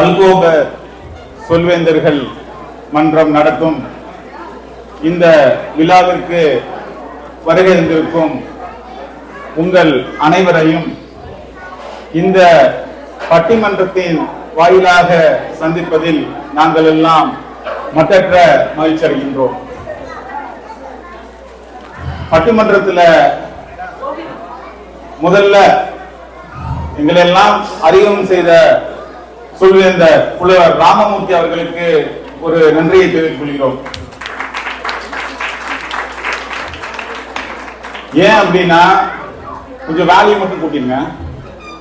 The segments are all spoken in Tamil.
அல்கோப சொல்வேந்தர்கள் மன்றம் நடத்தும் இந்த விழாவிற்கு வருகை தந்திருக்கும் உங்கள் அனைவரையும் இந்த பட்டிமன்றத்தின் வாயிலாக சந்திப்பதில் நாங்கள் எல்லாம் மற்றற்ற மகிழ்ச்சி அடைகின்றோம். பட்டிமன்றத்தில் முதல்ல எங்களெல்லாம் அறிமுகம் செய்த சொல்வேந்தர் புலவர் ராமமூர்த்தி அவர்களுக்கு ஒரு நன்றியை தெரிவித்துக் கொள்கிறோம். ஏன் அப்படின்னா கொஞ்சம் வேல்யூ மட்டும் கூட்டிங்க,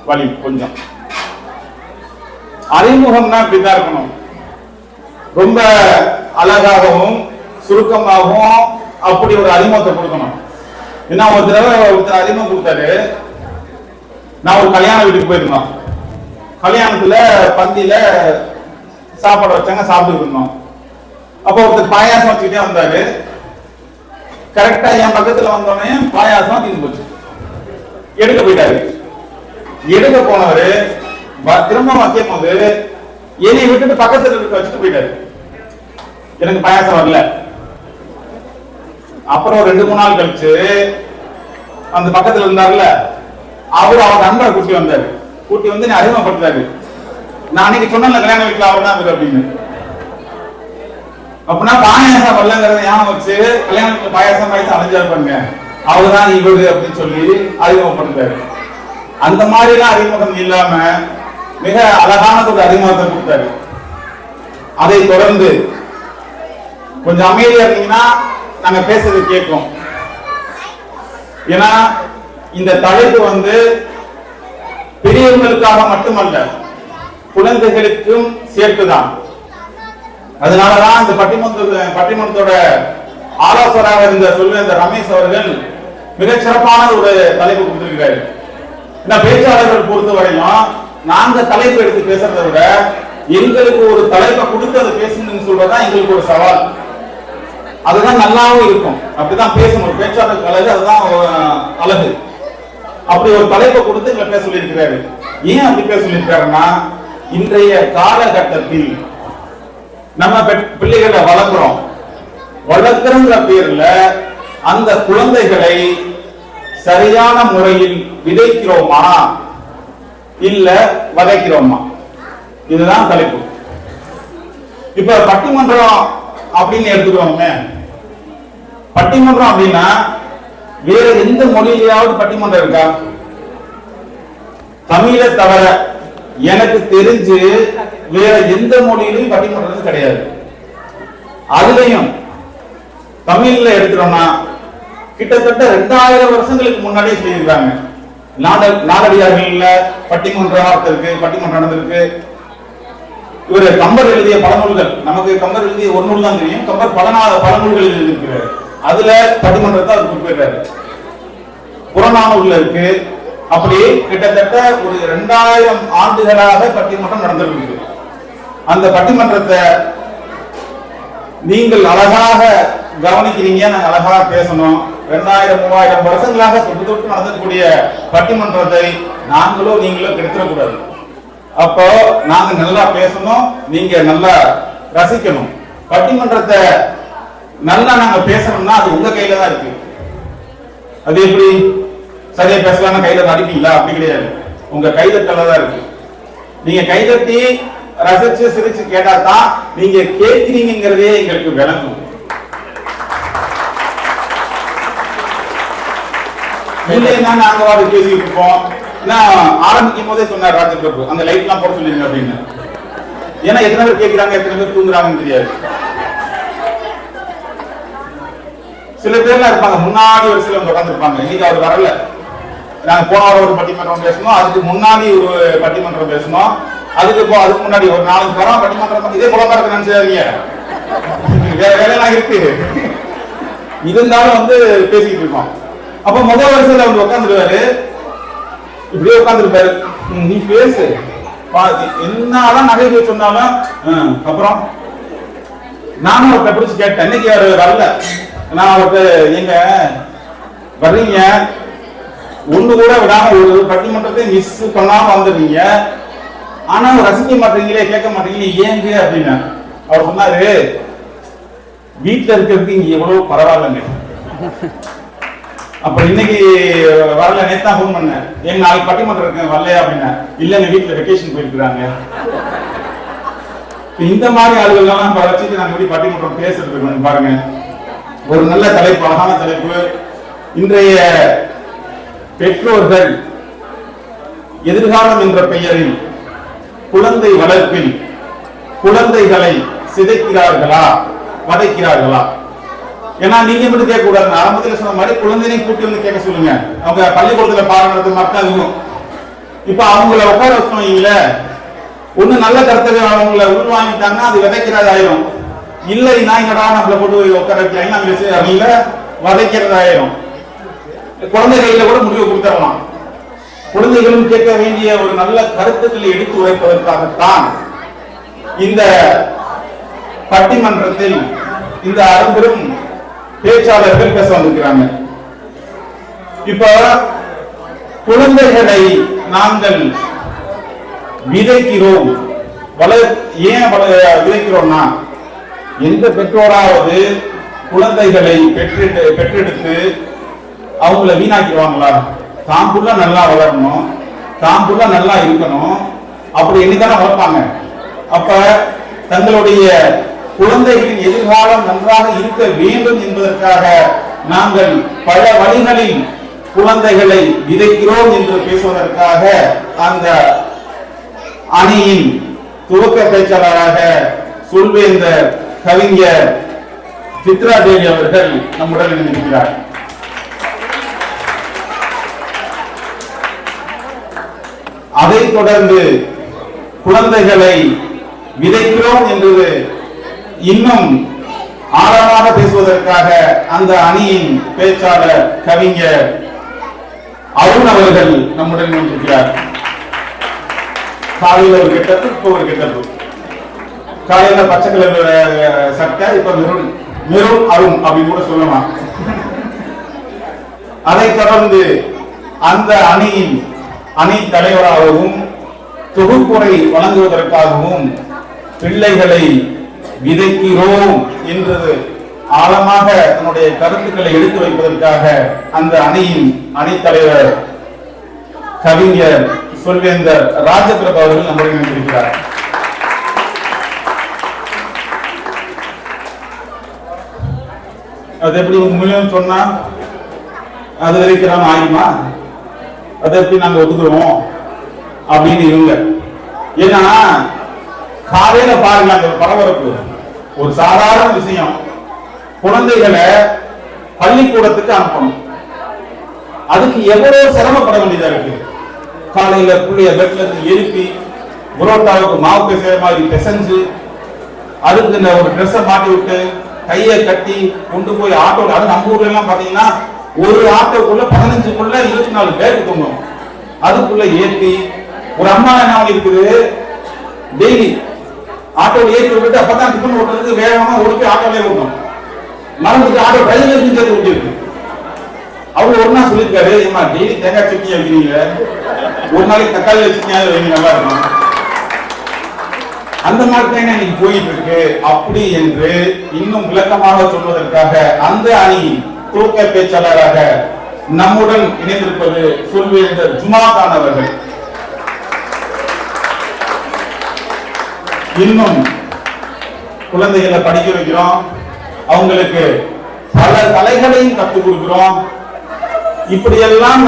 வழி கொஞ்சம் அறிமுகம்னா இப்படிதான் இருக்கணும். ரொம்ப அழகாகவும் சுருக்கமாகவும் அப்படி ஒரு அறிமுகத்தை கொடுக்கணும். ஏன்னா ஒரு தடவை ஒருத்தர் அறிமுகம் கொடுத்தாரு. நான் ஒரு கல்யாண வீட்டுக்கு போயிருந்தோம். கல்யாணத்துல பந்தியில சாப்பாடு வச்சாங்க, சாப்பிட்டு இருந்தோம். அப்போ ஒருத்தர் பாயாசம் வச்சுக்கிட்டே வந்தாரு. கரெக்டா என் பக்கத்துல வந்தோடனே பாயாசம் தீர்ந்து போச்சு. எடுக்க போயிட்டாரு. எடுக்க போனவரு திரும்ப வைக்கும் போது என்னை விட்டுட்டு பக்கத்துல இருக்க வச்சுட்டு போயிட்டாரு. எனக்கு பாயாசம் வரல. அப்புறம் 2-3 நாள் கழிச்சு அந்த பக்கத்துல இருந்தாருல, அவரு அவர் நண்பரை கூட்டி வந்தாரு. கூட்டி வந்து நீ அறிமுகப்படுத்தாரு. நான் அன்னைக்கு சொன்ன கல்யாண வீட்டுல அவர் தான் அப்படின்னு. அப்படின்னா பாயாசம் வரலங்கிறத ஞாபகம் வச்சு கல்யாண வீட்டுல பாயாசம் அலைஞ்சாரு பாருங்க, அவருதான் இவரு அப்படின்னு சொல்லி அறிமுகப்படுத்தாரு. அந்த மாதிரி எல்லாம் அறிமுகம் இல்லாம மிக அழகான ஒரு அறிமுகத்தை கொடுத்தாரு. அதை தொடர்ந்து கொஞ்சம் அமைதியா இருந்தீங்கன்னா நாங்க பேசுறது கேட்கும். ஏன்னா இந்த தலைப்பு வந்து பெரியவர்களுக்காக மட்டுமல்ல, குழந்தைகளுக்கும் சேர்த்துதான். அதனாலதான் இந்த பட்டிமன்றத்தோட ஆலோசகராக இருந்த சொல்வேந்தர் ரமேஷ் அவர்கள் மிகச் சிறப்பான ஒரு தலைப்பு கொடுத்திருக்கிறாரு. பேச்சாளர்கள் பொறுத்தவரையும் நாங்க தலைப்பு எடுத்து பேசுறதை விட எங்களுக்கு ஒரு தலைப்பை கொடுத்து அதை பேசணும்னு சொல்றதுதான் எங்களுக்கு ஒரு சவால். அதுதான் நல்லாவும் இருக்கும். அப்படிதான் பேசணும். பேச்சாளருக்கு அழகு, அதுதான் அழகு. அப்படி ஒரு தலைப்பை கொடுத்து எங்களை பேச சொல்லியிருக்கிறாரு. ஏன் அப்படி பேச சொல்லியிருக்காருன்னா, இன்றைய காலகட்டத்தில் நம்ம பிள்ளைகளை வளர்க்கிறோங்கிற பேர்ல அந்த குழந்தைகளை சரியான முறையில் விதைக்கிறோமா இல்ல வதைக்கிறோமா, இதுதான் தலைப்பு. இப்ப பட்டிமன்றம் அப்படின்னு எடுத்துக்கிறோமே, பட்டிமன்றம் அப்படின்னா வேற எந்த மொழியிலாவது பட்டிமன்றம் இருக்கா? தமிழை தவிர எனக்கு தெரிஞ்சு வேற எந்த மொழியிலும் பட்டிமன்றம் கிடையாது. அதுலயும் தமிழ்ல எடுத்துட்டோம்னா கிட்டத்தட்ட 2000 வருஷங்களுக்கு முன்னாடியே சொல்லியிருக்காங்க. நாடடியார்கள்ல பட்டிமன்றம் இருக்கு, பட்டிமன்றம் நடந்திருக்கு. இவரு கம்பர் எழுதிய பல நூல்கள், நமக்கு கம்பர் எழுதிய ஒரு நூல் தான் தெரியும். கம்பர் பல நூல்கள் எழுதியிருக்கிறார். அதுல பட்டிமன்றத்தை அவர் குறிப்பிடுறாரு. புறநானூர்ல இருக்கு. அப்படி கிட்டத்தட்ட ஒரு 2000 ஆண்டுகளாக பட்டிமன்றம் நடந்திருக்கு. அந்த பட்டிமன்றத்தை நீங்கள் அழகாக கவனிக்கிறீங்க, நாங்கள் அழகாக பேசணும். 2000-3000 வருஷங்களாக தொட்டு தொட்டு நடந்தக்கூடிய பட்டிமன்றத்தை நாங்களோ நீங்களோ கெடுத்துடக்கூடாது. அப்போ நாங்க நல்லா பேசணும், நீங்க நல்லா ரசிக்கணும். பட்டிமன்றத்தை நல்லா நாங்க பேசணும்னா அது உங்க கையில தான் இருக்கு. அது எப்படி சரியா பேசலாம் கையில அடிப்பீங்களா? அப்படி கிடையாது. உங்க கைதட்டல தான் இருக்கு. நீங்க கைதட்டி ரசிச்சு சிரிச்சு கேட்டா தான் நீங்க கேட்கிறீங்கிறதே எங்களுக்கு விளங்கும். இல்லைன்னா நாங்க வாடி பேசிட்டு இருப்போம். ஆரம்பிக்கும் போதே சொன்னார் ராஜபிரபு, அந்த லைட் எல்லாம் போட சொல்லிருங்க அப்படின்னு. ஏன்னா எத்தனை பேர் கேட்கிறாங்க, எத்தனை பேர் தூங்குறாங்கன்னு தெரியாது. சில பேர்லாம் இருப்பாங்க முன்னாடி ஒரு சில உட்காந்துருப்பாங்க. இன்னைக்கு அவர் வரல. நாங்க போன வாரம் ஒரு பட்டிமன்றம் பேசணும், அதுக்கு முன்னாடி ஒரு பட்டிமன்றம் பேசணும், அதுக்கு முன்னாடி ஒரு 4 வாரம் பட்டிமன்றம். இதே குழம்பா இருக்கு நினைச்சாதீங்க, வேற வேலையெல்லாம் இருக்கு. இருந்தாலும் வந்து பேசிக்கிட்டு இருக்கோம். அப்ப முதல் வருஷத்துல வந்து உட்காந்துருவாரு, இப்படியே உட்காந்துருப்பாரு. நீ பேசு, என்னதான் நகைச்சுவை சொன்னாலும். அப்புறம் நானும் அவர்கிட்ட பிடிச்சு கேட்டேன். இன்னைக்கு அவர் வரல. நான் அவர்கிட்ட எங்க வர்றீங்க, ஒண்ணு கூட விடாம ஒரு பட்டிமன்றத்தை மிஸ் பண்ணாம வந்துடுறீங்க, ஆனா ரசிக்க மாட்டீங்களே, கேட்க மாட்டீங்களே, ஏங்க அப்படின்னு அவர் சொன்னாரு, வீட்டுல இருக்கிறதுக்கு இங்க எவ்வளவு பரவாயில்லைங்க. அப்ப இன்னைக்கு வரல, நேத்தா ஃபோன் பண்ணேன், எங்க நாளைக்கு பட்டிமன்றம் இருக்கு வரலையா அப்படின்னா, இல்லங்க வீட்டுல வெக்கேஷன் போயிருக்கிறாங்க. இந்த மாதிரி ஆளுகள்லாம் வச்சுட்டு நாங்க எப்படி பட்டிமன்றம் பேசுறது பாருங்க. ஒரு நல்ல தலைப்பு, அழகான தலைப்பு. இன்றைய பெற்றோர்கள் எதிர்காலம் என்ற பெயரில் குழந்தை வளர்ப்பில் குழந்தைகளை சிதைக்கிறார்களா, வதைக்கிறார்களா? ஏன்னா நீங்க மட்டும் கேட்க கூடாது, ஆரம்பத்தில் சொன்ன மாதிரி குழந்தையும் கூட்டி வந்து கேட்க சொல்லுங்க. அவங்க பள்ளிக்கூடத்துல பாருங்கிறது மக்கள் இப்ப அவங்கள உட்கார வச்சோம், ஒண்ணு நல்ல கருத்தை அவங்கள உள்வாங்கிட்டாங்கன்னா அது விதைக்கிறதாயிரும். இல்லைன்னா என்னடா நம்மளை போட்டு உட்கார வைக்கிறாங்க, அவங்கள வதைக்கிறதாயிரும். குழந்தைகள கூட முடிவு கொடுத்துடலாம். குழந்தைகளும் கேட்க வேண்டிய ஒரு நல்ல கருத்துக்களை எடுத்து உரைப்பதற்காகத்தான் இந்த பட்டிமன்றத்தில் இந்த அரும்பெரும் பேச்சாளர்கள் பேச வந்திருக்கிறாங்க. இப்ப குழந்தைகளை நாங்கள் விதைக்கிறோம். ஏன் விதைக்கிறோம்னா, எந்த பெற்றோராவது குழந்தைகளை பெற்றெடுத்து அவங்கள வீணாக்கிடுவாங்களா? தாம்புள்ள நல்லா வளரணும், தாம்புள்ள நல்லா இருக்கணும், அப்படி என்னதானே வளர்ப்பாங்க. அப்ப தங்களுடைய குழந்தைகளின் எதிர்காலம் நன்றாக இருக்க வேண்டும் என்பதற்காக நாங்கள் பல வழிகளில் குழந்தைகளை விதைக்கிறோம் என்று பேசுவதற்காக அந்த அணியின் துவக்க பேச்சாளராக சொல்வேந்தர் கவிஞர் சித்ரா தேவி அவர்கள் நம்முடன் இணைந்திருக்கிறார். அதைத் தொடர்ந்து குழந்தைகளை விதைக்கிறோம் என்பது இன்னும் ஆழமாக பேசுவதற்காக அந்த அணியின் பேச்சாளர் கவிஞர் அருண் அவர்கள் நம்முடன் இணைந்திருக்கிறார். காலையில் ஒரு கெட்டப்பு, இப்ப ஒரு கெட்டப்பு. காலையில பச்சை கலர் சட்டை, இப்ப மெரூன் அருண் அப்படின்னு கூட சொல்லலாம். அதைத் தொடர்ந்து அந்த அணியின் அணி தலைவராகவும் தொகுப்புரை வழங்குவதற்காகவும் பிள்ளைகளை விதைக்கிறோம் என்று ஆழமாக தன்னுடைய கருத்துக்களை எடுத்து வைப்பதற்காக அந்த அணியின் அணித்தலைவர் கவிஞர் சொல்வேந்தர் ராஜபிரபு அவர்கள் நம்முடன் இணைந்திருக்கிறார். அது எப்படி உண்மையிலும் சொன்னா அது வரைக்கும் ஆயுமா, அதை எப்படி நாங்க ஒத்துக்கிறோம் அப்படின்னு இவங்க. ஏன்னா காலையில பாருங்க அந்த பரபரப்பு, ஒரு சாதாரண விஷயம், குழந்தைகளை பள்ளிக்கூடத்துக்கு அனுப்பணும், அதுக்கு எவ்வளவு சிரமப்பட வேண்டியதா இருக்கு. காலையில புள்ளைய பெட்ல இருந்து எழுப்பி புரோட்டாவுக்கு மாவு பேசுற மாதிரி பிசைஞ்சு அதுக்கு ஒரு ட்ரெஸ்ஸை மாட்டி விட்டு கையை கட்டி கொண்டு போய் ஆட்டோ, அது நம்ம ஊர்ல எல்லாம் பாத்தீங்கன்னா ஒரு ஆட்டோக்குள்ள 15 24 பேருக்கு தூங்கும், அதுக்குள்ள ஏற்றி ஒரு அம்மா என்ன இருக்குது, டெய்லி ஆட்டோல ஏற்றி விட்டுட்டு அப்பதான் டிஃபன் ஓட்டுறதுக்கு வேகமா ஓடி ஆட்டோலே ஓட்டும், மறந்துட்டு ஆட்டோ டிரைவருக்கு சேர்த்து விட்டு அவங்க ஒரு நாள் சொல்லியிருக்காரு, ஏமா டெய்லி தேங்காய் சட்னி வைக்கிறீங்க, ஒரு நாளைக்கு தக்காளி சட்னியாவது வைங்க, நல்லா இருக்கும். அந்த மாதிரி தான் இன்னைக்கு போயிட்டு இருக்கு. அப்படி என்று இன்னும் விளக்கமாக சொல்வதற்காக அந்த அணி துவக்க பேச்சாளராக நம்முடன் இணைந்திருப்பது சொல்வேந்தர் ஜுமாகான் அவர்கள். இன்னும் குழந்தைகளை படிக்க வைக்கிறோம், அவங்களுக்கு பல கலைகளையும் கற்றுக் கொடுக்கிறோம். இப்படியெல்லாம்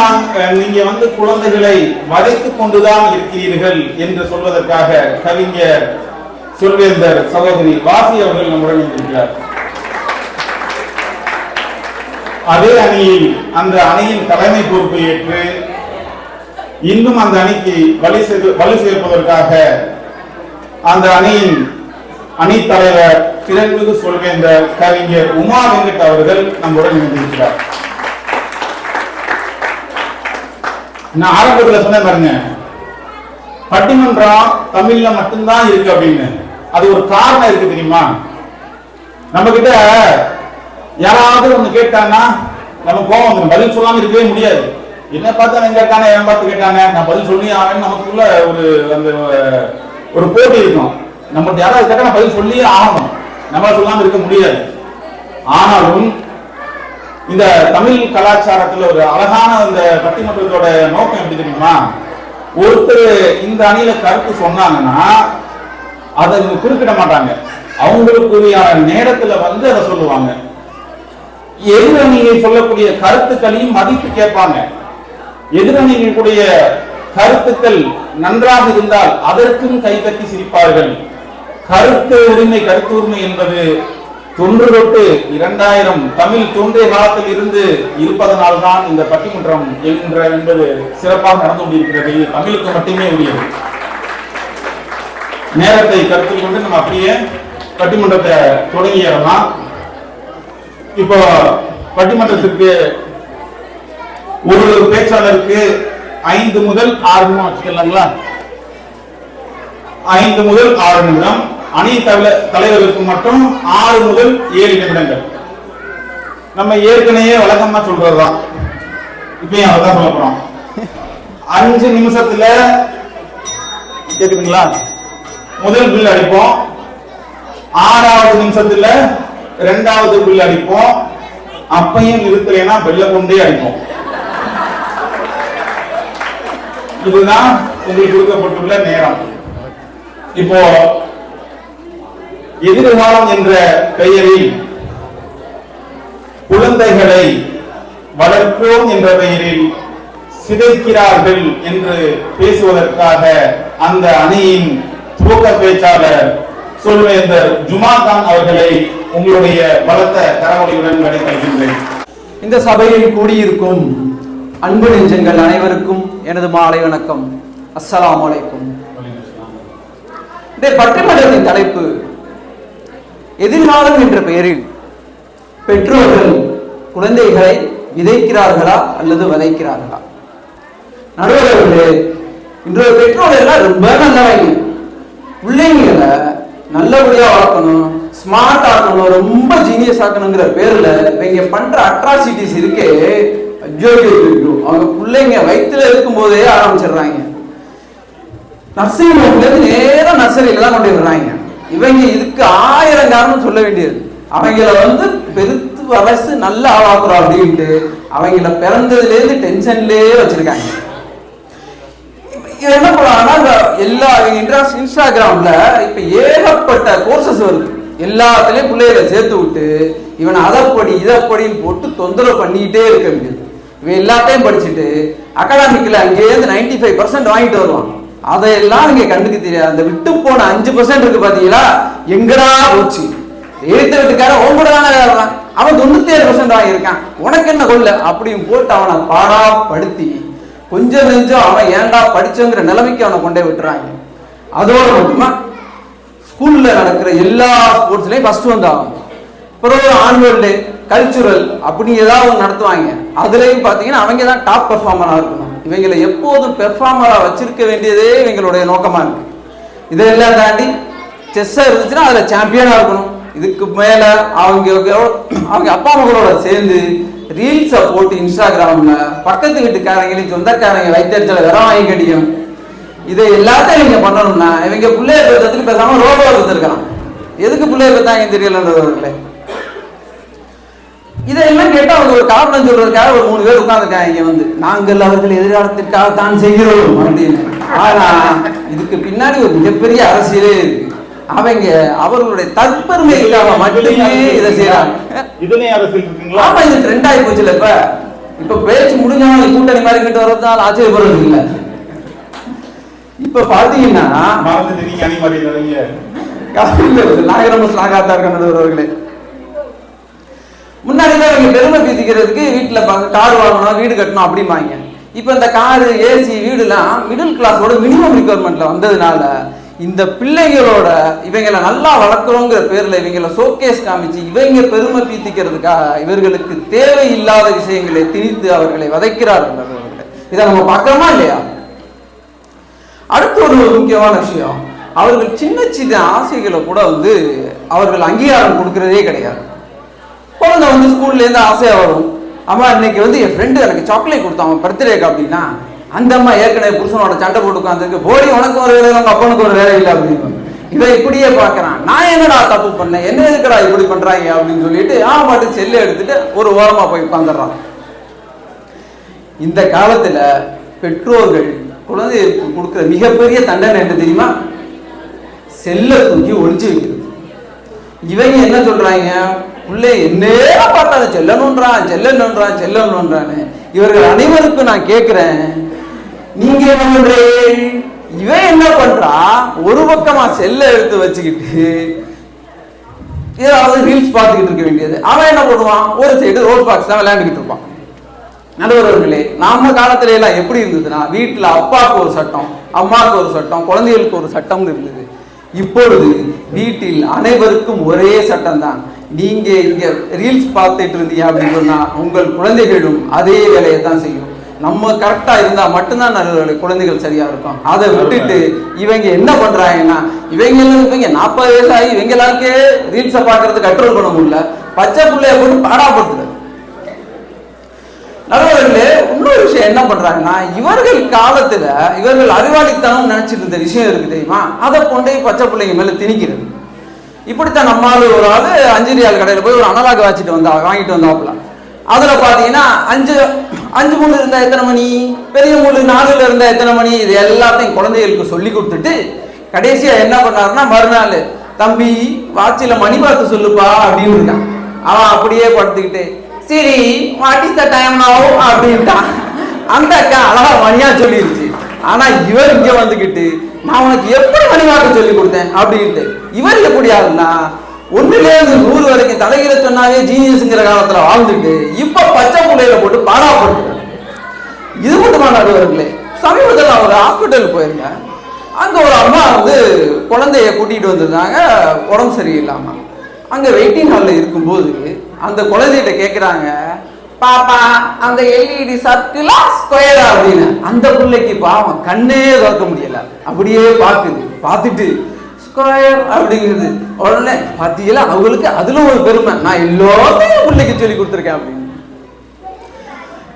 நீங்க குழந்தைகளை வதைத்துக் கொண்டுதான் இருக்கிறீர்கள் என்று சொல்வதற்காக கவிஞர் சொல்வேந்தர் சகோதரி வாசி அவர்கள் நம்முடன் இருக்கிறார். அதே அணியில் அந்த அணியின் தலைமை பொறுப்பை ஏற்று இன்னும் அந்த அணிக்கு வலு சேர்ப்பதற்காக அந்த அணியின் அணி தலைவர் திறன்மிகு சொல்வேந்தர் கவிஞர் உமா வெங்கட் அவர்கள் நம்முடன் இணைந்திருக்கிறார். நான் ஆரம்பத்தில் சொன்ன பாருங்க, பட்டிமன்றம் தமிழ்ல மட்டும்தான் இருக்கு அப்படின்னு. அது ஒரு காரணம் இருக்கு தெரியுமா? நம்ம கிட்ட யாராவது ஒண்ணு கேட்டாங்கன்னா நம்ம கோபம் வந்துடும், பதில் சொல்லாம இருக்கவே முடியாது. என்ன பார்த்து எங்க இருக்கானே என் பார்த்து கேட்டானே நான் பதில் சொல்லி ஆகணும். நமக்குள்ள ஒரு அந்த ஒரு போட்டி இருக்கும். நம்மகிட்ட யாராவது கேட்டா நான் பதில் சொல்லி ஆகணும், நம்மளால சொல்லாம இருக்க முடியாது. ஆனாலும் இந்த தமிழ் கலாச்சாரத்துல ஒரு அழகான இந்த பட்டிமன்றத்தோட நோக்கம் எப்படி தெரியுமா, ஒருத்தர் இந்த அணியில கருத்து சொன்னாங்கன்னா அதை குறுக்கிட மாட்டாங்க, அவங்களுக்குரிய நேரத்துல வந்து அதை சொல்லுவாங்க. எதிரணியை சொல்லக்கூடிய கருத்துக்களையும் மதிப்பு கேட்பாங்க. எதிரணிகளுடைய கருத்துக்கள் நன்றாக இருந்தால் அதற்கும் கைதட்டி சிரிப்பார்கள். கருத்து உரிமை என்பது தொன்று தொட்டு 2000 தமிழ் தோன்றிய காலத்தில் இருந்து இருப்பதனால் தான் இந்த பட்டிமன்றம் என்பது சிறப்பாக நடந்து கொண்டிருக்கிறது. தமிழுக்கு மட்டுமே உரியது. நேரத்தை கருத்தில் கொண்டு நம்ம அப்படியே பட்டிமன்றத்தை தொடங்கிடலாம். இப்போ பட்டிமன்றத்திற்கு ஒரு பேச்சாளருக்கு 5 முதல் 6 நிமிடம் வச்சுக்கலாங்களா? 5 முதல் 6 நிமிடம். அணி தலைவருக்கு மட்டும் 6 முதல் 7 நிமிடங்கள். நம்ம ஏற்கனவே வழக்கமா சொல்றதுதான், இப்பயும் அதான் சொல்ல போறோம். 5 நிமிஷத்துல கேக்குதுங்களா, முதல் பில் அடிப்போம். 6வது நிமிஷத்துல 2வது பில் அடிப்போம். அப்பையும் நிறுத்தலைன்னா பெல்ல கொண்டே அடிப்போம். இதுதான் உங்களுக்கு கொடுக்கப்பட்டுள்ள நேரம். இப்போ எதிர்காலம் என்ற பெயரில் குழந்தைகளை வளர்க்கிறோம் என்ற பெயரில் சிதைக்கிறார்கள் என்று பேசுவதற்காக அந்த அணியின் துவக்க பேச்சாளர் சொல்வேந்தர் ஜுமா கான் அவர்களை உங்களுடைய பலத்த கரவொலியுடன் நடைபெறுகின்றேன். இந்த சபையில் கூடியிருக்கும் அன்பு நெஞ்சங்கள் அனைவருக்கும் எனது மாலை வணக்கம். அஸ்ஸலாமு அலைக்கும். இந்த பட்டிமன்றத்தின் தலைப்பு எதிர்காலம் என்ற பெயரில் பெற்றோர்கள் குழந்தைகளை விதைக்கிறார்களா அல்லது வதைக்கிறார்களா? நடுவர்களே, இன்றைய பெற்றோர்கள் எல்லாம் ரொம்ப நல்லவங்க. பிள்ளைங்களை நல்லபடியா வளர்க்கணும், ஸ்மார்ட் ஆக்கணும், ரொம்ப ஜீனியஸ் ஆக்கணுங்கிற பேர்ல இவங்க பண்ற அட்ராசிட்டிஸ் இருக்கே, அவங்க பிள்ளைங்க வயிற்றுல இருக்கும் போதே ஆரம்பிச்சிடுறாங்க. நர்சரி நேரம் நர்சரியில தான் கொண்டு விடுறாங்க. இவங்க இதுக்கு 1000 காரணம் சொல்ல வேண்டியது. அவங்கள வந்து பெருத்து வளர்த்து நல்ல ஆளாக்குறோம் அப்படின்ட்டு அவங்கள பிறந்ததுல இருந்து டென்ஷன்லயே வச்சிருக்காங்க. என்ன பண்ணுவாங்கன்னா எல்லா இன்ஸ்டாகிராம்ல இப்ப ஏகப்பட்ட கோர்சஸ் வருது. எல்லாத்துலயும் பிள்ளைகளை சேர்த்து விட்டு இவன் அதைப்படி இதைப்படின்னு போட்டு தொந்தரவு பண்ணிக்கிட்டே இருக்க முடியாது. இவன் எல்லாத்தையும் படிச்சுட்டு அகாடமிக்ல அங்கேயிருந்து 95% வாங்கிட்டு வருவான். அதையெல்லாம் நீங்க கண்டுக்க தெரியாது. அந்த விட்டு போன 5% இருக்கு பாத்தீங்களா, எங்கடா போச்சு? எழுத்த வீட்டுக்காரன் உங்களோட தானே அவன் 97% வாங்கியிருக்கான், உனக்கு என்ன கொள்ள அப்படின்னு போட்டு அவனை பாடாப்படுத்தி கொஞ்சம் நெஞ்சம் அவன் ஏன்டா படிச்சோங்கிற நிலைமைக்கு அவனை கொண்டே விட்டுறாங்க. அதோட மட்டுமா ஸ்கூல்ல நடக்கிற எல்லா ஸ்போர்ட்ஸ்லயும் ஃபர்ஸ்ட் வந்தாகும். அப்புறம் ஆனுவல் டே, கல்ச்சுரல் அப்படி ஏதாவது ஒன்று நடத்துவாங்க. அதுலயும் பாத்தீங்கன்னா அவங்க தான் டாப் பெர்ஃபார்மரா இருக்கணும். இவங்களை எப்போதும் பெர்ஃபார்மரா வச்சிருக்க வேண்டியதே இவங்களுடைய நோக்கமா இருக்கு. இதெல்லாம் தாண்டி செஸ்ஸா இருந்துச்சுன்னா அதுல சாம்பியனா இருக்கணும். இதுக்கு மேல அவங்க அப்பா மகளோட சேர்ந்து ரீல்ஸை போட்டு இன்ஸ்டாகிராம்ல பக்கத்து வீட்டுக்காரங்களையும் சொந்தக்காரங்க வைத்தறிச்சல வேற வாங்கி கட்டியும். இதை எல்லாத்தையும் இவங்க பண்ணணும்னா இவங்க பிள்ளைய பெற்றதுக்கு பேசாம ரோபோ பெற்றிருக்கலாம். எதுக்கு பிள்ளைய பெற்றாங்க தெரியலன்றவர்களே. இதெல்லாம் கேட்டா அவங்க ஒரு காரணம் சொல்றதுக்காக ஒரு 3 பேர் உட்கார்ந்துருக்காங்க. இங்க வந்து நாங்கள் அவர்கள் எதிர்காலத்திற்காக தான் செய்கிறோம் அப்படின்னு. ஆனா இதுக்கு பின்னாடி ஒரு மிகப்பெரிய அரசியலே இருக்கு. அவங்க அவர்களுடைய தற்பெருமைக்காக மட்டுமே இதை செய்யறாங்க. ஆமா, இது ட்ரெண்ட் ஆகி போச்சுல. இப்ப பேச்சு முடிஞ்சவங்க கூட்டணி மாதிரி கிட்ட வர்றதுனால ஆச்சரியப்படுறது இல்லை. இப்ப பாத்தீங்கன்னா முன்னாடிதான் இவங்க பெருமை பீதிக்கிறதுக்கு வீட்டுல கார் வாங்கணும், வீடு கட்டணும் அப்படிம்பாங்க. இப்ப இந்த காரு, ஏசி, வீடு எல்லாம் மிடில் கிளாஸோட மினிமம் ரிக்வயர்மெண்ட்ல வந்ததுனால இந்த பிள்ளைகளோட இவங்களை நல்லா வளர்க்குறோங்கிற பேர்ல இவங்களை ஷோகேஸ் காமிச்சு இவங்க பெருமை பீத்திக்கிறதுக்காக இவர்களுக்கு தேவையில்லாத விஷயங்களை திணித்து அவர்களை வதைக்கிறார்கள். இதை நம்ம பார்க்கறோமா இல்லையா? அடுத்த ஒரு முக்கியமான விஷயம், அவர்கள் சின்ன சின்ன ஆசைகளை கூட வந்து அவர்கள் அங்கீகாரம் கொடுக்கறதே கிடையாது. குழந்தை வந்து ஸ்கூல்ல இருந்து ஆசையா வரும், அம்மா இன்னைக்கு வந்து என் ஃப்ரெண்டு எனக்கு சாக்லேட் கொடுத்தான் அவன் பர்த்டேக்கு அப்படின்னா, அந்த அம்மா ஏற்கனவே புருஷனோட சண்டை போட்டு உட்காந்துருக்கு, போடி உனக்கு ஒரு வேலை உங்க அப்பனுக்கு ஒரு வேலை இல்லை அப்படின்னு இவன் இப்படியே பாக்குறான். நான் என்னடா தப்பு பண்ணேன், என்ன எதுக்குடா இப்படி பண்றாங்க அப்படின்னு சொல்லிட்டு பாட்டு செல்லை எடுத்துட்டு ஒரு ஓரமா போய் உட்காந்துடுறான். இந்த காலத்துல பெற்றோர்கள் குழந்தைகளுக்கு கொடுக்கிற மிகப்பெரிய தண்டனை என்ன தெரியுமா? செல்ல தூக்கி ஒழிச்சு வைக்கிறது. இவங்க என்ன சொல்றாங்க, பிள்ளை என்ன பார்த்தாலும் செல்லணுன்றான் செல்லணுன்றான் செல்லணுன்றான்னு. இவர்கள் அனைவருக்கும் நான் கேட்கிறேன், நீங்க என்ன பண்றீங்க? இவன் என்ன பண்றா, ஒரு பக்கமா செல்ல எடுத்து வச்சுக்கிட்டு ஏதாவது ரீல்ஸ் பார்த்துக்கிட்டு இருக்க வேண்டியது. அவன் என்ன பண்ணுவான், ஒரு சைடு ரோல் பாக்ஸ் தான் விளையாண்டுக்கிட்டு இருப்பான். நடுவர்களே, நம்ம காலத்துல எல்லாம் எப்படி இருந்ததுன்னா, வீட்டுல அப்பாவுக்கு ஒரு சட்டம், அம்மாவுக்கு ஒரு சட்டம், குழந்தைகளுக்கு ஒரு சட்டம் இருந்தது. இப்பொழுது வீட்டில் அனைவருக்கும் ஒரே சட்டம் தான். நீங்க இங்க ரீல்ஸ் பார்த்துட்டு இருந்தீங்க அப்படின்னு சொன்னா உங்கள் குழந்தைகளும் அதே வேலையை தான் செய்யும். நம்ம கரெக்டா இருந்தா மட்டும்தான் நல்ல குழந்தைகள் சரியா இருக்கும். அதை விட்டுட்டு இவங்க என்ன பண்றாங்கன்னா, இவங்க 40 வயசு ஆகி இவங்க எல்லாருக்கே ரீல்ஸை பார்க்கறது கண்ட்ரோல் பண்ண முடியல, பச்சை பிள்ளைய போட்டு பாடாப்படுத்துறது. நல்லவர்களே, இன்னொரு விஷயம் என்ன பண்றாங்கன்னா, இவர்கள் காலத்துல இவர்கள் அறிவாளித்தனம் நினைச்சிட்டு இருந்த விஷயம் இருக்கு தெரியுமா, அதை கொண்டே பச்சை பிள்ளைங்க மேல திணிக்கிறது. இப்படித்தான் நம்மளால ஒரு ஆளு 5 ரியால் கடையில போய் ஒரு அனலாக வாங்கிட்டு வந்தாப்புல. அதுல பாத்தீங்கன்னா 5 மூணு இருந்தா எத்தனை மணி, பெரிய மூணு 4ல இருந்தா எத்தனை மணி, இது எல்லாத்தையும் குழந்தைகளுக்கு சொல்லி கொடுத்துட்டு கடைசியா என்ன பண்ணாருன்னா, மறுநாள் தம்பி வாட்சில மணி பார்த்து சொல்லுப்பா அப்படின்னு இருக்கான். அவன் அப்படியே படுத்துக்கிட்டு சரி what is the time now அப்படின்ட்டான். அந்த அக்கா அழகா மணியா சொல்லிருச்சு. ஆனா இவர் இங்க வந்துகிட்டு நான் உனக்கு எப்படி மணி பார்க்க சொல்லி கொடுத்தேன் அப்படின்ட்டு. இவர் எப்படி ஆகுனா, 1ல இருந்து 100 வரைக்கும் தலையில சொன்னாலே ஜீனியஸ்ங்கிற காலத்துல வாழ்ந்துட்டு இப்ப பச்சை புள்ளையில போட்டு பாடாப்படுத்து. இது மட்டுமா நடுவர்களே, சமீபத்தில் நான் ஒரு ஹாஸ்பிட்டல் போயிருந்தேன். அங்க ஒரு அம்மா வந்து குழந்தைய கூட்டிட்டு வந்திருந்தாங்க, உடம்பு சரியில்லாம. அங்க வெயிட்டிங் ஹால்ல இருக்கும்போது அந்த குழந்தைகிட்ட கேட்கிறாங்க, பாப்பா அந்த எல்இடி சர்க்கிளா ஸ்கொயரா அப்படின்னு. அந்த பிள்ளைக்கு பாவம் கண்ணே திறக்க முடியல, அப்படியே பார்க்குது. பார்த்துட்டு ஸ்கொயர் அப்படிங்கிறது. உடனே பார்த்தீங்களா, அவங்களுக்கு அதுல ஒரு பெருமை, நான் எல்லாத்தையும் பிள்ளைக்கு சொல்லி கொடுத்துருக்கேன் அப்படின்னு.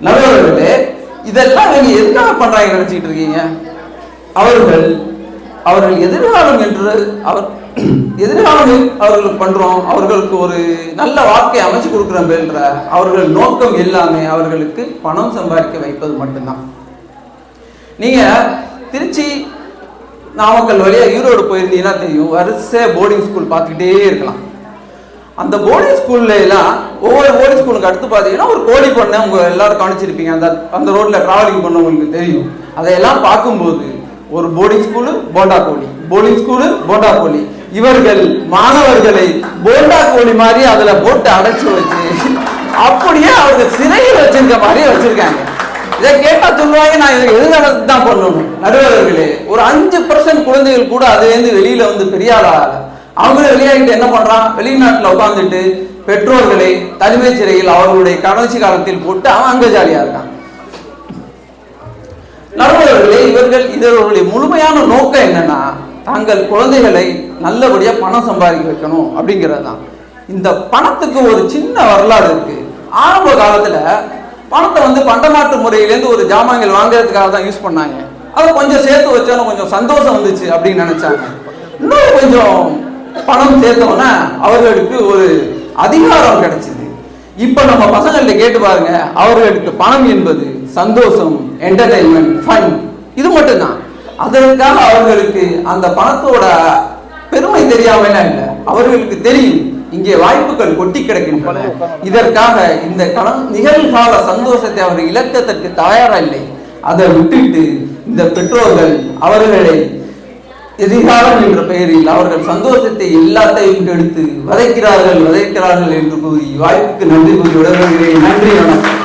நல்லவர்களே, இதெல்லாம் நீங்க எதுக்காக பண்றாங்க நினைச்சிட்டு இருக்கீங்க? அவர்கள் எதிர்காலம் என்று எதிர்காலம் அவர்களுக்கு பண்றோம், அவர்களுக்கு ஒரு நல்ல வாழ்க்கையை அமைச்சு கொடுக்குறோம் என்ற அவர்கள் நோக்கம் எல்லாமே அவர்களுக்கு பணம் சம்பாதிக்க வைப்பது மட்டும்தான். நீங்க திருச்சி நாமக்கல் வழியா ஈரோடு போயிருந்தீங்கன்னா தெரியும், வரிசை போர்டிங் ஸ்கூல் பார்த்துக்கிட்டே இருக்கலாம். அந்த போர்டிங் ஸ்கூல்ல எல்லாம் ஒவ்வொரு போர்டிங் ஸ்கூலுக்கு அடுத்து பார்த்தீங்கன்னா ஒரு கோழி பண்ணை உங்க எல்லாரும் கவனிச்சிருப்பீங்க. அந்த ரோட்ல டிராவலிங் பண்ணவங்களுக்கு தெரியும். அதையெல்லாம் பார்க்கும்போது ஒரு போர்டிங் ஸ்கூலு போண்டா கோழி, போர்டிங் ஸ்கூலு போண்டா கோழி. இவர்கள் மாணவர்களை போண்டா கோழி மாதிரி அதுல போட்டு அடைச்சு வச்சு அப்படியே அவங்க சிறையில் வச்சிருக்க மாதிரி வச்சிருக்காங்க. இதை கேட்டா சொல்லுவாங்க, நான் எதிர்காலத்துக்கு தான் பண்ணணும். நடுவர்களே, ஒரு 5% குழந்தைகள் கூட அதுலேருந்து வெளியில வந்து பெரிய ஆளா அவங்களும் வெளியாகிட்டு என்ன பண்றான், வெளிநாட்டுல உட்காந்துட்டு பெற்றோர்களை தனிமை சிறையில் அவர்களுடைய கடைசி காலத்தில் போட்டு அவன் அங்க ஜாலியா இருக்கான். நடுவர்களே, இதனுடைய முழுமையான நோக்கம் என்னன்னா, தாங்கள் குழந்தைகளை நல்லபடியா பணம் சம்பாதிக்க வைக்கணும் அப்படிங்கிறது தான். இந்த பணத்துக்கு ஒரு சின்ன வரலாறு இருக்கு. ஆரம்ப காலத்துல பணத்தை வந்து பண்டமாற்று முறையிலேருந்து ஒரு ஜாமான்கள் வாங்குறதுக்காக தான் யூஸ் பண்ணாங்க. அதை கொஞ்சம் சேர்த்து வச்சாலும் கொஞ்சம் சந்தோஷம் வந்துச்சு அப்படின்னு நினைச்சாங்க. இன்னும் கொஞ்சம் பணம் சேர்த்தோன்னா அவர்களுக்கு ஒரு அதிகாரம் கிடைச்சது. இப்ப நம்ம பசங்கள்ட்ட கேட்டு பாருங்க, அவர்களுக்கு பணம் என்பது சந்தோஷம், என்டர்டைன்மெண்ட், ஃபன், இது மட்டும்தான். அதற்காக அவர்களுக்கு அந்த பணத்தோட பெருமை தெரியாம இல்லை, அவர்களுக்கு தெரியும் இங்கே வாய்ப்புகள் கொட்டி கிடக்கின்றன. இதற்காக இந்த நிகழ்கால சந்தோஷத்தை அவர்கள் இழக்கத்திற்கு தயாரா இல்லை. அதை விட்டுட்டு இந்த பெற்றோர்கள் அவர்களை எதிர்காலம் என்ற பெயரில் அவர்கள் சந்தோஷத்தை எல்லாத்தையும் எடுத்து வதைக்கிறார்கள் என்று கூறி வாய்ப்புக்கு நன்றி கூறி விடைபெறுகிறேன். நன்றி, வணக்கம்.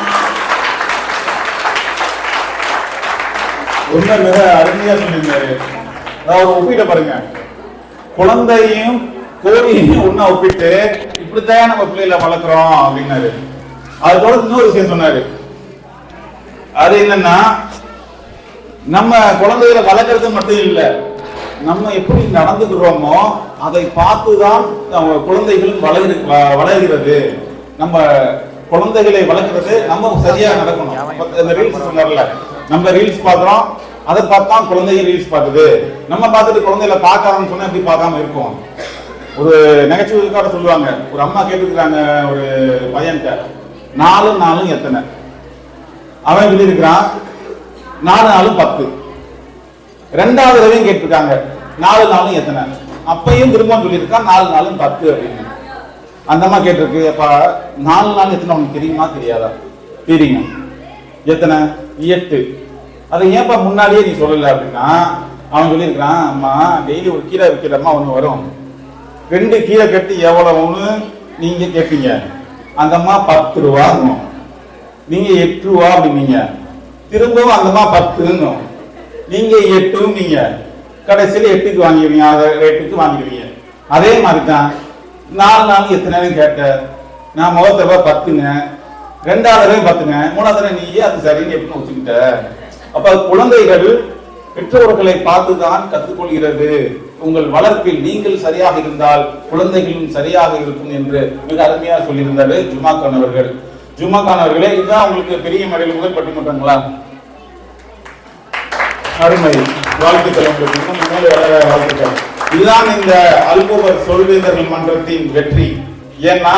உண்மை மிக அருமையா சொல்லியிருந்தாரு. அதாவது ஒப்பிட்ட பாருங்க, குழந்தையும் கோழியையும் ஒன்னா ஒப்பிட்டு இப்படித்தான் நம்ம பிள்ளைகளை வளர்க்குறோம் அப்படின்னாரு. அதோட இன்னொரு விஷயம் சொன்னாரு. அது என்னன்னா, நம்ம குழந்தைகளை வளர்க்கறது மட்டும் இல்ல, நம்ம எப்படி நடந்துக்கிறோமோ அதை பார்த்துதான் குழந்தைகளும் வளர்கிறது. நம்ம குழந்தைகளை வளர்க்கறது நம்ம சரியா நடக்கணும். இந்த ரீல்ஸ் சொன்னார்ல, நம்ம ரீல்ஸ் பாக்குறோம், அதை பார்த்தா குழந்தைங்க ரீல்ஸ் பார்க்குது. நம்ம பார்த்துட்டு குழந்தைகளை பார்க்கறோம்னு சொன்னா எப்படி பார்க்காம இருக்கும்? ஒரு நகைச்சுவைக்கார சொல்லுவாங்க, ஒரு அம்மா கேட்டுருக்காங்க ஒரு பையன்கிட்ட, 4 4 எத்தனை? அவன் சொல்லியிருக்கிறான் 4 4 10. ரெண்டாவது தடவையும் கேட்டிருக்காங்க 4 4 எத்தனை? அப்பையும் திரும்ப சொல்லியிருக்கான் 4 4 10 அப்படின்னு. அந்த அம்மா கேட்டிருக்கு, அப்ப 4 4 எத்தனை உனக்கு தெரியுமா தெரியாதா? தெரியும். எத்தனை? 8. அதை ஏன்ப்பா முன்னாடியே நீ சொல்லல அப்படின்னா, அவன் சொல்லியிருக்கிறான், அம்மா டெய்லி ஒரு கீரை விற்கிற அம்மா ஒண்ணு வரும், 2 கீரை கட்டி எவ்வளவுன்னு நீங்க கேட்பீங்க. அந்த அம்மா 10 ரூபா, நீங்க 8 ரூபா அப்படின்னீங்க. திரும்பவும் அந்த அம்மா 10, நீங்க 8 நீங்க கடைசியில் 8க்கு வாங்கிடுவீங்க, ரேட்டுக்கு வாங்கிடுவீங்க. அதே மாதிரி தான் 4 4 எத்தனைன்னு கேட்ட, நான் முதல் தடவை 10ங்க, ரெண்டாவது தடவை 10ங்க, மூணாவது தடவை நீயே அது சரின்னு எப்படி வச்சுக்கிட்ட? அப்ப குழந்தைகள் பெற்றோர்களை பார்த்துதான் கற்றுக்கொள்கிறது. உங்கள் வளர்ப்பில் நீங்கள் சரியாக இருந்தால் குழந்தைகளும் சரியாக இருக்கும் என்று மிக அருமையா சொல்லியிருந்தாரு ஜுமா கான் அவர்கள். ஜுமா கான் அவர்களே, இதுதான் உங்களுக்கு பெரிய மடையில் முதல் பட்டிமன்றங்களா? அருமை, வாழ்த்துக்கள் உங்களுக்கு, இன்னும் மேலே வளர வாழ்த்துக்கள். இதுதான் இந்த அல்கோபர் சொல்வேந்தர்கள் மன்றத்தின் வெற்றி. ஏன்னா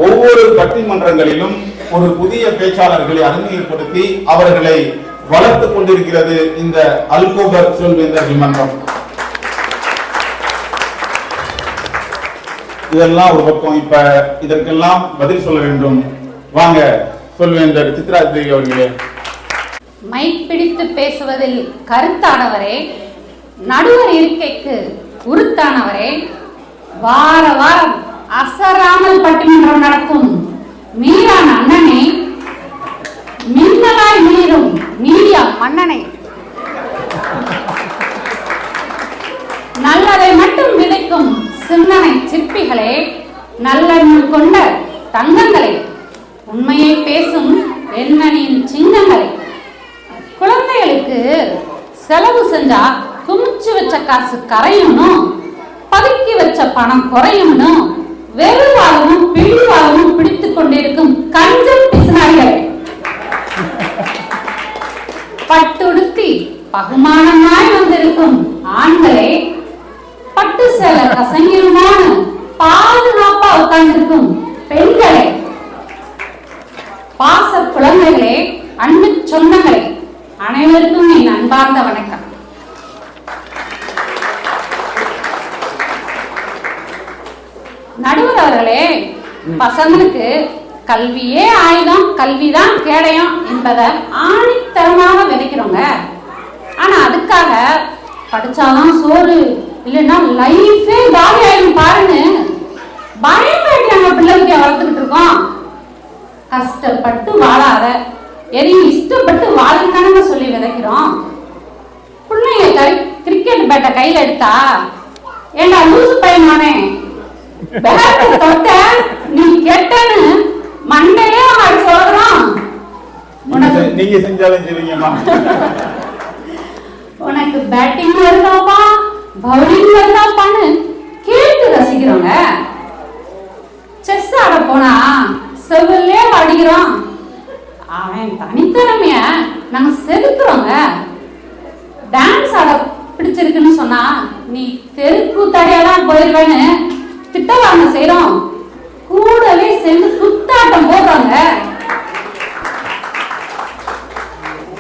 ஒவ்வொரு பட்டிமன்றங்களிலும் ஒரு புதிய பேச்சாளர்களை அறிமுகப்படுத்தி அவர்களை வளர்த்து கொண்டிருக்கிறது இந்த அல்கோபர் சொல்வேந்தர்கள் மன்றம். இதெல்லாம் ஒரு பக்கம். இப்ப இதற்கெல்லாம் பதில் சொல்ல வேண்டும். வாங்க சொல்வேந்தர் சித்ரா தேவி அவர்களே. மைக் பிடித்து பேசுவதில் கருத்தானவரே, நடுவர் இருக்கைக்கு உருத்தானவரே, வார வாரம் அசராமல் பட்டிமன்றம் நடக்கும் மீரான் அண்ணனே, மின்னலாய் மீறும் மீடியா மன்னனே, நல்லதை மட்டும் விதைக்கும் சிந்தனை சிற்பிகளே, நல்லெண்ணம் கொண்ட தங்கங்களே, உண்மையை பேசும் எண்ணனின் சிங்கங்களே, குழந்தைகளுக்கு செலவு செஞ்சா குமிச்சு வச்ச காசு கரையணும், பதுக்கி வச்ச பணம் குறையணும், வெறுவாகவும் பிடிவாகவும் பிடித்துக் கொண்டிருக்கும் கஞ்சம் பிசினாரிகளே, பட்டுடுத்தி பகுமானமாய் வந்திருக்கும் ஆண்களே, பட்டு சேலை கசங்கிருமான பாதுகாப்பா உட்கார்ந்திருக்கும் பெண்களே, பாச குழந்தைகளே, அன்பு சொந்தங்களே, அனைவருக்கும் என் அன்பார்ந்த வணக்கம். நடுவர் அவர்களே, பசங்களுக்கு கல்வியே ஆயுதம், கல்விதான் கேடயம் என்பதை ஆணித்தரமாக விதைக்கிறோங்க. ஆனா அதுக்காக படிச்சாதான் சோறு, இல்லைன்னா லைஃபே காலி ஆயிடும் பாருங்க, பயன்படுத்தி பிள்ளைக்கு வளர்த்துக்கிட்டு இருக்கோம். கஷ்டப்பட்டு வாழாத, எதையும் இஷ்டப்பட்டு வாழ்க்கைன்னு சொல்லி விதைக்கிறோம். பிள்ளைங்க கிரிக்கெட் பேட்டை கையில எடுத்தா, ஏண்டா லூசு பையனானே தொட்ட நீ கெட்டன்னு மண்டையே சொல்றோம். நீங்க செஞ்சாலும் சரிங்கம்மா. உனக்கு பேட்டிங் வருதாப்பா, பவுலிங் வருதாப்பான்னு கேட்டு ரசிக்கிறோங்க. செஸ் ஆட போனா செவிலே அடிக்கிறோம். அவன் தனித்திறமைய நாங்க செதுக்குறோங்க. டான்ஸ் ஆட பிடிச்சிருக்குன்னு சொன்னா நீ தெருக்கு தடையெல்லாம் போயிருவேன்னு திட்டவாங்க செய்யறோம். கூடவே சேர்ந்து குத்தாட்டம் போடுறாங்க.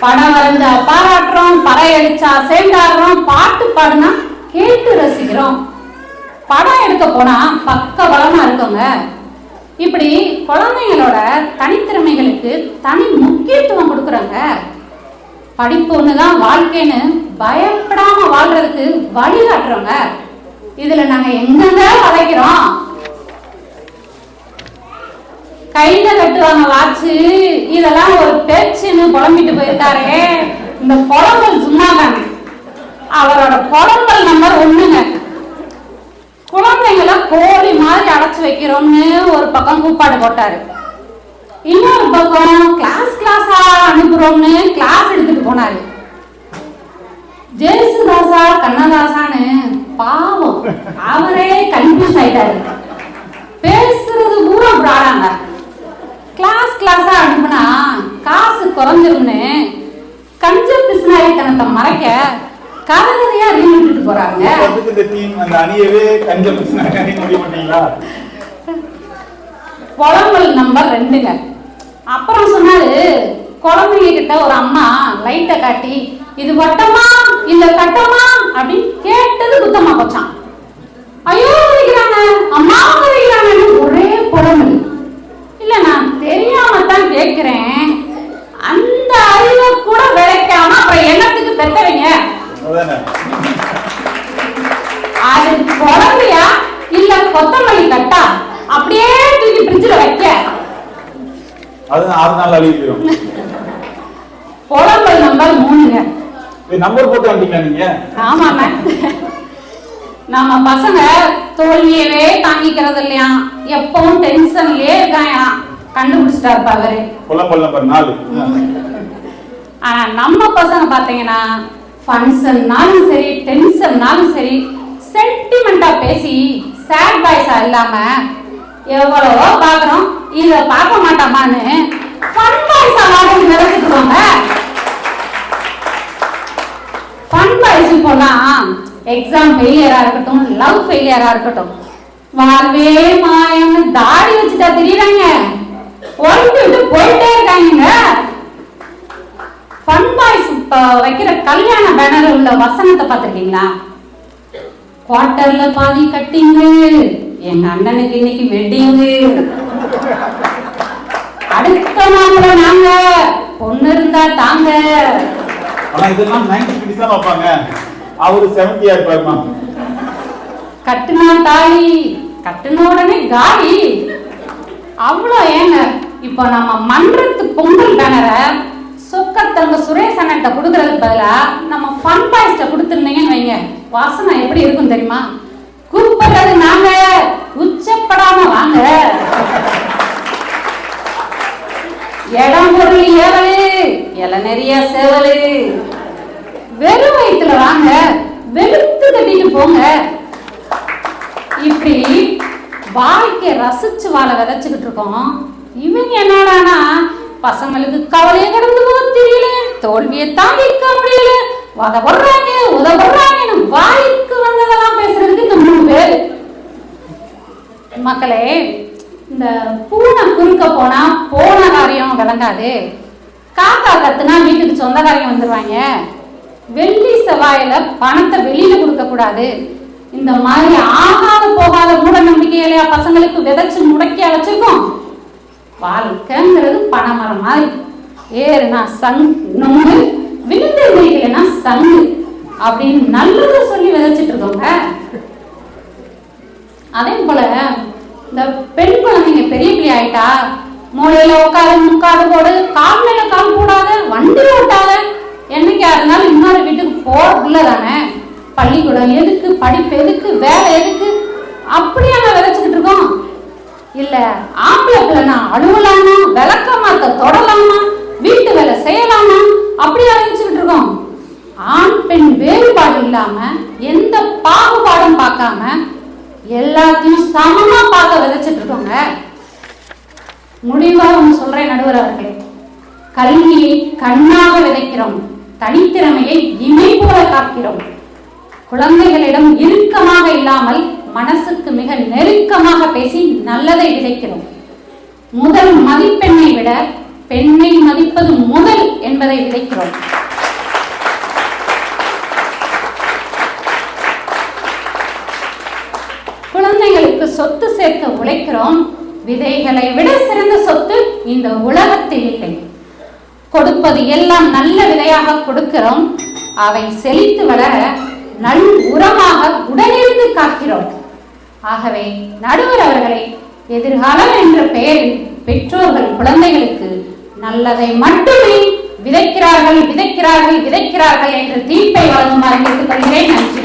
படம் வரைஞ்சா பாராட்டுறோம், பறையடிச்சா சேர்ந்தாடுறோம், பாட்டு பாடுனா கேட்டு ரசிக்கிறோம். படம் எடுக்க போனா பக்க பலமா இருக்கோங்க. இப்படி குழந்தைங்களோட தனித்திறமைகளுக்கு தனி முக்கியத்துவம் கொடுக்குறாங்க. படிப்பு ஒண்ணுதான் வாழ்க்கைன்னு பயப்படாம வாழ்றதுக்கு வழிகாட்டுறோங்க. இதுல நாங்க எங்க வளைக்கிறோம்? கையில கட்டுவாங்க வாட்சு, இதெல்லாம் ஒரு பேச்சுன்னு புலம்பிட்டு போயிருக்காரு. இந்த புலம்பல் சும்மா தானே, அவரோட புலம்பல் நம்பர் 1ங்க. குழந்தைங்களை கோழி மாதிரி அடைச்சு வைக்கிறோம்னு ஒரு பக்கம் கூப்பாடு போட்டாரு. இன்னொரு பக்கம் கிளாஸா அனுப்புறோம்னு கிளாஸ் எடுத்துட்டு போனாரு. ஜேசுதாசா கண்ணதாசான்னு பாவம் அவரே கன்ஃபியூஸ் ஆயிட்டாரு. பேசுறது பூரா பிராடாங்க. கிளாஸா அனுப்புனா காசு குறைஞ்சிரும்னு கஞ்ச பிசினாரித்தனத்தை மறைக்க கதையா ரீல் விட்டுட்டு போறாங்க. அந்த அணியவே கஞ்ச பிசினாரி அணி முடிவு பண்ணீங்களா? புலம்பல் நம்பர் 2ங்க. அப்புறம் சொன்னாரு, குழந்தைங்க கிட்ட ஒரு அம்மா லைட்டை காட்டி இது வட்டமா இல்ல கட்டமா அப்படின்னு கேட்டது குத்தமா போச்சான். ஐயோ வைக்கிறாங்க, அம்மா வைக்கிறாங்கன்னு ஒரே புலம்பல். இல்ல நான் தெரியாம தான் கேட்கிறேன், அந்த அறிவை கூட விளைக்காம அப்புறம் என்னத்துக்கு பெற்றவங்க? அது குழந்தையா இல்ல கொத்தமல்லி கட்டா அப்படியே தூக்கி பிரிட்ஜ்ல வைக்க அது 6 நாள் அழிக்கிறோம். புலம்பல் நம்பர் 3ங்க. நம்பர் போட்டு வந்தீங்களா நீங்க? ஆமாண்ணா, நம்ம பசங்க தோல்வியவே தாங்கிக்கிறது இல்லையா, எப்பவும் டென்ஷன்லயே இருக்காயா. கண்டுபிடிச்சிட்டாரு அவரு. புலம்பல் நம்பர் 4. ஆனா நம்ம பசங்க பாத்தீங்கன்னா ஃபங்க்ஷன்னாலும் சரி டென்ஷன்னாலும் சரி சென்டிமெண்டா பேசி சேட் பாய்ஸா இல்லாம எவ்வளவோ பாக்குறோம், இத பார்க்க மாட்டோமான்னு ஃபன் பாய்ஸா வாங்கி நினைச்சுக்குவாங்க. ஃபன் பாய்ஸ் போலாம் எக்ஸாம் ஃபெயிலியரா இருக்கட்டும், லவ் ஃபெயிலியரா இருக்கட்டும், வாழ்வே மாயம்னு தாடி வச்சுட்டா தெரியுறாங்க, ஒழிட்டு போயிட்டே இருக்காங்க. ஃபன் பாய்ஸ் வைக்கிற கல்யாண பேனர் உள்ள வசனத்தை பார்த்திருக்கீங்களா? குவார்டர்ல பாதி கட்டிங்கு, எங்க அண்ணனுக்கு இன்னைக்கு வெட்டிங்கு, அடுத்த மாப்பிள்ள நாங்க, பொண்ணு இருந்தா தாங்க. ஆனா இதெல்லாம் 90 கிட்ஸ் தான் வைப்பாங்க. அவரு 70 இருப்பாருமா. கட்டுனா தாலி, கட்டுன உடனே காலி. அவ்வளோ ஏங்க. இப்போ நம்ம மன்றத்து பொங்கல் பேனரை சொக்கத்தங்க சுரேஷ் அண்ணன்ட்ட கொடுக்கறதுக்கு பதிலா நம்ம ஃபன் பாய்ஸ்ட கொடுத்துருந்தீங்கன்னு வைங்க, வாசனை எப்படி இருக்கும் தெரியுமா? கூப்பிடுறது நாங்க, உச்சப்படாம வாங்க. இடம் பொருள் ஏவலு, இலை நிறைய சேவலு, வெறும் வயிற்றுல வாங்க, வெளுத்து கட்டிட்டு போங்க. இப்படி வாழ்க்கையை ரசிச்சு வாழ விதைச்சுக்கிட்டு இருக்கோம். இவங்க என்னடானா பசங்களுக்கு கவலையை கடந்து போக தெரியல, தோல்வியை தாங்கிக்க முடியல, உதவுறாங்க உதவுறாங்கன்னு வாய்க்கு வந்ததெல்லாம் பேசுறதுக்கு இந்த 3 பேர். மக்களே, இந்த பூனை குறுக்க போனா போன காரியம் விளங்காது, காக்கா கத்துனா வீட்டுக்கு சொந்தக்காரங்க வந்துருவாங்க, வெள்ளி செவ்வாயில பணத்தை வெளியில கொடுக்க கூடாது, இந்த மாதிரி ஆகாத போகாத மூட நம்பிக்கையிலையா பசங்களுக்கு விதைச்சு முடக்கியா வச்சிருக்கோம். வாழ்க்கைங்கிறது பனைமரம் மாதிரி, ஏறுனா நொங்கு, விழுந்து முடிக்கலைன்னா சங்கு அப்படின்னு நல்லதை சொல்லி விதைச்சிட்டு இருக்கோங்க. அதே போல இந்த பெண் குழந்தைங்க பெரிய பிள்ளை ஆயிட்டா மூளையில உட்காரு, முக்காடு போடு, கால் மேல கால் போடாத, வண்டி ஓட்டாத, என்னைக்கா இருந்தாலும் இன்னொரு வீட்டுக்கு போறதுல தானே, பள்ளிக்கூடம் எதுக்கு, படிப்பு எதுக்கு, வேலை எதுக்கு, அப்படியே நாங்க விதைச்சுக்கிட்டு இருக்கோம். இல்ல ஆம்பளை பிள்ளைனா அழுவலாமா, விளக்க மாத்த தொடலாமா, வீட்டு வேலை செய்யலாமா, அப்படியே விதைச்சுக்கிட்டு இருக்கோம். ஆண் பெண் வேறுபாடு இல்லாம எந்த பாகுபாடும் பார்க்காம எல்லாத்தையும் சமமா பார்க்க விதைச்சிட்டு இருக்கோங்க. முடிவா ஒன்று சொல்றேன் நடுவர் அவர்களே, கல்வியை கண்ணாக விதைக்கிறோம், தனித்திறமையை இமை போல காக்கிறோம். குழந்தைகளிடம் இறுக்கமாக இல்லாமல் மனசுக்கு மிக நெருக்கமாக பேசி நல்லதை விதைக்கிறோம். முதல் மதிப்பெண்ணை விட பெண்ணை மதிப்பது முதல் என்பதை விதைக்கிறோம். குழந்தைகளுக்கு சொத்து சேர்க்க உழைக்கிறோம். விதைகளை விட சிறந்த சொத்து இந்த உலகத்தில் இல்லை. கொடுப்பது எல்லாம் நல்ல விதையாக கொடுக்கிறோம். அவை செழித்து வளர நல் உரமாக உடனிருந்து காக்கிறோம். ஆகவே நடுவர் அவர்களை, எதிர்காலம் என்ற பெயரில் பெற்றோர்கள் குழந்தைகளுக்கு நல்லதை மட்டுமே விதைக்கிறார்கள் விதைக்கிறார்கள் விதைக்கிறார்கள் என்ற தீர்ப்பை வழங்குமாறு கேட்டுக்கொள்கிறேன். நன்றி.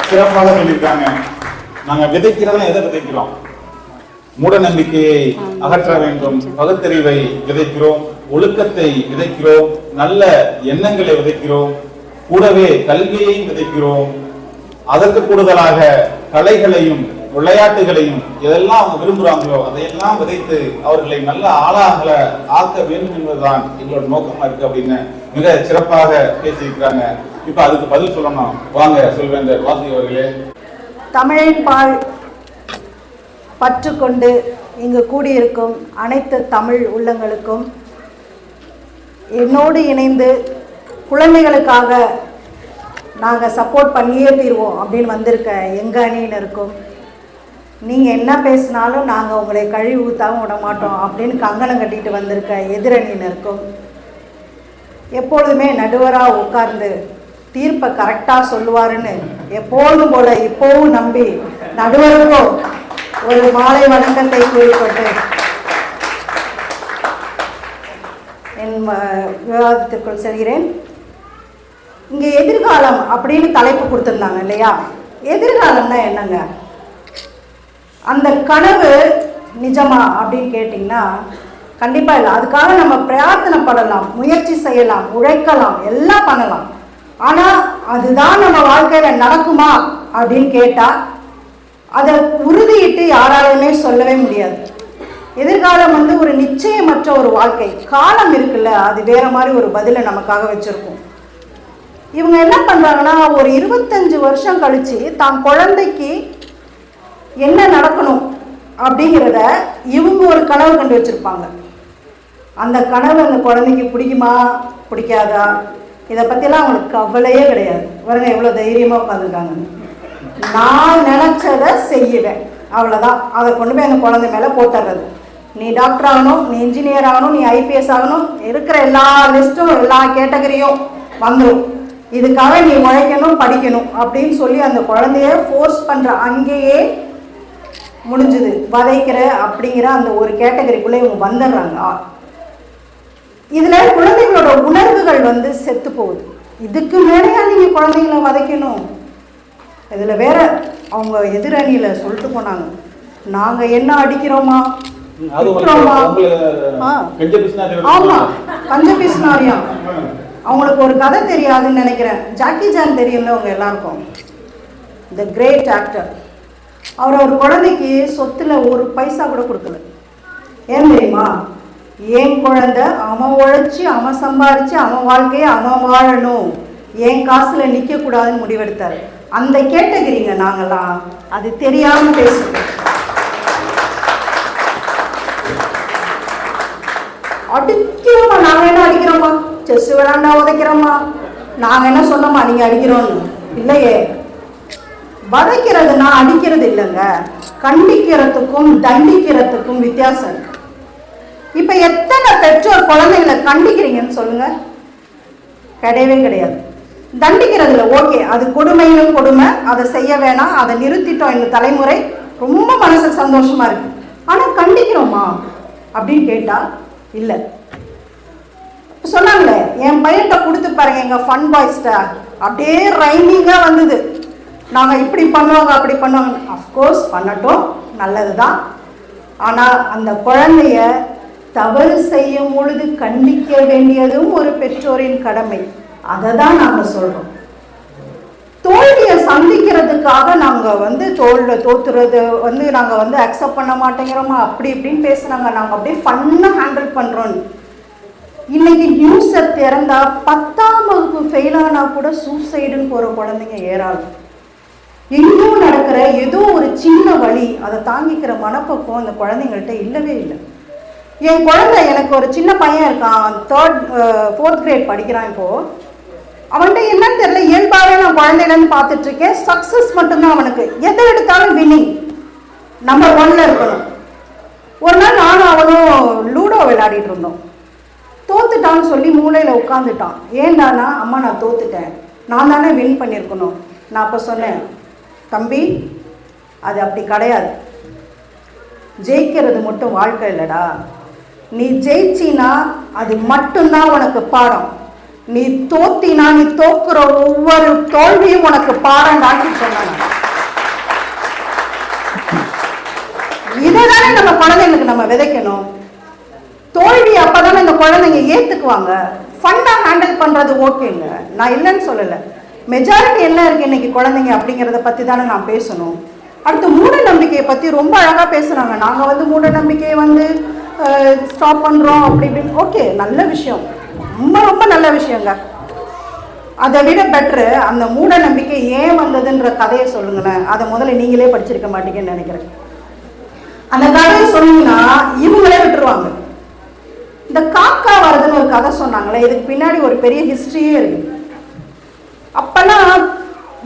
சிறப்பாக சொல்லியிருக்காங்க. நாங்க விதைக்கிறதா எதை விதைக்கிறோம்? மூட நம்பிக்கையை அகற்ற வேண்டும், பகுத்தறிவை விதைக்கிறோம், ஒழுக்கத்தை விதைக்கிறோம், நல்ல எண்ணங்களை விதைக்கிறோம், கூடவே கல்வியையும் விதைக்கிறோம், அதற்கு கூடுதலாக கலைகளையும் விளையாட்டுகளையும் எதெல்லாம் அவங்க விரும்புறாங்களோ அதையெல்லாம் விதைத்து அவர்களை நல்ல ஆளாக ஆக்க வேண்டும் என்பதுதான் எங்களோட நோக்கமா இருக்கு அப்படின்னு மிக சிறப்பாக பேசியிருக்கிறாங்க. இப்ப அதுக்கு பதில் சொல்லணும். வாங்க சொல்வேந்தர் வாசி அவர்களே. தமிழின் பால் பற்று கொண்டு இங்கு கூடியிருக்கும் அனைத்து தமிழ் உள்ளங்களுக்கும், என்னோடு இணைந்து குழந்தைகளுக்காக நாங்கள் சப்போர்ட் பண்ணியே தீர்வோம் அப்படின்னு வந்திருக்க எங்கள் அணியினருக்கும், நீங்கள் என்ன பேசினாலும் நாங்கள் உங்களை கழுவி ஊற்றாமல் விட மாட்டோம் அப்படின்னு கங்கணம் கட்டிட்டு வந்திருக்க எதிரணியினருக்கும், எப்பொழுதுமே நடுவராக உட்கார்ந்து தீர்ப்பை கரெக்டாக சொல்லுவாருன்னு எப்பொழுதும் போல இப்போவும் நம்பி நடுவருக்கும் ஒரு மாலை வணக்கத்தை கூறிக்கொண்டு என் விவாதத்திற்குள் செல்கிறேன். இங்கே எதிர்காலம் அப்படின்னு தலைப்பு கொடுத்துருந்தாங்க இல்லையா? எதிர்காலம்னா என்னங்க? அந்த கனவு நிஜமா அப்படின்னு கேட்டிங்கன்னா கண்டிப்பாக இல்லை. அதுக்காக நம்ம பிரார்த்தனை படலாம், முயற்சி செய்யலாம், உழைக்கலாம், எல்லாம் பண்ணலாம். ஆனால் அதுதான் நம்ம வாழ்க்கையில் நடக்குமா அப்படின்னு கேட்டால் அதை உறுதியிட்டு யாராலுமே சொல்லவே முடியாது. எதிர்காலம் ஒரு நிச்சயமற்ற ஒரு வாழ்க்கை. காலம் இருக்குல்ல, அது வேற மாதிரி ஒரு பதிலை நமக்காக வச்சிருக்கும். இவங்க என்ன பண்ணுறாங்கன்னா, ஒரு 25 வருஷம் கழித்து தான் குழந்தைக்கு என்ன நடக்கணும் அப்படிங்கிறத இவங்க ஒரு கனவு கண்டு வச்சுருப்பாங்க. அந்த கனவு அந்த குழந்தைக்கு பிடிக்குமா பிடிக்காதா இதை பற்றிலாம் அவங்களுக்கு கவலையே கிடையாது. பாருங்க எவ்வளோ தைரியமாக உட்காந்துருக்காங்க. நான் நினச்சதை செய்வேன், அவ்வளோதான். அதை கொண்டு போய் அந்த குழந்தை மேலே போட்டுறது. நீ டாக்டர் ஆகணும், நீ இன்ஜினியர் ஆகணும், நீ ஐபிஎஸ் ஆகணும், இருக்கிற எல்லா லிஸ்ட்டும் எல்லா கேட்டகரியும் வந்துடும். இதுக்காக நீ உழைக்கணும், படிக்கணும் அப்படின்னு சொல்லி அந்த குழந்தைய ஃபோர்ஸ் பண்ணுற அங்கேயே முடிஞ்சுது. வதைக்கிற அப்படிங்கிற அந்த ஒரு கேட்டகரிக்குள்ளே இவங்க வந்துடுறாங்க. இதில் குழந்தைகளோட உணர்வுகள் செத்து போகுது. இதுக்கு மேலேயா நீங்கள் குழந்தைகளை வதைக்கணும்? இதில் வேற அவங்க எதிரணியில் சொல்லிட்டு போனாங்க, நாங்கள் என்ன அடிக்கிறோமா திட்டுறோமா? ஆமாம், கஞ்ச பீஸ்னாரியா. அவங்களுக்கு ஒரு கதை தெரியாதுன்னு நினைக்கிறேன். ஜாக்கி ஜான் தெரியும்ல அவங்க எல்லாருக்கும், த கிரேட் ஆக்டர். அவர் ஒரு குழந்தைக்கு சொத்துல ஒரு பைசா கூட கொடுக்கல. ஏன் தெரியுமா? என் குழந்தை அவன் உழைச்சி அவன் சம்பாரிச்சு அவன் வாழ்க்கையை அவன் வாழணும், என் காசுல நிற்க கூடாதுன்னு முடிவெடுத்தாரு. அந்த கேட்டகரிங்க நாங்கெல்லாம். அது தெரியாம பேசுறோம். அடிக்கிறோமா? நாங்க என்ன அடிக்கிறோமா? செஸ் விளையாண்டா உதைக்கிறோமா? நாங்க என்ன சொன்னோமா நீங்க அடிக்கிறோன்னு? இல்லையே. வதைக்கிறதுனா அடிக்கிறது இல்லைங்க, கண்டிக்கிறதுக்கும் தண்டிக்கிறதுக்கும் வித்தியாசம் இருக்கு. இப்ப எத்தனை பெற்றோர் குழந்தைகளை கண்டிக்கிறீங்கன்னு சொல்லுங்க? கிடையவே கிடையாது. தண்டிக்கிறதுல ஓகே, அது கொடுமையிலும் கொடுமை, அதை செய்ய வேணாம், அதை நிறுத்திட்டோம் இந்த தலைமுறை, ரொம்ப மனசுக்கு சந்தோஷமா இருக்கு. ஆனா கண்டிக்கிறோமா அப்படின்னு கேட்டா இல்ல. சொன்னாங்களே, என் பையன்கிட்ட கொடுத்து பாருங்க எங்க ஃபன் பாய்ஸ்ட, அப்படியே ரைமிங்கா வந்தது. நாங்க இப்படி பண்ணுவாங்க அப்படி பண்ணுவாங்க. அஃப்கோர்ஸ் பண்ணட்டும், நல்லதுதான். ஆனா அந்த குழந்தைய தவறு செய்யும் பொழுது கண்டிக்க வேண்டியதும் ஒரு பெற்றோரின் கடமை. அதை தான் நாங்கள் சொல்றோம். தோல்வியை சந்திக்கிறதுக்காக நாங்கள் தோத்துறது நாங்கள் அக்செப்ட் பண்ண மாட்டேங்கிறோமா அப்படி இப்படின்னு பேசுனாங்க. நாங்கள் அப்படியே ஃபன்னாக ஹேண்டில் பண்ணுறோன்னு. இன்னைக்கு நியூஸை திறந்தா 10ஆம் வகுப்பு ஃபெயிலானா கூட சூசைடுன்னு போகிற குழந்தைங்க ஏறாது. எங்கேயும் நடக்கிற ஏதோ ஒரு சின்ன வழி, அதை தாங்கிக்கிற மனப்பக்குவம் அந்த குழந்தைங்கள்ட்ட இல்லவே இல்லை. என் குழந்தை, எனக்கு ஒரு சின்ன பையன் இருக்கான், 4th கிரேட் படிக்கிறான். இப்போ அவன்கிட்ட என்னன்னு தெரியல, இயல்பாகவே நான் குழந்தையிலேருந்து பார்த்துட்டு இருக்கேன், சக்ஸஸ் மட்டும்தான் அவனுக்கு. எதை எடுத்தாலும் வின்னிங், நம்பர் 1ல இருக்கணும். ஒரு நாள் நானும் அவனும் லூடோ விளையாடிட்டு இருந்தோம். தோத்துட்டான்னு சொல்லி மூளையில் உட்காந்துட்டான். ஏன்டானா, அம்மா நான் தோத்துட்டேன், நான் தானே வின் பண்ணியிருக்கணும். நான் அப்போ சொன்னேன், தம்பி அது அப்படி கிடையாது, ஜெயிக்கிறது மட்டும் வாழ்க்கை இல்லைடா, நீ ஜெயிச்சினா அது மட்டும்தான் உனக்கு பாடம், நீ தோத்தினா நீ தோக்குற ஒவ்வொரு தோல்வியும் உனக்கு பாடம்டான்னு சொன்னாங்க. இதைதானே நம்ம குழந்தைங்களுக்கு நம்ம விதைக்கணும். தோல்வி அப்பதானே இந்த குழந்தைங்க ஏத்துக்குவாங்க. ஃபன்னா ஹேண்டில் பண்றது ஓகேங்க, நான் இல்லைன்னு சொல்லலை. மெஜாரிட்டி என்ன இருக்கு இன்னைக்கு குழந்தைங்க அப்படிங்கிறத பத்தி தானே நான் பேசணும். அடுத்து மூட நம்பிக்கையை பற்றி ரொம்ப அழகாக பேசுனாங்க. நாங்கள் வந்து மூட நம்பிக்கையை வந்து ஸ்டாப் பண்ணுறோம் அப்படி இப்படின்னு. ஓகே, நல்ல விஷயம், ரொம்ப ரொம்ப நல்ல விஷயங்க. அதை விட பெட்ரு அந்த மூட நம்பிக்கை ஏன் வந்ததுன்ற கதையை சொல்லுங்களேன். அதை முதல்ல நீங்களே படிச்சிருக்க மாட்டீங்கன்னு நினைக்கிறேன். அந்த கதையை சொன்னீங்கன்னா இவங்களே விட்டுருவாங்க. இந்த காக்கா வருதுன்னு ஒரு கதை சொன்னாங்களே, இதுக்கு பின்னாடி ஒரு பெரிய ஹிஸ்டரியே இருக்கு. அப்பெல்லாம்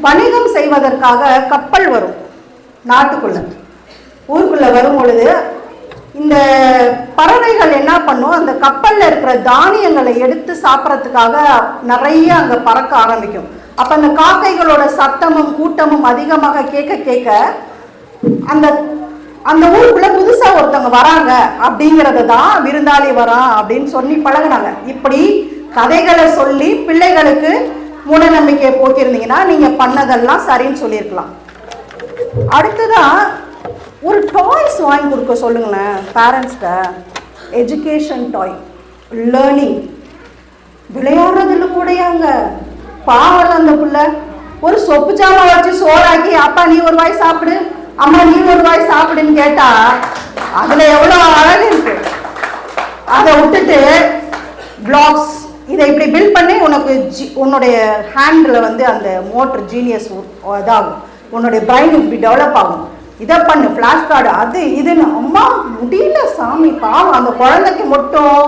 வணிகம் செய்வதற்காக கப்பல் வரும் நாட்டுக்குள்ள, ஊருக்குள்ள வரும் பொழுது இந்த பறவைகள் என்ன பண்ணும், அந்த கப்பல்ல இருக்கிற தானியங்களை எடுத்து சாப்பிட்றதுக்காக நிறைய அங்க பறக்க ஆரம்பிக்கும். அப்ப அந்த காக்கைகளோட சத்தமும் கூட்டமும் அதிகமாக கேட்க கேட்க அந்த அந்த ஊருக்குள்ள புதுசா ஒருத்தவங்க வராங்க அப்படிங்கறத தான் விருந்தாளி வரான் அப்படின்னு சொல்லி பழகினாங்க. இப்படி கதைகளை சொல்லி பிள்ளைகளுக்கு மூட நம்பிக்கையை போக்கியிருந்தீங்கன்னா நீங்க பண்ணதெல்லாம் சரின்னு சொல்லியிருக்கலாம். அடுத்ததான் ஒரு டாய்ஸ் வாங்கி கொடுக்க சொல்லுங்களேன் பேரண்ட்ஸ்கிட்ட. எஜுகேஷன் டாய், லேர்னிங், விளையாடுறதுல கூடயாங்க. பாவம் அந்த பிள்ளை ஒரு சொப்பு ஜாமா வச்சு சோறாக்கி அப்பா நீ ஒரு வாய் சாப்பிடு, அம்மா நீ ஒரு வாய் சாப்பிடுன்னு கேட்டா அதுல எவ்வளவு அழகு இருக்கு. அதை விட்டுட்டு பிளாக்ஸ் இதை இப்படி பில்ட் பண்ணி உனக்கு உன்னுடைய ஹேண்டில் வந்து அந்த மோட்டர் ஜீனியஸ் இதாகும், உன்னுடைய பிரைன் இப்படி டெவலப் ஆகும், இதை பண்ணு, ஃப்ளாஷ் கார்டு, அது இதுன்னு. அம்மா முடியல சாமி, பாவம் அந்த குழந்தைக்கு மட்டும்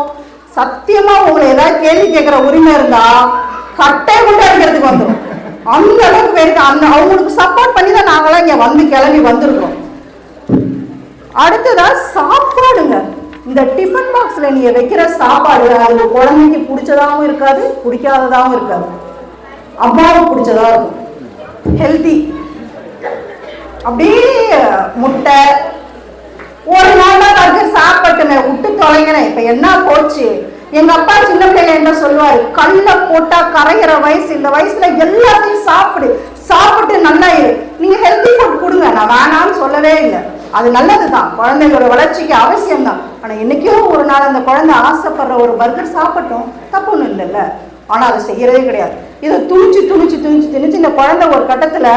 சத்தியமா உங்களை ஏதாவது கேள்வி கேட்குற உரிமை இருந்தா கட்டை கொண்டு அடிக்கிறதுக்கு வந்துடும். அந்த அளவுக்கு போயிருக்கு. அந்த அவங்களுக்கு சப்போர்ட் பண்ணி தான் நாங்களாம் இங்கே வந்து கிளம்பி வந்திருக்கோம். அடுத்ததான் சாப்பாடுங்க. இந்த டிஃபன் பாக்ஸ்ல நீங்க வைக்கிற சாப்பாடு அது குழந்தைக்கு பிடிச்சதாகவும் இருக்காது, பிடிக்காததாகவும் இருக்காது, அம்மாவுக்கு பிடிச்சதா இருக்கும், ஹெல்தி. அப்படியே முட்டை ஒரு நாள் தான் பர்கர் சாப்பிட்டுமே விட்டு தொலைங்கிறேன். இப்ப என்ன போச்சு, எங்க அப்பா சின்ன பிள்ளைங்க என்ன சொல்லுவாரு, கல்ல போட்டா கரைகிற வயசு, இந்த வயசுல எல்லாத்தையும் சாப்பிட்டு நல்லா இரு, நீங்க ஹெல்தி ஃபுட் கொடுங்க, நான் வேணாம்னு சொல்லவே இல்லை. அது நல்லதுதான், குழந்தைங்களோட வளர்ச்சிக்கு அவசியம் தான். ஆனா என்னைக்கோ ஒரு நாள் அந்த குழந்தை ஆசைப்படுற ஒரு பர்கர் சாப்பிட்டோம், தப்பு ஒன்றும் இல்லைல்ல. ஆனா அதை செய்யறதே கிடையாது. இதை துணிச்சு இந்த குழந்தை ஒரு கட்டத்துல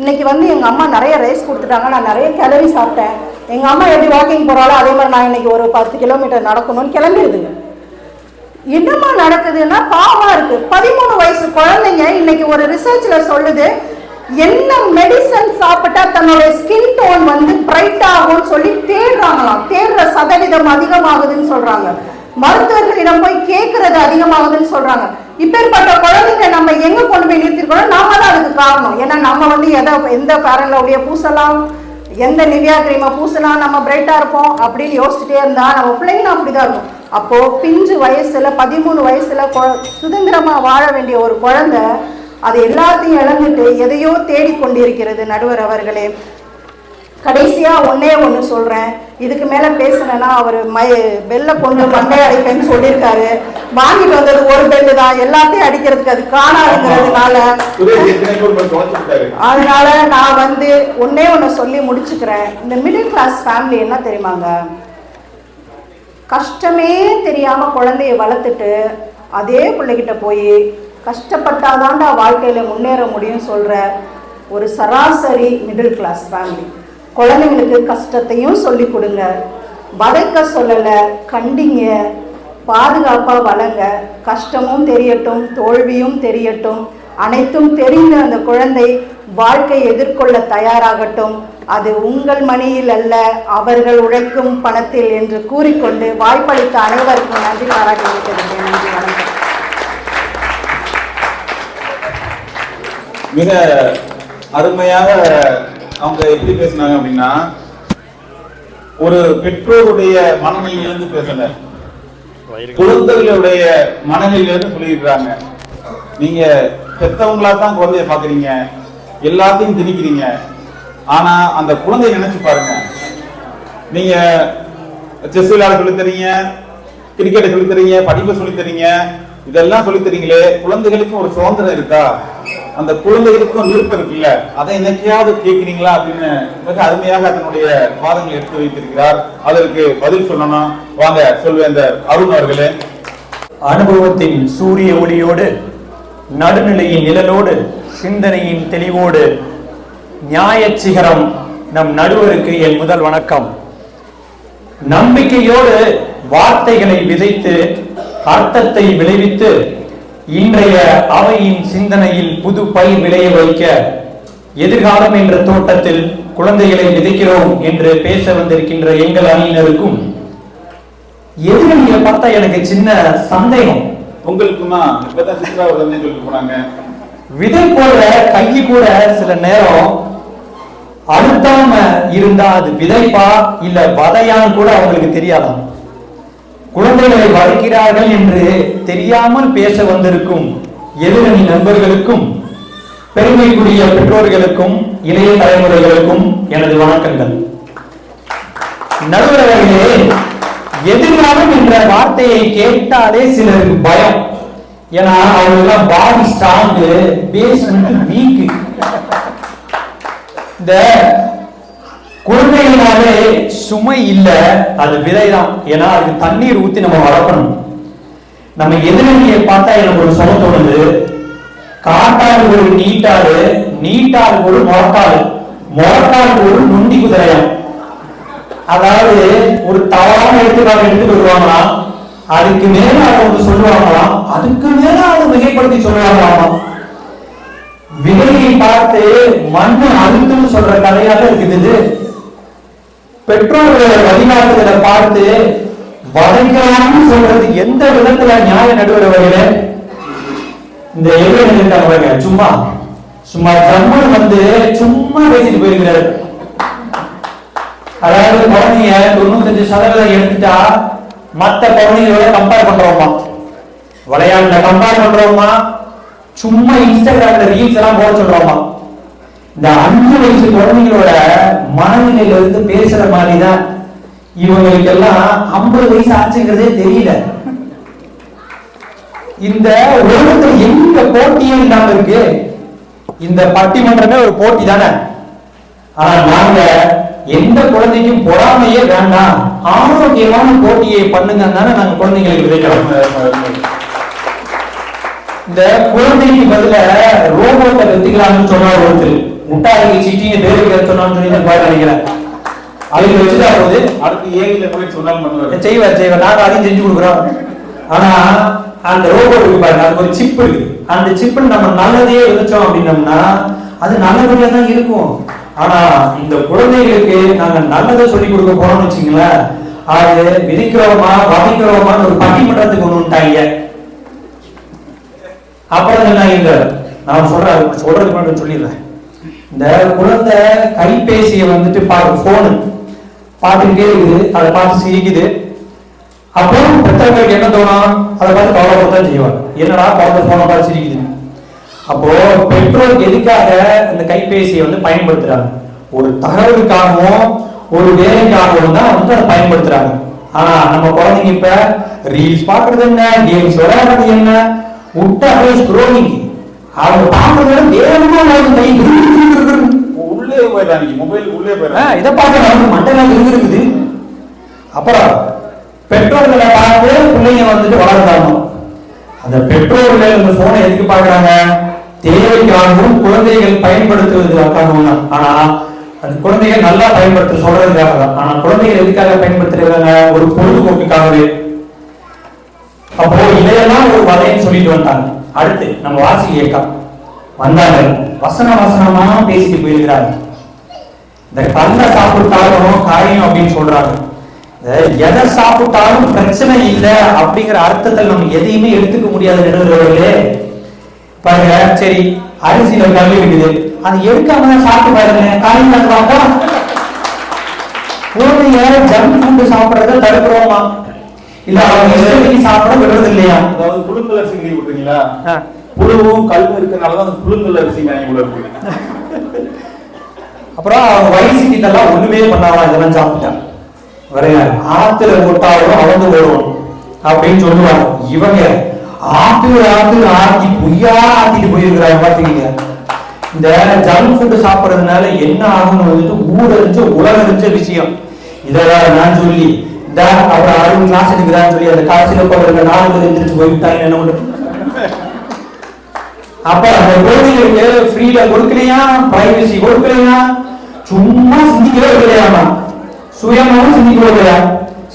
இன்னைக்கு வந்து எங்க அம்மா நிறைய ரைஸ் கொடுத்துட்டாங்க, நான் நிறைய கேலரி சாப்பிட்டேன், எங்க அம்மா எப்படி வாக்கிங் போறாளோ அதே மாதிரி நான் இன்னைக்கு ஒரு 10 கிலோமீட்டர் நடக்கணும்னு கிளம்பிடுதுங்க. என்னமா நடக்குதுன்னா பாவமா இருக்கு. 13 வயசு குழந்தைங்க இன்னைக்கு ஒரு ரிசர்ச்ல சொல்லுது, என்ன மெடிசன் சாப்பிட்டா தன்னுடைய ஸ்கின் டோன் வந்து பிரைட் ஆகும்னு சொல்லி தேடுறாங்களாம். தேடுற சதவீதம் அதிகமாகுதுன்னு சொல்றாங்க. மருத்துவர்களிடம் போய் கேட்கறது அதிகமாகுதுன்னு சொல்றாங்க. இப்பேற்பட்ட குழந்தைங்க நம்ம எங்க கொண்டு போய் நிறுத்திருக்கோம், நாம தான் அதுக்கு காரணம். ஏன்னா நம்ம வந்து எந்த ஃபேர் அண்ட் லவ்லியை பூசலாம், எந்த நிவியா கிரீமை பூசலாம், நம்ம பிரைட்டா இருப்போம் அப்படின்னு யோசிச்சுட்டே இருந்தா நம்ம பிள்ளைங்களும் அப்படிதான் இருக்கும். அப்போ பிஞ்சு வயசுல 13 வயசுல சுதந்திரமா வாழ வேண்டிய ஒரு குழந்தை அது எல்லாத்தையும் இழந்துட்டு எதையோ தேடிக்கொண்டிருக்கிறது. நடுவர் அவர்களே, கடைசியா ஒண்ணு சொல்றேன், இதுக்கு மேல பேசுனா அவர் பெல்ல கொண்டு மண்டை அடிப்பேன்னு சொல்லியிருக்காரு. வாங்கிட்டு வந்தது ஒரு பெல்லு தான், எல்லாத்தையும் அடிக்கிறதுக்கு அது காணாதுங்கிறதுனால அதனால நான் வந்து ஒண்ணு சொல்லி முடிச்சுக்கிறேன். இந்த மிடில் கிளாஸ் ஃபேமிலி என்ன தெரியுமாங்க, கஷ்டமே தெரியாம குழந்தைய வளர்த்துட்டு அதே பிள்ளைகிட்ட போய் கஷ்டப்பட்டாதான்டா வாழ்க்கையில முன்னேற முடியும் சொல்ற ஒரு சராசரி மிடில் கிளாஸ் ஃபேமிலி. குழந்தைங்களுக்கு கஷ்டத்தையும் சொல்லி கொடுங்க, வதைக்க சொல்லல, கண்டிங்க, பாதுகாப்பா வளங்க, கஷ்டமும் தெரியட்டும், தோல்வியும் தெரியட்டும், அனைத்தும் தெரிந்த அந்த குழந்தை வாழ்க்கை எதிர்கொள்ள தயாராகட்டும். அது உங்கள் மணியில் அல்ல, அவர்கள் உழைக்கும் பணத்தில் என்று கூறிக்கொண்டு வாய்ப்பளித்த அனைவருக்கும் நன்றி பாராட்டி வைத்திருக்கிறேன். நன்றி, வணக்கம். மிக அருமையாக அவங்க எப்படி பேசினாங்க அப்படின்னா, ஒரு பெற்றோருடைய மனநிலையிலிருந்து பேசல, குழந்தைகளுடைய மனநிலையிலிருந்து சொல்லியிருக்கிறாங்க. நீங்க பெற்றவங்களா தான் குழந்தைய பாக்குறீங்க, எல்லாத்தையும் திணிக்கிறீங்க. ஆனா அந்த குழந்தைய நினைச்சு பாருங்க, நீங்க செஸ் விளையாட சொல்லி தரீங்க, கிரிக்கெட்டை சொல்லி தரீங்க, படிப்பை சொல்லி தரீங்க, இதெல்லாம் சொல்லி தரீங்களே, குழந்தைகளுக்கும் ஒரு சுதந்திரம் இருக்கா? அந்த குழந்தைகளுக்கும் விருப்பம் இருக்குல்ல, அதை என்னைக்கையாவது கேட்கிறீங்களா அப்படின்னு மிக அருமையாக அதனுடைய வாதங்களை எடுத்து வைத்திருக்கிறார். அதற்கு பதில் சொல்லணும். வாங்க சொல்வேந்தர் அருண் அவர்களே. அனுபவத்தின் சூரிய ஒளியோடு, நடுநிலையின் நிழலோடு, சிந்தனையின் தெளிவோடு, நியாய சிகரம் நம் நடுவருக்கு என் முதல் வணக்கம். நம்பிக்கையோடு வார்த்தைகளை விதைத்து அர்த்தத்தை விளைவித்து இன்றைய அவையின் சிந்தனையில் புது பயிர் விளைய வைக்க எதிர்காலம் என்ற தோட்டத்தில் குழந்தைகளை விதைக்கிறோம் என்று பேச வந்திருக்கின்ற எங்கள் அணியினருக்கும் எதிரணியை பார்த்தா எனக்கு சின்ன சந்தேகம். உங்களுக்குமா இப்பதான் சித்ரா ஒரு சொல்லிட்டு போனாங்க. விதை போல கை கூட சில நேரம் அழுத்தாம இருந்தா அது விதைப்பா இல்ல வதையான்னு கூட அவங்களுக்கு தெரியாதாம். குழந்தைகளை வளர்க்கிறார்கள் என்று தெரியாமல் பேச வந்திருக்கும் எதிரணி நண்பர்களுக்கும் பெருமைக்குரிய பெற்றோர்களுக்கும் இளைய தலைமுறைகளுக்கும் எனது வணக்கங்கள். நடுவர்களே, எதிர்காலம் என்ற வார்த்தையை கேட்டாலே சிலருக்கு பயம். ஏன்னா அவங்க எல்லாம் பாடி ஸ்ட்ராங், பேஸ்மெண்ட் வீக். இந்த குழந்தைகளாலே சுமை இல்ல, அது விதைதான். ஏன்னா அதுக்கு தண்ணீர் ஊத்தி நம்ம வளர்க்கணும். நம்ம எதிரணியை பார்த்தா எனக்கு ஒரு சொல்ல தோணுது. காட்டாடு ஒரு நீட்டாடு, நீட்டாடு ஒரு மொரட்டாடு, மொரட்டாடு ஒரு நொண்டி குதிரையாம். அதாவது ஒரு தவறான எடுத்துட்டு வருவாங்களாம், அதுக்கு மேல அதை வந்து சொல்லுவாங்களாம், அதுக்கு மேல அதை மிகைப்படுத்தி சொல்லுவாங்களாம். விதையை பார்த்து மண்ணு அழுத்துன்னு சொல்ற கதையாக இருக்குது. பெற்றோர்களோட வழிகாட்டுதலை பார்த்து வதைக்கலாம்னு சொல்றது எந்த விதத்துல நியாய நடுவர் வகையில? இந்த எதிரிகள் இருக்காங்க சும்மா சும்மா ஜம்மன் வந்து சும்மா பேசிட்டு போயிருக்கிறாரு. அதாவது குழந்தைங்க 95% எடுத்துட்டா மத்த குழந்தைங்களோட கம்பேர் பண்றோமா, விளையாட்டுல கம்பேர் பண்றோமா, சும்மா இன்ஸ்டாகிராம்ல ரீல்ஸ் எல்லாம் போட சொல்றோமா. இந்த 5 வயசு குழந்தைங்களோட மனநிலையில இருந்து பேசுற மாதிரிதான் இவங்களுக்கு எல்லாம் 50 வயசு ஆச்சுங்கிறதே தெரியல. இந்த உலகத்துல எங்க போட்டியே இல்லாம இருக்கு. இந்த பட்டிமன்றமே ஒரு போட்டி தானே. ஆனா நாங்க எந்த குழந்தைக்கும் பொறாமையே வேண்டாம், ஆரோக்கியமான போட்டியை பண்ணுங்க தானே நாங்க குழந்தைங்களுக்கு விதைக்கிறோம். இந்த குழந்தைக்கு பதில ரோபோட்டை வெத்திக்கலாம்னு சொன்னார் ஒருத்தர். முட்டாளிக்கு சீட்டிங்க பேருக்கு சொன்னான்னு சொல்லி நினைக்கிறேன். அவங்க வச்சுட்டா போது அடுத்து ஏகில போய் சொன்னாலும் செய்வார். நாங்க அதையும் செஞ்சு கொடுக்குறோம். ஆனா அந்த ரோபோட் இருக்கு பாருங்க, அதுக்கு ஒரு சிப் இருக்கு. அந்த சிப் நம்ம நல்லதையே விதைச்சோம் அப்படின்னம்னா அது நல்லபடியா தான் இருக்கும். ஆனா இந்த குழந்தைகளுக்கு நாங்க நல்லதை சொல்லி கொடுக்க போறோம்னு வச்சுங்களேன், அது விதைக்கிறோமா வதைக்கிறோமான்னு ஒரு பட்டிமன்றத்துக்கு கொண்டு வந்துட்டாங்க. அப்புறம் என்ன இல்ல நான் சொல்றதுக்கு மட்டும் சொல்லிடுறேன். இந்த குழந்தை கைபேசியை வந்துட்டு போனு பார்த்துக்கிட்டே இருக்குது, அதை பார்த்து சிரிக்குது. அப்போ பெற்றவங்களுக்கு என்ன தோணும்? அதை பார்த்து கவலைப்படத்தான் செய்வாங்க. என்னடா குழந்தை போனை பார்த்து சிரிக்குது. அப்போ பெற்றோருக்கு எதுக்காக இந்த கைபேசியை வந்து பயன்படுத்துறாங்க? ஒரு தகவலுக்காகவும் ஒரு வேலைக்காகவும் தான் வந்து அதை பயன்படுத்துறாங்க. ஆனா நம்ம குழந்தைங்க இப்ப ரீல்ஸ் பாக்குறது என்ன, கேம்ஸ் விளையாடுறது என்ன, விட்டாவே ஸ்க்ரோலிங். அவங்க பாக்குறது வேகமா கை உள்ளே போயிடறாங்க, மொபைல் உள்ளே போயிடறாங்க. இதை பார்க்க நமக்கு மண்டலம் இருக்குது. அப்புறம் பெற்றோர்களை பார்த்து பிள்ளைங்க வந்துட்டு வளர்ந்தாங்க. அந்த பெற்றோர்கள் இந்த போனை எதுக்கு பாக்குறாங்க? தேவைக்காகவும் குழந்தைகள் பயன்படுத்துவதற்காகவும் தான். ஆனா அந்த குழந்தைகள் நல்லா பயன்படுத்த சொல்றதுக்காக தான். ஆனா குழந்தைகள் எதுக்காக பயன்படுத்துறாங்க? ஒரு பொழுதுபோக்குக்காகவே. அப்போ இதையெல்லாம் ஒரு வதைன்னு சொல்லிட்டு வந்தாங்க. அடுத்து நம்ம வாசி இயக்கம் வந்தாங்க, வசனமா பேசிட்டு போயிருக்கிறாங்க. இந்த கல்லை சாப்பிட்டாலும் காரியம் அப்படின்னு சொல்றாங்க. எதை சாப்பிட்டாலும் பிரச்சனை இல்லை அப்படிங்கிற அர்த்தத்தில் நம்ம எதையுமே எடுத்துக்க முடியாத நிறுவனங்களே பாருங்க. சரி, அரிசியில கல்வி இருக்குது, அது எடுக்காம சாப்பிட்டு பாருங்க, காரியம் பார்த்தா குழந்தைங்க ஜங்க் ஃபுட் சாப்பிடறத தடுக்கிறோமா இல்ல அவங்க இஷ்டத்துக்கு சாப்பிட விடுறது இல்லையா? அதாவது புழுங்கல் அரிசி கேள்வி விட்டுறீங்களா? புழுவும் கல்வி இருக்கிறனாலதான் அந்த புழுங்கல் அரிசி இருக்கு. அப்புறம் அவங்க வயசு கிட்டெல்லாம் ஒண்ணுமே பண்ணாதான் இதெல்லாம் சாப்பிட்டாங்க. வரைய ஆத்துல போட்டாலும் அவந்து வரும் அப்படின்னு சொல்லுவாங்க. இவங்க ஆத்துல ஆத்தி பொய்யா ஆத்திட்டு போயிருக்கிறாங்க. பாத்தீங்க, இந்த ஜங்க் ஃபுட் சாப்பிடறதுனால என்ன ஆகும்னு வந்துட்டு ஊரறிஞ்ச உலகறிஞ்ச விஷயம். இதெல்லாம் நான் சொல்லி இந்த அப்புறம் 6 கிளாஸ் எடுக்கிறான்னு சொல்லி அந்த காசில போடுற 4 பேர் எந்திரிச்சு போய்விட்டாங்க. என்ன பண்ண அப்ப அந்த குழந்தைகளுக்கு ஃப்ரீடம் கொடுக்கலையா, பிரைவசி கொடுக்கலையா, சும்மா சிந்திக்கவே இல்லையாமா, சுயமாவும் சிந்திக்கவே இல்லையா.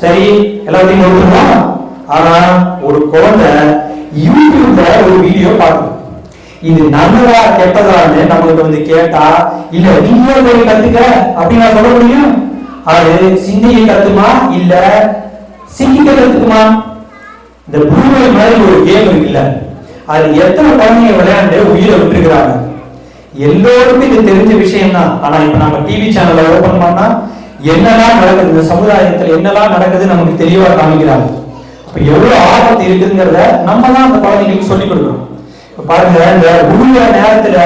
சரி எல்லாத்தையும் கொடுத்துருவோம். ஆனா ஒரு குழந்தை யூடியூப்ல ஒரு வீடியோ பார்க்குது. இது நல்லதா கெட்டதான்னு நம்மகிட்ட வந்து கேட்டா, இல்ல நீங்க போய் கத்துக்க அப்படின்னு நான் சொல்ல முடியும்? அது சிந்திக்க கத்துமா இல்ல சிந்திக்க கத்துக்குமா? இந்த ப்ளூ மாதிரி ஒரு கேம் இருக்குல்ல, அது எத்தனை குழந்தைங்க விளையாண்டு உயிரை விட்டுருக்கிறாங்க. எல்லோருக்கும் இது தெரிஞ்ச விஷயம் தான். ஆனா இப்ப நம்ம டிவி சேனலை ஓபன் பண்ணா என்னெல்லாம் நடக்குது, இந்த சமுதாயத்துல என்னெல்லாம் நடக்குது நமக்கு தெளிவா காமிக்கிறாங்க. அப்ப எவ்வளவு ஆபத்து இருக்குங்கிறத நம்ம தான் அந்த குழந்தைங்களுக்கு சொல்லிக் கொடுக்கணும். இப்ப பாருங்க, இந்த உழுவுற நேரத்துல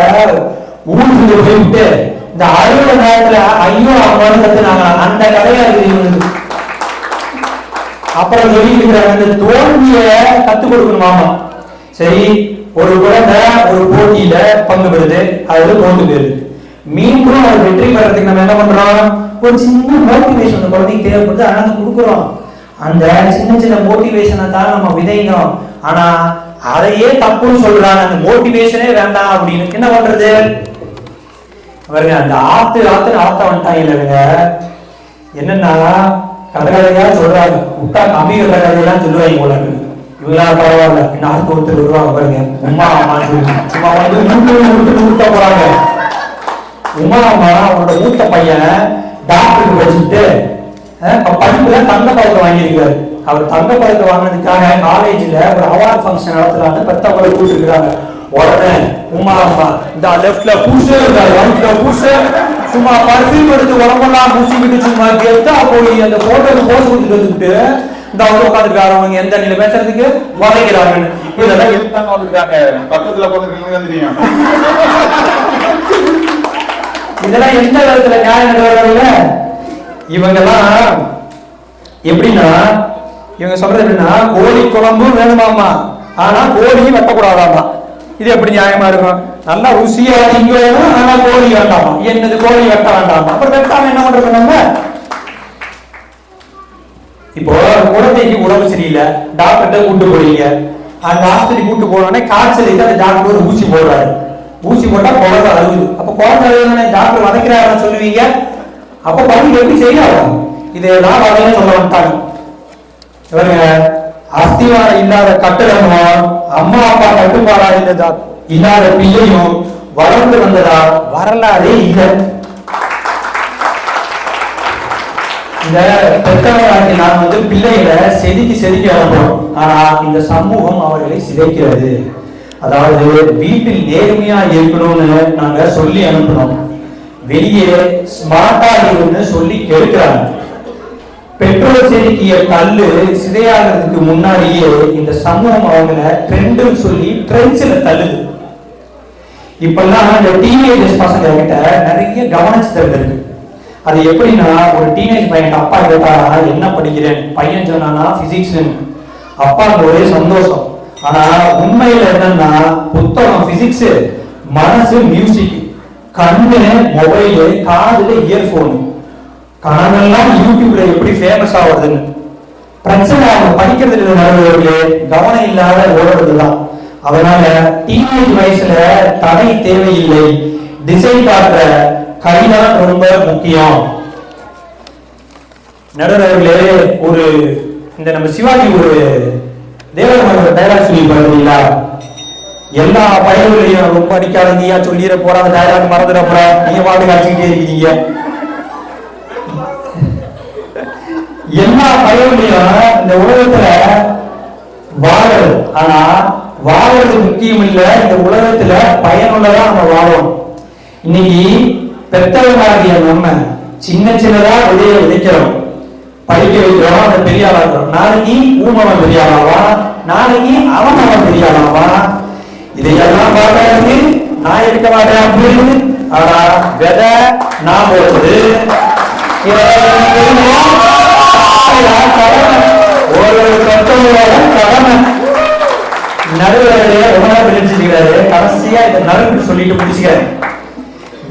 ஊருக்கு போயிட்டு இந்த அறுவடை நேரத்துல ஐயோ அவங்க கத்துனாங்க, அந்த கதையா இருக்குது. அப்புறம் சொல்லியிருக்கிறாங்க இந்த தோல்விய கத்துக் கொடுக்கணுமாமா. சரி, ஒரு குழந்தை ஒரு போட்டியில பங்கு பெறுது, அதுல தோல்வி பெறுது. மீண்டும் அது வெற்றி பெறதுக்கு நம்ம என்ன பண்றோம், ஒரு சின்ன மோட்டிவேஷன் குழந்தைக்கு தேவைப்படுது, அதனால கொடுக்குறோம். அந்த சின்ன சின்ன மோட்டிவேஷனை தான் நம்ம விதைக்கிறோம். ஆனா அதையே தப்புன்னு சொல்றாங்க, அந்த மோட்டிவேஷனே வேண்டாம் அப்படின்னு. என்ன பண்றது பாருங்க, அந்த ஆத்த வந்துட்டாங்க. என்னன்னா கதையா சொல்றாங்க, விட்டா கம்மி கதையெல்லாம் சொல்லுவாங்க போல. இவங்களா பரவாயில்ல, என்ன ஆத்து ஒருத்தர் வருவாங்க பாருங்க, உமா அம்மா சும்மா வந்து ஊட்ட போறாங்க. உமா அம்மா அவரோட மூத்த பையன் டாக்டருக்கு படிச்சுட்டு படிப்புல தங்க பதக்கம் வாங்கியிருக்காரு. அவர் தங்க பதக்கம் வாங்கினதுக்காக காலேஜ்ல ஒரு அவார்ட் ஃபங்க்ஷன் நடத்துறாங்க, பெத்தவங்களை கூட்டிருக்கிறாங்க. உடனே உமா அம்மா இந்த லெஃப்ட்ல பூசு, ரைட்ல பூசு, சும்மா பர்ஃபியூம் எடுத்து உடம்பெல்லாம் பூசிக்கிட்டு சும்மா கேட்டா போய் அந்த போட்டோக்கு போஸ் கொடுத்துட்டு வந்துட்டு இந்த அவங்க உட்காந்துருக்காரு. அவங்க எந்த நிலை பேசுறதுக்கு வதைக்கிறாங்க. இதெல்லாம் எதுக்காக வந்துருக்காங்க, பக்கத்துல போறதுக்கு தெரியும். இதெல்லாம் எந்த விதத்துல நியாயம் நடவடிக்கை? இவங்கெல்லாம் எப்படின்னா, இவங்க சொல்றது எப்படின்னா, கோழி குழம்பும் வேணுமாமா, ஆனா கோழியும் வெட்டக்கூடாதாமா. இது எப்படி நியாயமா இருக்கும்? நல்லா ருசியா திங்க வேணும், ஆனா கோழி வேண்டாமா. என்னது கோழி வெட்ட வேண்டாமா? அப்புறம் வெட்டாம என்ன பண்றது நம்ம? இப்போ குழந்தைக்கு உடம்பு சரியில்லை, டாக்டர்கிட்ட கூட்டு போறீங்க. அந்த ஆஸ்பத்திரி கூட்டு போனோடனே காய்ச்சல், அந்த டாக்டர் ஒரு ஊசி போடுறாரு. ஊசி போட்டா குழந்தை அழுகுது. அப்ப குழந்தை அழுகுதுன்னு டாக்டர் வதைக்கிறாருன்னு சொல்லுவீங்க. அப்ப குழந்தை எப்படி சரியாகும்? இதெல்லாம் வதைன்னு சொல்ல வந்துட்டாங்க. இவருங்க அஸ்திவாரம் இல்லாத கட்டடமும் அம்மா அப்பா கட்டுப்பாடா இல்லாத பிள்ளையும் வளர்ந்து வந்ததா வரலாறே இல்லை. இந்த பெற்றவர்களாகி நாம் வந்து பிள்ளைகளை செதுக்கி அனுப்புறோம். ஆனா இந்த சமூகம் அவர்களை சிதைக்கிறது. அதாவது வீட்டில் நேர்மையா இருக்கணும்னு நாங்க சொல்லி அனுப்பணும், வெளியே ஸ்மார்ட்டா இருக்குன்னு சொல்லி கெடுக்கிறாங்க. பெட்ரோல் செதுக்கிய கல்லு சிதையாகிறதுக்கு முன்னாடியே இந்த சமூகம் அவங்களை ட்ரெண்ட்னு சொல்லி ட்ரெண்ட்ஸ்ல தள்ளுது. இப்பெல்லாம் இந்த டீனேஜ் பசங்க கிட்ட நிறைய கவனிச்சுதல் இருக்கு. அது எப்படின்னா, ஒரு டீனேஜ் பையன் அப்பா கேட்டா என்ன படிக்கிறேன், பையன் சொன்னா பிசிக்ஸ், அப்பாவுக்கு ஒரே சந்தோஷம். ஆனா உண்மையில என்னன்னா, புத்தகம் பிசிக்ஸ், மனசு மியூசிக், கண்ணு மொபைலு, காதுல இயர்போன், கணவெல்லாம் யூடியூப்ல எப்படி ஃபேமஸ் ஆகுதுன்னு. பிரச்சனை அவங்க படிக்கிறதுல நடவடிக்கைகளே கவனம் இல்லாத ஓடுறதுதான். அதனால டீனேஜ் வயசுல தடை தேவையில்லை, திசை காட்டுற கைதான் ரொம்ப முக்கியம். நடுவர்களே, ஒரு இந்த நம்ம சிவாஜி ஒரு தேவரமன்ற டைலாக் சொல்லி பாருங்களா, எல்லா பயன்களையும் ரொம்ப அடிக்காதீங்க சொல்லிட போற அந்த டைலாக் மறந்துட போற, நீங்க பாட்டு காட்சிக்கிட்டே இருக்கீங்க. எல்லா பயன்களையும் இந்த உலகத்துல வாழறது, ஆனா வாழறது முக்கியம் இல்ல, இந்த உலகத்துல பயனுள்ளதா நம்ம வாழணும். இன்னைக்கு பெற்றவர்களாகிய நம்ம சின்ன சின்னதா விதையை விதைக்கிறோம், படிக்க வைக்கிறோம், அந்த பெரிய ஆளாகிறோம். நாளைக்கு ஊமவன் பெரிய ஆளாவா, நாளைக்கு அவன் பெரிய ஆளாவா. இதையெல்லாம் பார்க்கறது நான் இருக்க மாட்டேன் அப்படின்னு. ஆனா விதை நான் போடுறது ஒரு பெற்றவங்களோட கடமை. நடுவர்களே ரொம்ப பிடிச்சிருக்கிறாரு. கடைசியா இதை நடுவு சொல்லிட்டு முடிச்சுக்காரு.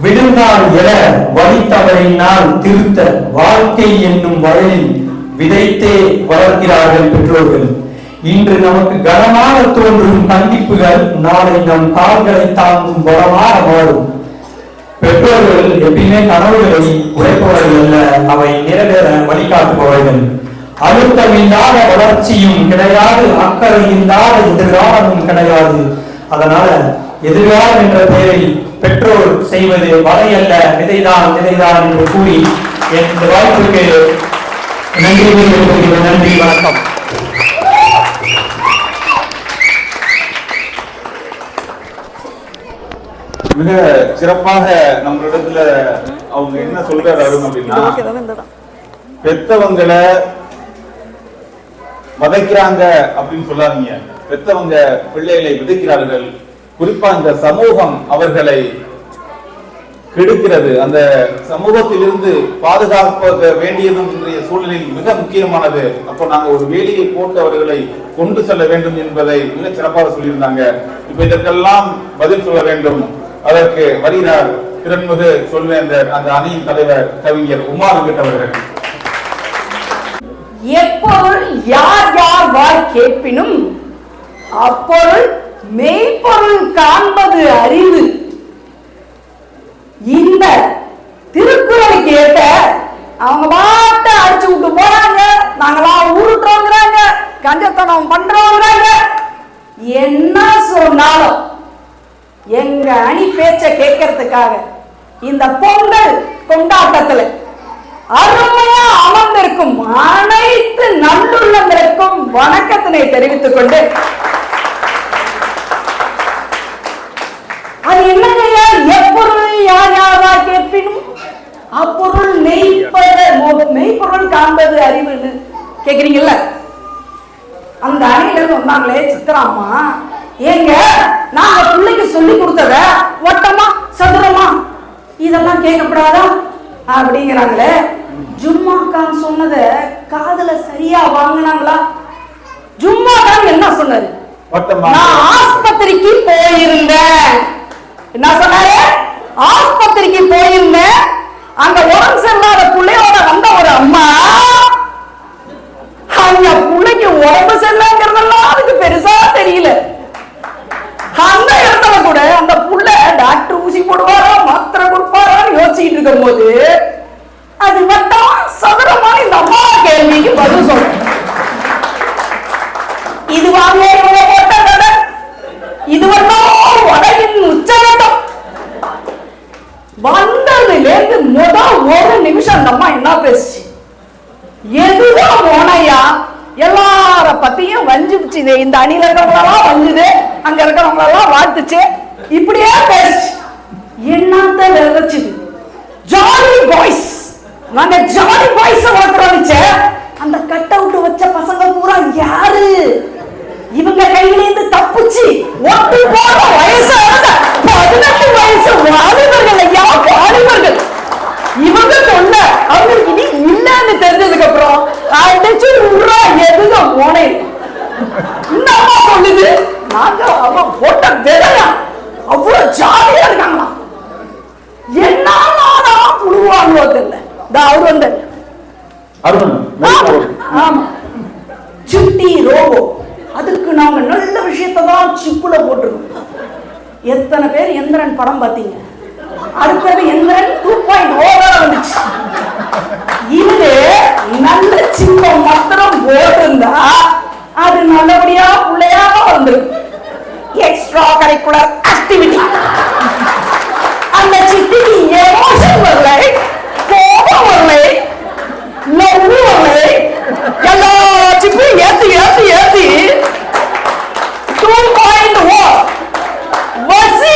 விடுநாள் என வழித்தவறினால் திருத்த வாழ்க்கை என்னும் வயலில் விதைத்தே வளர்க்கிறார்கள் பெற்றோர்கள். இன்று நமக்கு கனமாக தோன்றும் கண்டிப்புகள் நாளை நம் கால்களை தாங்கும் பலமாக மாறும். பெற்றோர்கள் எப்பயுமே கனவுகளை உழைப்பவர்கள் அல்ல, அவை நிறைவேற வழிகாட்டுபவர்கள். அழுத்தமில்லாத வளர்ச்சியும் கிடையாது, அக்கறை இல்லாத எதிர்காலமும் கிடையாது. அதனால எதிர்காலம் என்ற பெயரில் பெற்றோர் செய்வது வலை அல்ல, விதைதான் விதைதான் என்று கூறி இந்த வாய்ப்புக்கு நன்றி, வணக்கம். மிக சிறப்பாக நம்மளிடத்துல அவங்க என்ன சொல்றாரு அப்படின்னா, பெத்தவங்களை வதைக்கிறாங்க அப்படின்னு சொல்லாதீங்க, பெத்தவங்க பிள்ளைகளை விதைக்கிறார்கள். குறிப்பா இந்த சமூகம் அவர்களை கெடுக்கிறது. அந்த சமூகத்திலிருந்து பாதுகாக்க வேண்டியதும் இன்றைய சூழலில் மிக முக்கியமானது. அப்போ நாங்க ஒரு வேலியை போட்டு அவர்களை கொண்டு செல்ல வேண்டும் என்பதை மிக சிறப்பாக சொல்லியிருந்தாங்க. இப்ப இதற்கெல்லாம் பதில் சொல்ல வேண்டும். அதற்கு வருகிறார் திறன்மிகு சொல்வேந்தர், அந்த அணியின் தலைவர் கவிஞர் உமா வெங்கட் அவர்கள். எப்பொருள் யார் யார் வாய் கேட்பினும் அப்பொருள் மெய்ப்பொருள் காண்பது அறிவு. இந்த திருக்குறளை கேட்ட அவங்க பாட்ட அடிச்சு விட்டு போறாங்க, நாங்களாம் ஊருட்டோங்கிறாங்க, கஞ்சத்தனம் பண்றோங்கிறாங்க. என்ன சொன்னாலும் எங்க அணி பேச்ச கேட்கறதுக்காக இந்த பொங்கல் கொண்டாட்டத்துல அருமையா அமர்ந்திருக்கும் அனைத்து நல்லுள்ளங்களுக்கும் வணக்கத்தினை தெரிவித்துக் கொண்டு, அது என்னங்க, எப்பொருள் யார் யாரா கேட்பினும் அப்பொருள் மெய்ப்பொருள் காண்பது அறிவுன்னு கேக்குறீங்கல்ல. அந்த அணியில வந்தாங்களே சித்ராமா, ஏங்க நாங்க பிள்ளைக்கு சொல்லி கொடுத்தத வட்டமா சதுரமா இதெல்லாம் கேட்கப்படாதா அப்படிங்கிறாங்களே. ஜும்மா கான் சொன்னத காதுல சரியா வாங்கினாங்களா? ஜும்மா கான் என்ன சொன்னாரு? நான் ஆஸ்பத்திரிக்கு போயிருந்தேன். என்ன சொன்னாரு? ஆஸ்பத்திரிக்கு போயிருந்தேன். அங்க உடம்பு சரியில்லாத பிள்ளையோட வந்த ஒரு அம்மா, அந்த பிள்ளைக்கு உடம்பு சரியில்லைங்கிறதெல்லாம் அதுக்கு பெருசா தெரியல. அந்த இடத்துல கூட அந்த புள்ள டாக்டர் ஊசி போடுவாரா மாத்திரை கொடுப்பாரான்னு யோசிச்சுட்டு இருக்கும் போது அது மட்டும் சதுரமான இந்த அம்மா கேள்விக்கு பதில் சொல்றேன். இது வாங்க போட்ட இது மட்டும் வடகின் உச்சகட்டம் வந்ததுலேருந்து முதல் ஒரு நிமிஷம் அந்த அம்மா என்ன பேசுச்சு? எதுதான் மோனையா எல்லார பத்தியும் வஞ்சிச்சு. இந்த அணியில இருக்கிறவங்களெல்லாம் வஞ்சுது, அங்க இருக்கிறவங்களெல்லாம் வாழ்த்துச்சு, இப்படியே பேசுச்சு. என்னத்த விளைச்சுது? ஜாலி பாய்ஸ், நாங்க ஜாலி பாய்ஸ் வளர்க்குறோம்னுச்சு. அந்த கட் அவுட் வச்ச பசங்க பூரா யாரு? இவங்க கையிலேருந்து தப்பிச்சு ஒட்டு போற வயசு 18 வயசு வாலிபர்கள். ஐயா வாலிபர்கள் இவங்க சொன்ன அவங்களுக்கு இனி இல்லன்னு தெரிஞ்சதுக்கு அப்புறம் அடிச்சு உருவா எதுங்க போனே. இந்த அம்மா சொல்லுது, நாங்க அவ போட்ட விதையா அவ்வளவு ஜாலியா இருக்காங்களா? என்ன புழுவாங்களோ தெரியல. அவர் வந்து ஆமா சிட்டி ரோபோ, அதுக்கு நாங்க நல்ல விஷயத்தான் சிப்புல போட்டிருக்கோம். எத்தனை பேர் எந்திரன் படம் பார்த்தீங்க? அடுத்தது எந்திரன் 2.0 வந்துச்சு. இது நல்ல சிப்பம் மாத்திரம் போட்டிருந்தா அது நல்லபடியா பிள்ளையாக வந்துருக்கு. Extra curricular activity. அந்த சிட்டிக்கு எமோஷன் வரல, கோபம் வரல, லவ் வரல, எல்லா சிப்பையும் ஏத்தி ஏத்தி ஏத்தி 2.0 வசி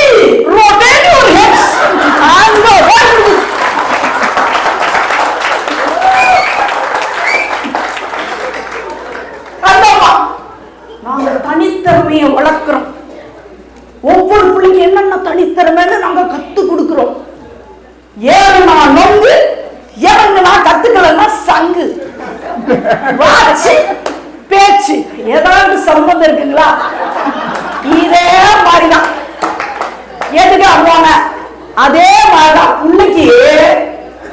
rotate your hips and go அந்தமா நாங்க தனித்திறமையை வளர்க்கிறோம். ஒவ்வொரு பிள்ளைக்கு என்னென்ன தனித்திறமைன்னு நாங்க கத்து கொடுக்கிறோம். ஏறுனா நொங்கு, இறங்குனா கத்துக்கலன்னா சங்கு. வாட்சி பேச்சு ஏதாவது சம்பந்தம் இருக்குங்களா? இதே மாதிரிதான். எதுக்கு போன அதே மாதிரிதான் பிள்ளைக்கு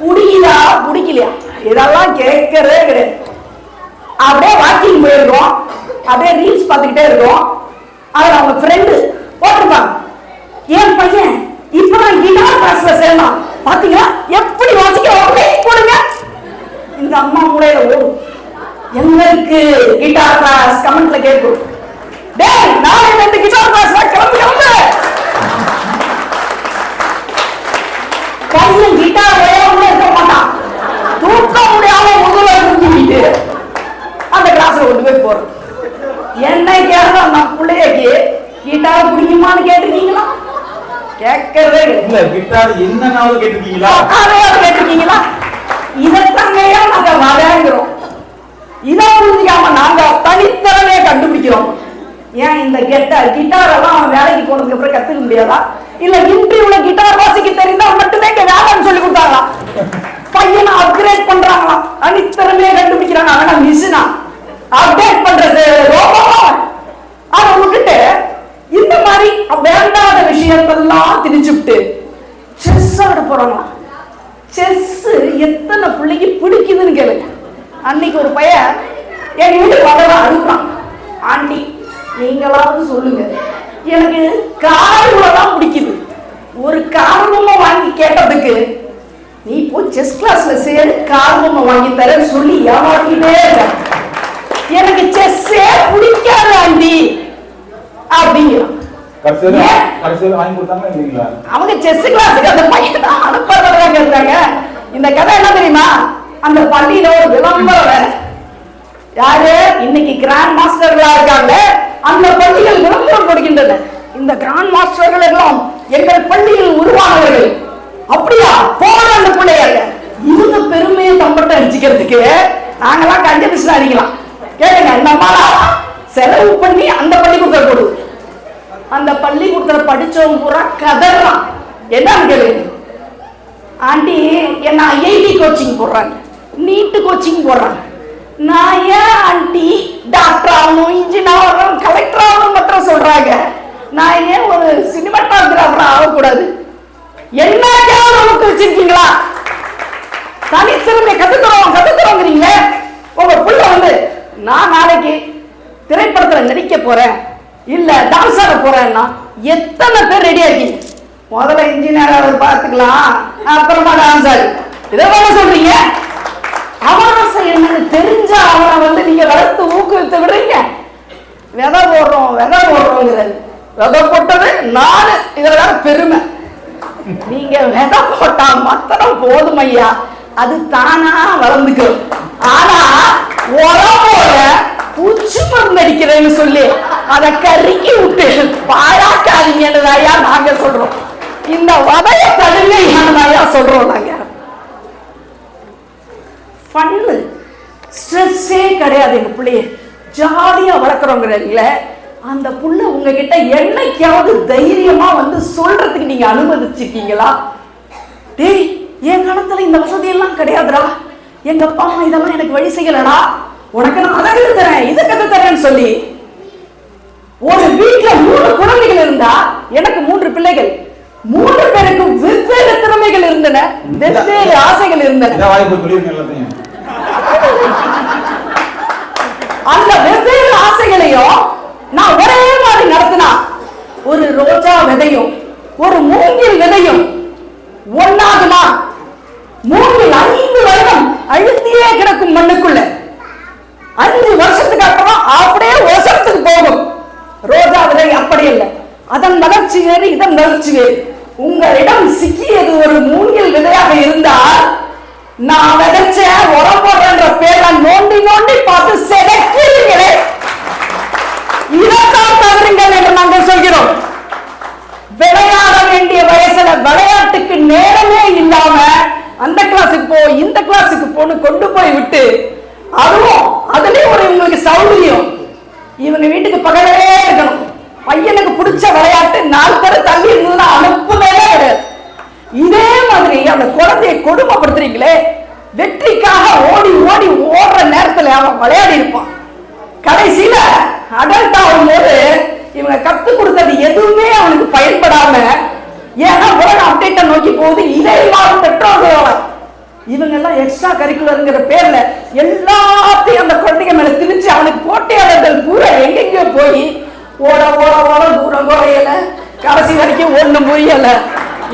பிடிக்குதா பிடிக்கலையா இதெல்லாம் கேட்கறதே கிடையாது. அப்படியே வாக்கிங் போயிருக்கோம், அப்படியே ரீல்ஸ் பார்த்துக்கிட்டே இருக்கோம். அதுல அவங்க ஃப்ரெண்டு போட்டிருப்பாங்க, என் பையன் இப்பதான் கிட்டார் கிளாஸ்ல எல்லாம் பாத்தீங்களா எப்படி வாசிக்க போடுங்க. இந்த அம்மா மூளையில ஓடும். எங்களுக்கு கிட்டார் கிளாஸ் கமெண்ட்ல கேட்கும். டேய் நாளைல இருந்து கிட்டார் கிளாஸ் கிளம்பு கிளம்பு. பையன் கிட்டார் விளையாட இருக்க மாட்டான். தூக்க முடியாம முதல்ல தூக்கிட்டு அந்த கிளாஸ்ல கொண்டு போய் போறோம். என்ன கேட்டா நான் பிள்ளைக்கு கிட்டார் பிடிக்குமான்னு கேட்டிருக்கீங்களா? கேட்கறதே இல்ல. கிட்டார் என்னன்னாவது கேட்டிருக்கீங்களா? கேட்டிருக்கீங்களா? இதற்காகவே நாங்க விளையாடுறோம். இதை புரிஞ்சுக்காம நாங்க தனித்திறமையை கண்டுபிடிக்கிறோம். ஏன் இந்த கிட்டார் எல்லாம் அவன் வேலைக்கு போனதுக்கு அப்புறம் கத்துக்க முடியாதா? இல்ல இன்டர்வியூல கிட்டார் வாசிக்க தெரிந்தால் மட்டுமே இங்க வேலைன்னு சொல்லி கொடுத்தாங்களா? பையனை அப்கிரேட் பண்றாங்களா? தனித்திறமையை கண்டுபிடிக்கிறாங்க. ஆனா மிஷினா அப்டேட் பண்றது ரோபோவா? அதை விட்டுட்டு இந்த மாதிரி வேண்டாத விஷயத்தெல்லாம் திணிச்சுட்டு செஸ் ஆட போறாங்களா? செஸ் எத்தனை பிள்ளைக்கு பிடிக்குதுன்னு கேளுங்க. அன்னைக்கு ஒரு பையன் என் வீட்டுக்கு வந்ததான் அனுப்புறான். ஆண்டி நீங்களாவது சொல்லுங்க, எனக்கு கார்பூரம் பிடிக்குது. ஒரு கார்பூரம் வாங்கி கேட்டதுக்கு நீ போய் செஸ் கிளாஸ்ல சேரு கார்பூரம் வாங்கி தரேன்னு சொல்லி ஏமாத்திட்டே இருக்க. எனக்கு செஸ்ஸே பிடிக்காது ஆண்டி அப்படிங்கிறான். வாங்கி கொடுத்தாங்க இல்லைங்களா? அவங்க செஸ் கிளாஸுக்கு அந்த பையன் அனுப்புறதாக இருந்தாங்க. இந்த கதை என்ன தெரியுமா? அந்த பள்ளியில ஒரு விளம்பரம் வேற. யாரு இன்னைக்கு கிராண்ட் மாஸ்டர்களா இருக்காங்க, அந்த பள்ளிகள் விளம்பரம் கொடுக்கின்றன. இந்த கிராண்ட் மாஸ்டர்கள் எல்லாம் எங்கள் பள்ளியில் உருவானவர்கள். அப்படியா போன அந்த பிள்ளையாங்க இவங்க பெருமையை தம்பட்ட அடிச்சுக்கிறதுக்கு நாங்கெல்லாம் கண்டுபிடிச்சு அடிக்கலாம். கேளுங்க, நம்ம செலவு பண்ணி அந்த பள்ளிக்கூடத்தை போடுது. அந்த பள்ளிக்கூடத்துல படிச்சவங்க பூரா கதறான். என்னன்னு கேளுங்க, ஆண்டி என்ன ஐஐடி கோச்சிங் போடுறாங்க, நீட்டு கோச்சிங் போடுறாங்க. நான் ஏன் ஆண்டி டாக்டர் ஆகணும், இன்ஜினியர் ஆகணும், கலெக்டர் ஆகணும் மட்டும் சொல்றாங்க, நான் ஏன் ஒரு சினிமாட்டோகிராஃபர் ஆகக்கூடாது? என்ன கேள்வி வச்சிருக்கீங்களா? தனித்திறமை கத்துக்கிறோங்கிறீங்க. உங்க புள்ள வந்து நான் நாளைக்கு திரைப்படத்துல நடிக்க போறேன், இல்ல டான்ஸ் ஆட போறேன்னா எத்தனை பேர் ரெடியா இருக்கீங்க? முதல்ல இன்ஜினியர் பார்த்துக்கலாம், அப்புறமா டான்ஸ் ஆடு. இதை சொல்றீங்க. அவகாசம் என்னன்னு தெரிஞ்ச அவனை வந்து நீங்க வளர்த்து ஊக்குவித்து விடுறீங்க. விதை போடுறோங்கிறது விதை போட்டது நானு, இதுல பெருமை. நீங்க விதை போட்டா மாத்திரம் போதும் ஐயா, அது தானா வளர்ந்துக்கும். ஆனா உடம்போட பூச்சி மருந்து அடிக்கிறேன்னு சொல்லி அதை கருக்கி விட்டு பாழாக்காதீங்கன்னு ஐயா நாங்க சொல்றோம். இந்த வதைய தடுங்க சொல்றோம். நாங்க ஃபன்னு ஸ்ட்ரெஸ்ஸே கிடையாது. எங்க பிள்ளைய ஜாலியா வளர்க்குறோங்கிறீங்கள, அந்த புள்ள உங்ககிட்ட என்னைக்காவது தைரியமா வந்து சொல்றதுக்கு நீங்க அனுமதிச்சிருக்கீங்களா? டேய் என் காலத்துல இந்த வசதி எல்லாம் கிடையாதுடா, எங்க அப்பா அம்மா இதெல்லாம் எனக்கு வழி செய்யலடா, உனக்கு நான் அதை கத்து தரேன் இதை கத்து தரேன்னு சொல்லி. ஒரு வீட்டுல 3 குழந்தைகள் இருந்தா எனக்கு 3 பிள்ளைகள், 3 பேருக்கும் வெவ்வேறு திறமைகள் இருந்தன, வெவ்வேறு ஆசைகள் இருந்தன. அந்த வெவ்வேறு ஆசைகளையும் நான் ஒரே மாதிரி நடத்தினா ஒரு ரோஜா விதையும் ஒரு மூங்கில் விதையும் ஒன்னாகுமா? மூங்கில் 5 வருடம் அழுத்தியே கிடக்கும் மண்ணுக்குள்ள, 5 வருஷத்துக்கு அப்புறம் அப்படியே ஒசரத்துக்கு போகும். ரோஜா விதை அப்படி இல்லை, அதன் வளர்ச்சி வேறு இதன் வளர்ச்சி வேறு. உங்களிடம் சிக்கியது ஒரு மூங்கில் விதையாக இருந்தால் நான் விதைச்ச உரம் போடுற பேரை நோண்டி நோண்டி பார்த்து செதக்கிறீங்களே, இதைத்தான் தவறுங்கள் என்று நாங்கள் சொல்கிறோம். விளையாட வேண்டிய வயசுல விளையாட்டுக்கு நேரமே இல்லாம அந்த கிளாஸுக்கு போ இந்த கிளாஸுக்கு போன்னு கொண்டு போய் விட்டு, அதுவும் அதுலயும் ஒரு இவங்களுக்கு சௌகரியம், இவங்க வீட்டுக்கு பக்கத்திலே இருக்கணும். பையனுக்கு பிடிச்ச விளையாட்டு 4 பேர் தள்ளி இருந்ததுன்னா அனுப்புவே கிடையாது. இதே மாதிரி அந்த குழந்தையை கொடுமைப்படுத்துறீங்களே, வெற்றிக்காக ஓடி ஓடி ஓடுற நேரத்துல அவன் விளையாடி இருப்பான். கடைசியில அடல்ட் ஆகும் போது இவங்க கத்து கொடுத்தது எதுவுமே அவனுக்கு பயன்படாம, ஏன்னா உலகம் அப்டேட்டை நோக்கி போகுது. இதை இல்லாத பெற்றோர்கள் இவங்க எல்லாம் எக்ஸ்ட்ரா கரிக்குலர்ங்கிற பேர்ல எல்லாத்தையும் அந்த குழந்தைங்க மேல திணிச்சு அவனுக்கு போட்டியாளர்கள் பூரா எங்கெங்கயோ போய் ஓட ஓட ஓட தூரம் குறையல, கடைசி வரைக்கும் ஒண்ணும் புரியல.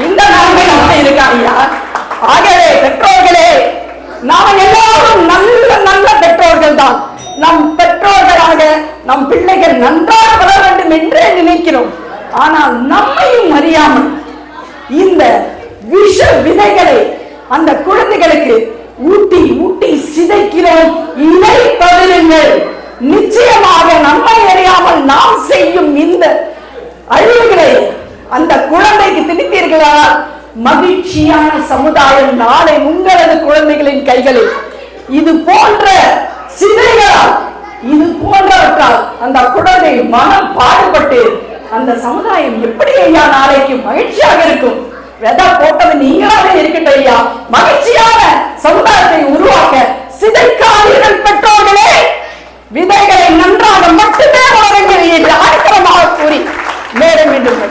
இந்த நிலைமை நம்ம இருக்காங்க. ஆகவே பெற்றோர்களே, நாம் எல்லாரும் நல்ல நல்ல பெற்றோர்கள் தான். நம் பெற்றோர்களாக நம் பிள்ளைகள் நன்றாக வர வேண்டும் என்றே நினைக்கிறோம். ஆனால் நம்மையும் அறியாமல் இந்த விஷ விதைகளை அந்த குழந்தைகளுக்கு ஊட்டி ஊட்டி சிதைக்கிறோம். இதை தவிருங்கள். நிச்சயமாக நம்மை அறியாமல் நாம் செய்யும் இந்த அழிவுகளை அந்த குழந்தைக்கு திணித்தீர்களா, மகிழ்ச்சியான சமுதாயம் நாளை உங்களது குழந்தைகளின் கைகளில். இது போன்ற சிதைகளால், இது போன்றவற்றால் அந்த குழந்தை மனம் பாடுபட்டு அந்த சமுதாயம் எப்படி ஐயா நாளைக்கு மகிழ்ச்சியாக இருக்கும்? விதை போட்டது நீங்களாக இருக்கட்டும் ஐயா. மகிழ்ச்சியான சமுதாயத்தை உருவாக்க சிதைக்காதீர்கள் பெற்றோர்களே. விதைகளை நன்றாக மட்டுமே வளருங்கள் என்று ஆக்கிரமாக கூறி மேலும் மீண்டும்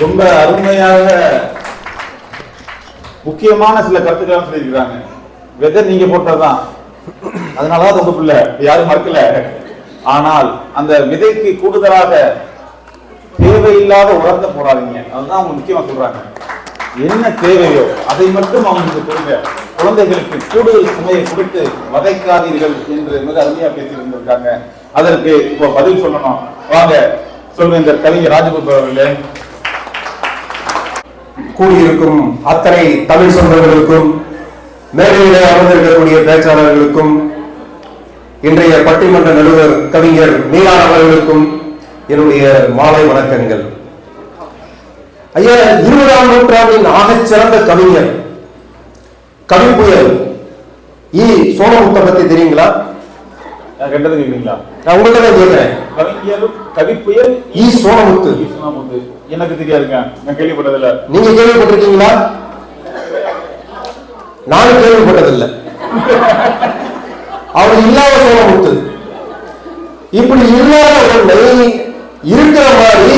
ரொம்ப அருமையாக முக்கியமான சில கருத்துக்கள் சொல்லியிருக்கிறாங்க. விதை நீங்க போட்டதுதான், அதனாலதான் உங்க பிள்ளை, யாரும் மறுக்கல. ஆனால் அந்த விதைக்கு கூடுதலாக தேவையில்லாத உரத்தை போடாதீங்க. அதுதான் அவங்க முக்கியமா சொல்றாங்க. என்ன தேவையோ அதை மட்டும் அவங்களுக்கு கொடுங்க. குழந்தைகளுக்கு கூடுதல் சுமையை கொடுத்து வதைக்காதீர்கள் என்று மிக அருமையா பேசியிருந்திருக்காங்க. அதற்கு இப்போ பதில் சொல்லணும். வாங்க சொல்ற இந்த கவிஞர் ராஜகோபால் அவர்களே. கூடியிருக்கும் அத்தனை தமிழ் சொந்தங்களுக்கும், மேடையிலே அமர்ந்திருக்கக்கூடிய பேச்சாளர்களுக்கும், இன்றைய பட்டிமன்ற நடுவர் கவிஞர் மீரான் அவர்களுக்கும் என்னுடைய மாலை வணக்கங்கள். ஐயா, 20ஆம் நூற்றாண்டின் ஆகச் சிறந்த கவிஞர், கவி புயல் ஈ சோனமுத்தை பத்தி தெரியுங்களா? கேட்டது கேட்குறீங்களா? நான் உங்கள்கிட்ட தான் கேட்கிறேன். கவிஞரும் கவி புயல் ஈ சோனமுத்து. எனக்கு தெரியாதுங்க, நான் கேள்விப்பட்டதில்லை. நீங்க கேள்விப்பட்டிருக்கீங்களா? நானும் கேள்விப்பட்டதில்லை. அவர் இல்லாத சோனமுத்து. இப்படி இல்லாத ஒன்றை இருக்கிற மாதிரி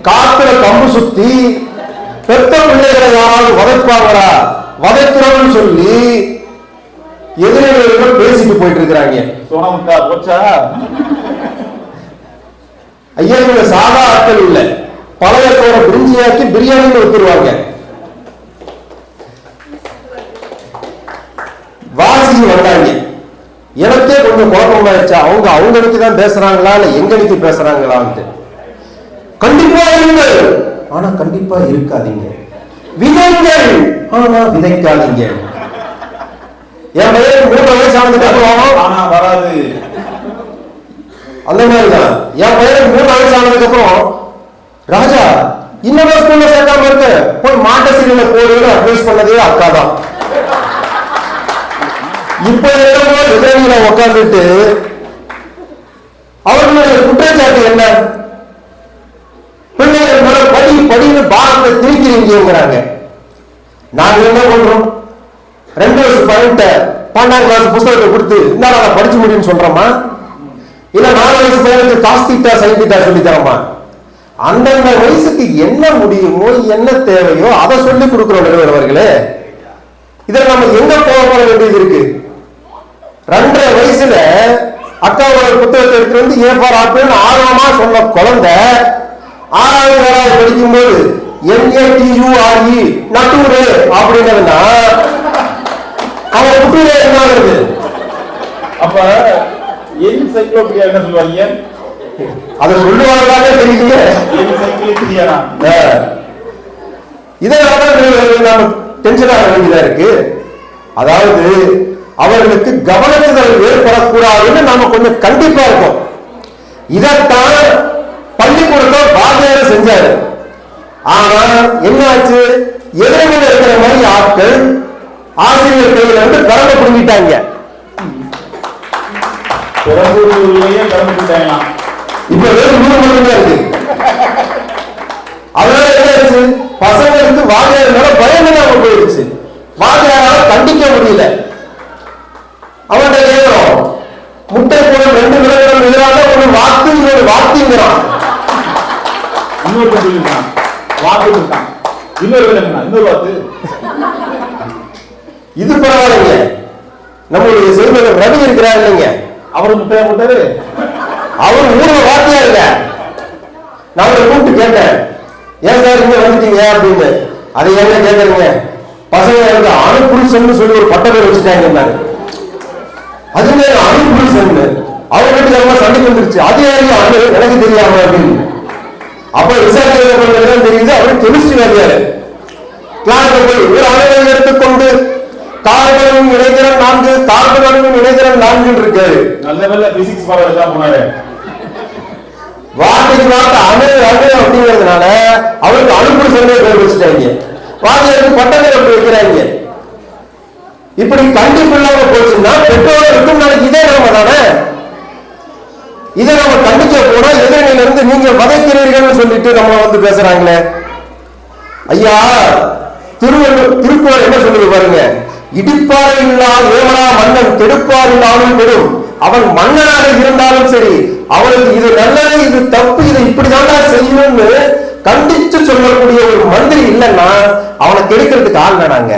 காத்துல கம்பு சுத்தி பெத்த பிள்ளைகளை யாராவது வதைப்பாங்களா, வதைக்கிறோம்னு சொல்லி எதிரிகள் பேசிட்டு போயிட்டு இருக்கிறாங்க. சோனமுத்தா போச்சா? ஐயா, இவங்க சாதா ஆட்கள் இல்லை. பழைய சோற பிரிஞ்சியாக்கி பிரியாணின்னு ஒத்துருவாங்க. வாசி வந்தாங்க. எனக்கே கொஞ்சம் குழப்பமாயிடுச்சா, அவங்க இடத்துக்கு தான் பேசுறாங்களா இல்ல எங்க இடத்துக்கு பேசுறாங்களான்ட்டு. கண்டிப்பா இருங்கள், ஆனா கண்டிப்பா இருக்காதீங்க. விதைங்கள், ஆனா விதைக்காதீங்க. என் பையன் 3 வயசு ஆனதுக்கு அப்புறம் ஆனா வராது. அந்த மாதிரிதான் என் பையன் 3 வயசு ஆனதுக்கு அப்புறம், ராஜா இன்னொரு ஸ்கூல்ல சேர்க்காம இருக்கு, போய் மாட்டசீரியில போடுன்னு அட்வைஸ் பண்ணதே அக்கா தான். இப்ப எதிரில உட்கார்ந்துட்டு அவர்களுடைய குற்றச்சாட்டு என்ன? பிள்ளைகள் மேல படி படின்னு பாரத்தை திணிக்கிறீங்கிறாங்க. நாங்க என்ன பண்றோம்? 2 வருஷம் பையன்ட்ட 12ஆம் கிளாஸ் புத்தகத்தை கொடுத்து இந்தாடா படிச்சு முடியும்னு சொல்றோமா? இல்ல 4 வயசு பையனுக்கு காஸ்திட்டா சைன்டிட்டா சொல்லி தரோமா? அந்தந்த வயசுக்கு என்ன முடியுமோ என்ன தேவையோ அதை சொல்லி கொடுக்கிறோம் நிறுவனர்களே. இதுல நம்ம எங்க போக வேண்டியது இருக்கு? 2.5 வயசுல அக்காவோட புத்தகத்தை எடுத்து வந்து ஏ ஃபார் ஆப்பிள்னு ஆர்வமா சொன்ன குழந்தை 6வது 7வது படிக்கும்போது NATURE நட்டூரு அப்படின்னா அவன் புத்தூரே என்ன ஆகுது? அப்ப என்சைக்ளோபீடியா என்ன சொல்லுவாங்க? அதை சொல்லுவாங்களானே தெரியல. என்சைக்ளோபீடியா இதனால நாம டென்ஷன் ஆக வேண்டியதா இருக்கு. அதாவது அவர்களுக்கு கவனத்துதல் ஏற்படக்கூடாதுன்னு நாம கொஞ்சம் கண்டிப்பா இருக்கோம். இதைத்தான் பள்ளிக்கூடத்தில் வாத்தியார் செஞ்சாரு. ஆனா என்னாச்சு? எதிரில் இருக்கிற மாதிரி ஆட்கள் ஆசிரியர் கையில வந்து கரண்டை புடுங்கிட்டாங்க. இப்ப வெறும் 3 மட்டும்தான் இருக்கு. அதனால என்னாச்சு? பசங்களுக்கு வாத்தியார் மேல பயம் இல்லாம போயிடுச்சு. வாத்தியாரால கண்டிக்க முடியல. அவன்கிட்ட கேட்கிறோம், முட்டை கூட 2 விலங்குகள் எதிராக ஒரு வாக்கு இன்னொரு வாக்குங்கிறான். இன்னொரு சொல்லிருக்கான், வாக்கு இருக்கான், இன்னொரு விலங்குனா இன்னொரு வாக்கு. இது பரவாயில்லைங்க. நம்மளுடைய செய்தியாளர் ரவி இருக்கிறார் இல்லைங்க, அவரு முட்டையா போட்டாரு. அவர் ஊர்ல வாத்தியா இல்ல. நான் கூப்பிட்டு கேட்டேன், ஏன் சார் இங்க வந்துட்டீங்க அப்படின்னு. அதை என்ன கேட்கறீங்க? பசங்க எனக்கு அணுபுருஷன் சொல்லி ஒரு பட்ட பேர் வச்சுட்டாங்க. அதுல அணுபுருஷன் அவங்க வீட்டுக்கு சண்டைக்கு வந்துருச்சு. அது யாரு எனக்கு தெரியாம அப்படின்னு. அப்ப விசாரிக்க தெரியுது அவரு கெமிஸ்ட்ரி வாதியாரு. கிளாஸ்ல போய் ஒரு அணுவை எடுத்துக்கொண்டு கார்பனும் இணைதிறன் 4, கார்பனும் இணைதிறன் 4 இருக்காரு. நல்ல நல்ல பிசிக்ஸ் பாடம் தான் போனாரு. வார்த்தைக்கு வார்த்தை அணு அணு அப்படிங்கிறதுனால அவருக்கு அணுபுருஷன் பேர் வச்சுட்டாங்க. வாதியாருக்கு பட்டத்தை அப்படி வைக்கிறாங்க. இப்படி கண்டிப்பு இல்லாம போச்சுன்னா பெற்றோர்களுக்கும் நாளைக்கு இதே நம்ம தானே. இதை நம்ம கண்டிக்க போனா எதிரணியில இருந்து நீங்க வதைக்கிறீர்கள் சொல்லிட்டு நம்ம வந்து பேசுறாங்களே. ஐயா திருக்குறள் என்ன சொல்லுது பாருங்க, இடிப்பாறை இல்லாத ஏமனா மன்னன் கெடுப்பார் இல்லாமல் கெடும். அவன் மன்னனாக இருந்தாலும் சரி அவனுக்கு இது நல்லது இது தப்பு இதை இப்படிதான் செய்யணும்னு கண்டிச்சு சொல்லக்கூடிய ஒரு மந்திரி இல்லைன்னா அவனை கெடுக்கிறதுக்கு ஆள் வேணாங்க,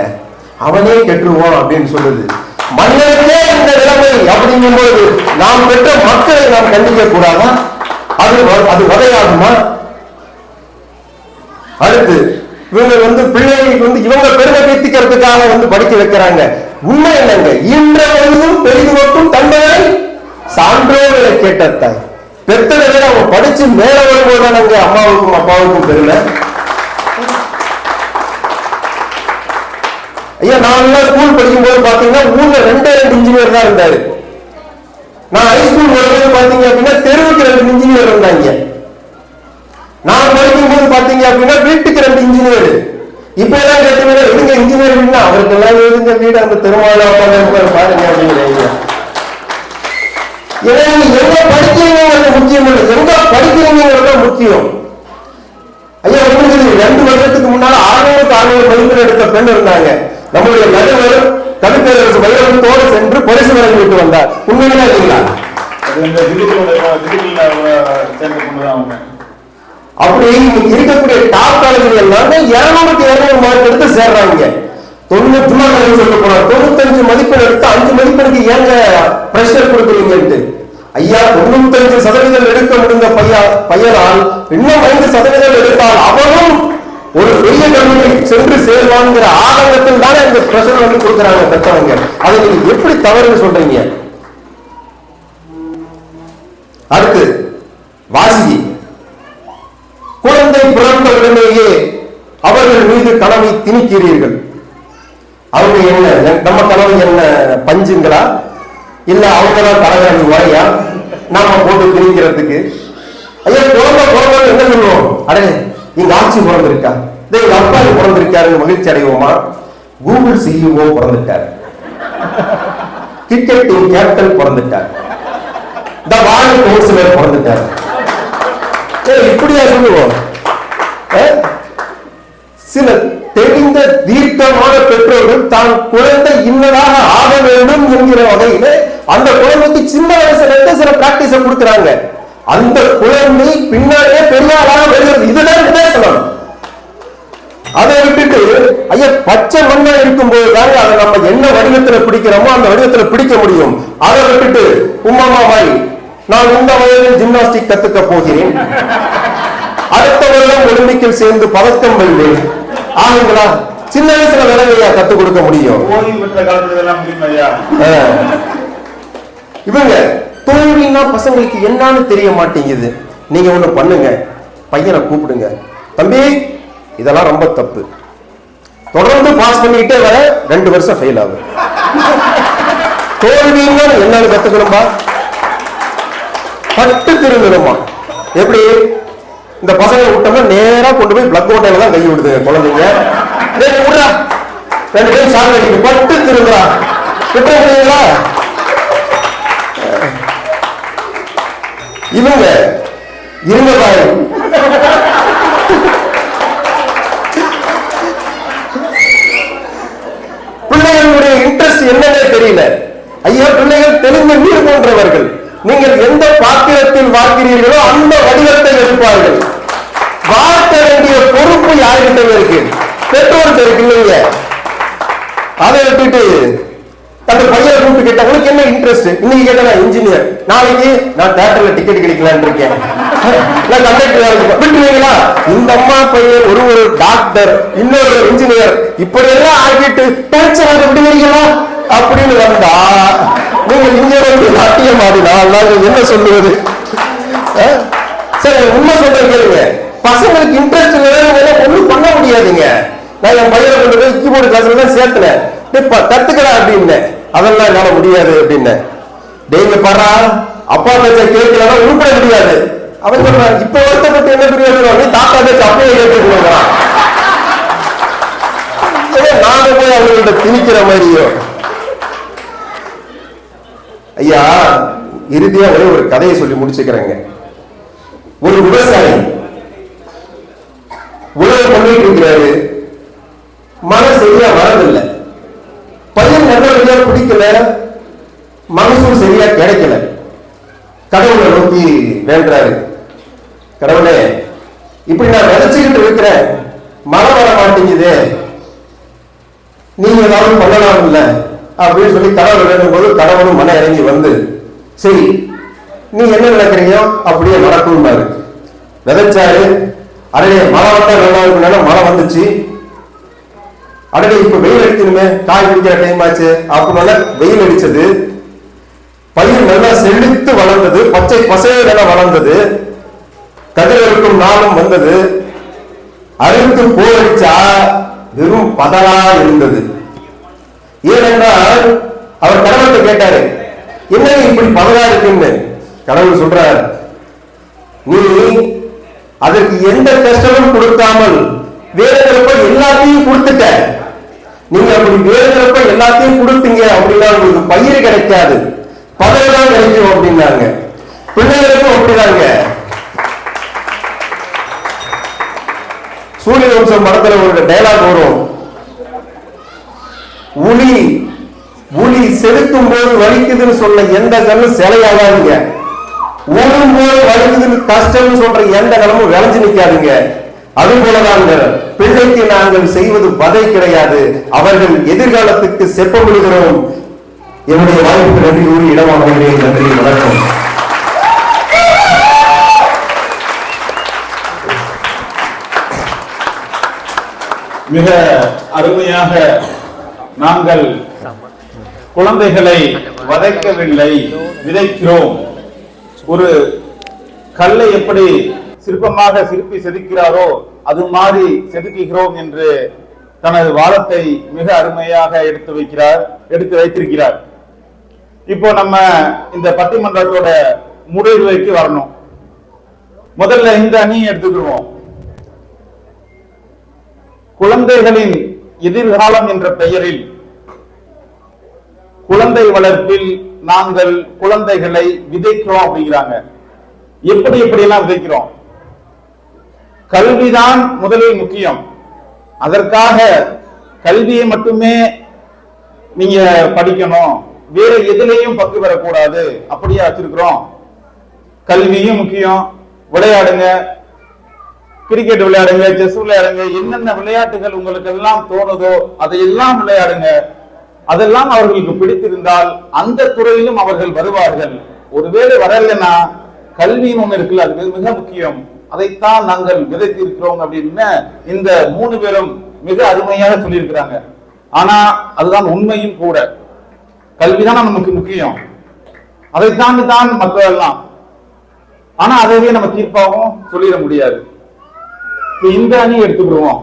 அவனே கெட்டுருவோம் அப்படின்னு சொல்லுது. மன்னனுக்கே இந்த நிலைமை அப்படிங்கும் போது நாம் பெற்ற மக்களை நாம் கண்டிக்க கூடாதா? அது வதையாகுமா? அடுத்து இவங்க வந்து பிள்ளைகளுக்கு வந்து இவங்க பெருமை பேத்திக்கிறதுக்காக வந்து படிக்க வைக்கிறாங்க. உண்மை என்னங்க, இன்றவர்களும் பெரிதுவக்கும் தன்மையை சான்றோர்களை கேட்டாய் பெத்தனை விட அவங்க படிச்சு மேல வரும்போதுதானங்க அம்மாவுக்கும் அப்பாவுக்கும் பெருமை. ஐயா நான் ஸ்கூல் படிக்கும் போது பாத்தீங்கன்னா ஊர்ல 2 இன்ஜினியர் தான் இருந்தாரு. நான் ஹைஸ்கூல் வரும்போது பாத்தீங்க அப்படின்னா தெருவுக்கு 2 இன்ஜினியர் இருந்தாங்க. நான் படிக்கும் போது பாத்தீங்க அப்படின்னா வீட்டுக்கு 2 இன்ஜினியர். இப்ப எல்லாம் கேட்டீங்கன்னா எதுங்க இன்ஜினியர் அவருக்கு எல்லாம் எதுங்க வீடு அந்த திருமாவள பாருங்க அப்படிங்கிறீங்க. எங்க படிக்கிறீங்கிறது முக்கியம் இல்லை, எங்க படிக்கிறீங்கிறது முக்கியம். ஐயா உங்களுக்கு 2 வருஷத்துக்கு முன்னால 600 மதிப்பெண் எடுத்த பெண் இருந்தாங்க. நம்முடைய நடுவர் கவிப்பேரரசு வைரவத்தோடு சென்று பரிசு வழங்கிட்டு வந்தார். உண்மையிலே இல்லைங்களா? அப்படி இருக்கக்கூடிய டாப் காலேஜ்கள் எல்லாமே 200 மார்க் எடுத்து சேர்றாங்க. 90 சொல்ல போனா 95 மதிப்பெண் எடுத்து 5 மதிப்பெண்ணுக்கு ஏங்க பிரஷர் கொடுக்குறீங்கன்ட்டு. ஐயா 95% எடுக்க முடிந்த பையனால் இன்னும் 5% எடுத்தால் அவரும் ஒரு பெரிய கல்வியை சென்று சேர்வான்ங்கிற ஆதங்கத்தில் தானே இந்த பிரஷர் வந்து கொடுக்குறாங்க பெற்றவங்க. அதை நீங்க எப்படி தவறுன்னு சொல்றீங்க? அடுத்து வாசிகி குழந்தை பிறந்த உடனேயே அவர்கள் மீது கனவை திணிக்கிறீர்கள். அவங்க என்ன நம்ம கனவு என்ன பஞ்சுங்களா இல்ல அவங்கதான் தலைவராணி உரையா நாம போட்டு திணிக்கிறதுக்கு? ஐயா குழந்தை பிறந்த என்ன சொல்லுவோம், அடே எங்க ஆட்சி பிறந்திருக்கா, எங்க அப்பா பிறந்திருக்காருன்னு மகிழ்ச்சி அடைவோமா? கூகுள் சிஇஓ பிறந்துட்டார், கிரிக்கெட் டீம் கேப்டன் பிறந்துட்டார், இந்த வாழை கவுன்சிலர் பிறந்துட்டார். இப்படியா சொல்லுவோம்? சில தெரிந்த தீர்க்கமான பெற்றோர்கள் தான் குழந்தை இன்னதாக ஆக வேண்டும் என்கிற வகையில அந்த குழந்தைக்கு சின்ன வயசுல சில பிராக்டிஸ கொடுக்குறாங்க. அந்த குழந்தை பின்னாடியே பெரியாராக வருகிறது. இதுதான் பேசணும். அதை விட்டுட்டு ஐயா பச்சை மண்ணா இருக்கும் போதுதாங்க அதை நம்ம என்ன வடிவத்துல பிடிக்கிறோமோ அந்த வடிவத்துல பிடிக்க முடியும். அதை விட்டுட்டு உமாமா மாதிரி நான் இந்த வயதில் ஜிம்னாஸ்டிக் கத்துக்க போகிறேன், அடுத்த வருடம் ஒலிம்பிக்கில் சேர்ந்து பதக்கம் வெல்வேன் ஆகுங்களா? சின்ன வயசுல வேலையா கத்துக் கொடுக்க முடியும்? இவங்க தோல்வின்னா பசங்களுக்கு என்னன்னு தெரிய மாட்டேங்குது. நீங்க ஒண்ணு பண்ணுங்க, பையனை கூப்பிடுங்க, தம்பி இதெல்லாம் ரொம்ப தப்பு, தொடர்ந்து பாஸ் பண்ணிக்கிட்டே வர 2 வருஷம் ஃபெயில் ஆகும். தோல்வின்னா என்னன்னு கத்துக்கணும்பா, பட்டு திரும்பணுமா? எப்படி இந்த பசங்களை விட்டோம்னா நேரா கொண்டு போய் பிளக் ஓட்டையில தான் கை விடுது குழந்தைங்க. 2 பேரும் சாங்க பட்டு திரும்புறா விட்ட முடியுங்களா? இவங்க இருங்க பாரு, பிள்ளைகளுடைய இன்ட்ரெஸ்ட் என்னன்னே தெரியல. ஐயா பிள்ளைகள் தெலுங்கு நீர் போன்றவர்கள். நீங்கள் எந்த பாத்திரத்தில் வாழ்கிறீர்களோ அந்த வடிவத்தை எடுப்பார்கள். வாழ்த்த வேண்டிய பொறுப்பு யாருக்கிட்ட இருக்கு? பெற்றோர்கிட்ட இருக்கு இல்லைங்க. அதை விட்டுட்டு அந்த பையனை கூப்பிட்டு கேட்டா உனக்கு என்ன இன்ட்ரெஸ்ட்? இன்னைக்கு கேட்டா இன்ஜினியர், நாளைக்கு நான் தியேட்டர்ல டிக்கெட் கிடைக்கலான்னு இருக்கேன், நான் கண்டக்டர் விட்டுருவீங்களா? இந்த அம்மா பையன் ஒரு டாக்டர், இன்னொரு இன்ஜினியர், இப்படி எல்லாம் ஆகிட்டு டேக்ஸர் விடுவீங்களா அப்படின்னு வந்தா நீங்க இங்க வந்து நாட்டியம் ஆடினா என்ன சொல்லுவது? சரி, உண்மை சொல்ற கேளுங்க, பசங்களுக்கு இன்ட்ரெஸ்ட் ஒண்ணும் பண்ண முடியாதுங்க. நான் என் பையனை கொண்டு போய் கீபோர்டு கிளாஸ்ல தான் சேர்த்தேன், கத்துக்கிறா அப்படின்னு. அதெல்லாம் என்னால முடியாது அப்படின்னு. டெய்லி பாரா அப்பா பேச்ச கேட்கலன்னா உருப்பட முடியாது. அவன் சொல்றான், இப்ப வருத்தப்பட்டு என்ன புரியாது, தாத்தா பேச்சு அப்பவே கேட்டுருவாங்க. நாங்க போய் அவங்கள்ட்ட திணிக்கிற மாதிரியோ. ஐயா, இறுதியா ஒரு கதையை சொல்லி முடிச்சுக்கிறேங்க. ஒரு விவசாயி உழவு பண்ணிட்டு இருக்கிறாரு, மழை சரியா வரதில்லை, பையன் நல்லபடியா பிடிக்கல, மகசூல் சரியா கிடைக்கல. கடவுளை நோக்கி வேண்டாரு, கடவுளே இப்படி நான் விதைச்சுக்கிட்டு இருக்கிறேன், மழை வர மாட்டேங்குது, நீங்க ஏதாவது பண்ணலாம் இல்ல அப்படின்னு சொல்லி கடவுள் வேண்டும் போது கடவுளும் மன இறங்கி வந்து, சரி நீ என்ன நினைக்கிறீங்க அப்படியே நடக்கும்னாரு. விதைச்சாரு, அடே மழை வந்தா நல்லா இருக்குனால மழை வந்துச்சு. அடே இப்ப வெயில் அடிக்கணுமே, காய் பிடிக்கிற டைம் ஆச்சு அப்படின்னால வெயில் அடிச்சது. பயிர் நல்லா செழித்து வளர்ந்தது, பச்சை பசையை நல்லா வளர்ந்தது, கதிரறுக்கும் நாளும் வந்தது. அறுத்து போரடிச்சா வெறும் பதறா இருந்தது. ஏனென்றால் அவர் கடவுள்கிட்ட கேட்டாரு, என்ன இப்படி பதறா இருக்குன்னு. கடவுள் சொல்றார், நீ அதற்கு எந்த கஷ்டமும் கொடுக்காமல் வேறுகிறப்ப எல்லாத்தையும் கொடுத்துட்ட. நீங்க அப்படி வேறுகிறப்ப எல்லாத்தையும் கொடுத்தீங்க அப்படின்னா உங்களுக்கு பயிர் கிடைக்காது, பதவிதான் கிடைக்கும் அப்படின்னாங்க. பிள்ளைகளுக்கும் அப்படிதாங்க. சூரிய வம்சம் படத்துல ஒரு டயலாக் வரும், உளி செலுத்தும் போது வலிக்குதுன்னு சொல்ல எந்த கண்ணு சிலையாகாதுங்க, ஊரும் போது வலிக்குதுன்னு கஷ்டம்னு சொல்ற எந்த கணமும் விளைஞ்சு நிக்காதுங்க. அது போலதாங்க பிள்ளைக்கு நாங்கள் செய்வது வதை கிடையாது, அவர்கள் எதிர்காலத்துக்கு செப்பமிடுகிறோம். என்னுடைய வாய்ப்புக்கு நன்றி கூறி இடமாகிறேன். நன்றி, வணக்கம். மிக அருமையாக நாங்கள் குழந்தைகளை வதைக்கவில்லை, விதைக்கிறோம். ஒரு கல்லை எப்படி சிற்பமாக சிற்பி செதுக்கிறாரோ அது மாதிரி செதுக்குகிறோம் என்று தனது வாதத்தை மிக அருமையாக எடுத்து வைத்திருக்கிறார். இப்போ நம்ம இந்த பட்டிமன்றத்தோட முடிவுரைக்கு வரணும். முதல்ல இந்த அணியை எடுத்துக்கிடுவோம். குழந்தைகளின் எதிர்காலம் என்ற பெயரில் குழந்தை வளர்ப்பில் நாங்கள் குழந்தைகளை விதைக்கிறோம் அப்படிங்கிறாங்க. எப்படி எல்லாம் விதைக்கிறோம்? கல்விதான் முதலில் முக்கியம். அதற்காக கல்வியை மட்டுமே நீங்க படிக்கணும், வேற எதிலையும் பங்கு பெறக்கூடாது அப்படியே வச்சிருக்கிறோம். கல்வியும் முக்கியம். விளையாடுங்க, கிரிக்கெட் விளையாடுங்க, செஸ் விளையாடுங்க, என்னென்ன விளையாட்டுகள் உங்களுக்கு எல்லாம் தோணுதோ அதையெல்லாம் விளையாடுங்க. அதெல்லாம் அவர்களுக்கு பிடித்திருந்தால் அந்த துறையிலும் அவர்கள் வருவார்கள். ஒருவேளை வரலைன்னா கல்வியும் ஒண்ணு இருக்குல்ல, அது மிக முக்கியம், அதைத்தான் நாங்கள் விதைத்திருக்கிறோம் அப்படின்னு இந்த 3 பேரும் மிக அருமையாக சொல்லியிருக்கிறாங்க. ஆனா அதுதான் உண்மையும் கூட. கல்விதான் நமக்கு முக்கியம், அதை தாண்டி தான் மற்றதெல்லாம். ஆனா அதையே நம்ம தீர்ப்பாகவும் சொல்லிட முடியாது. இந்த அணி எடுத்துக்கிடுவோம்.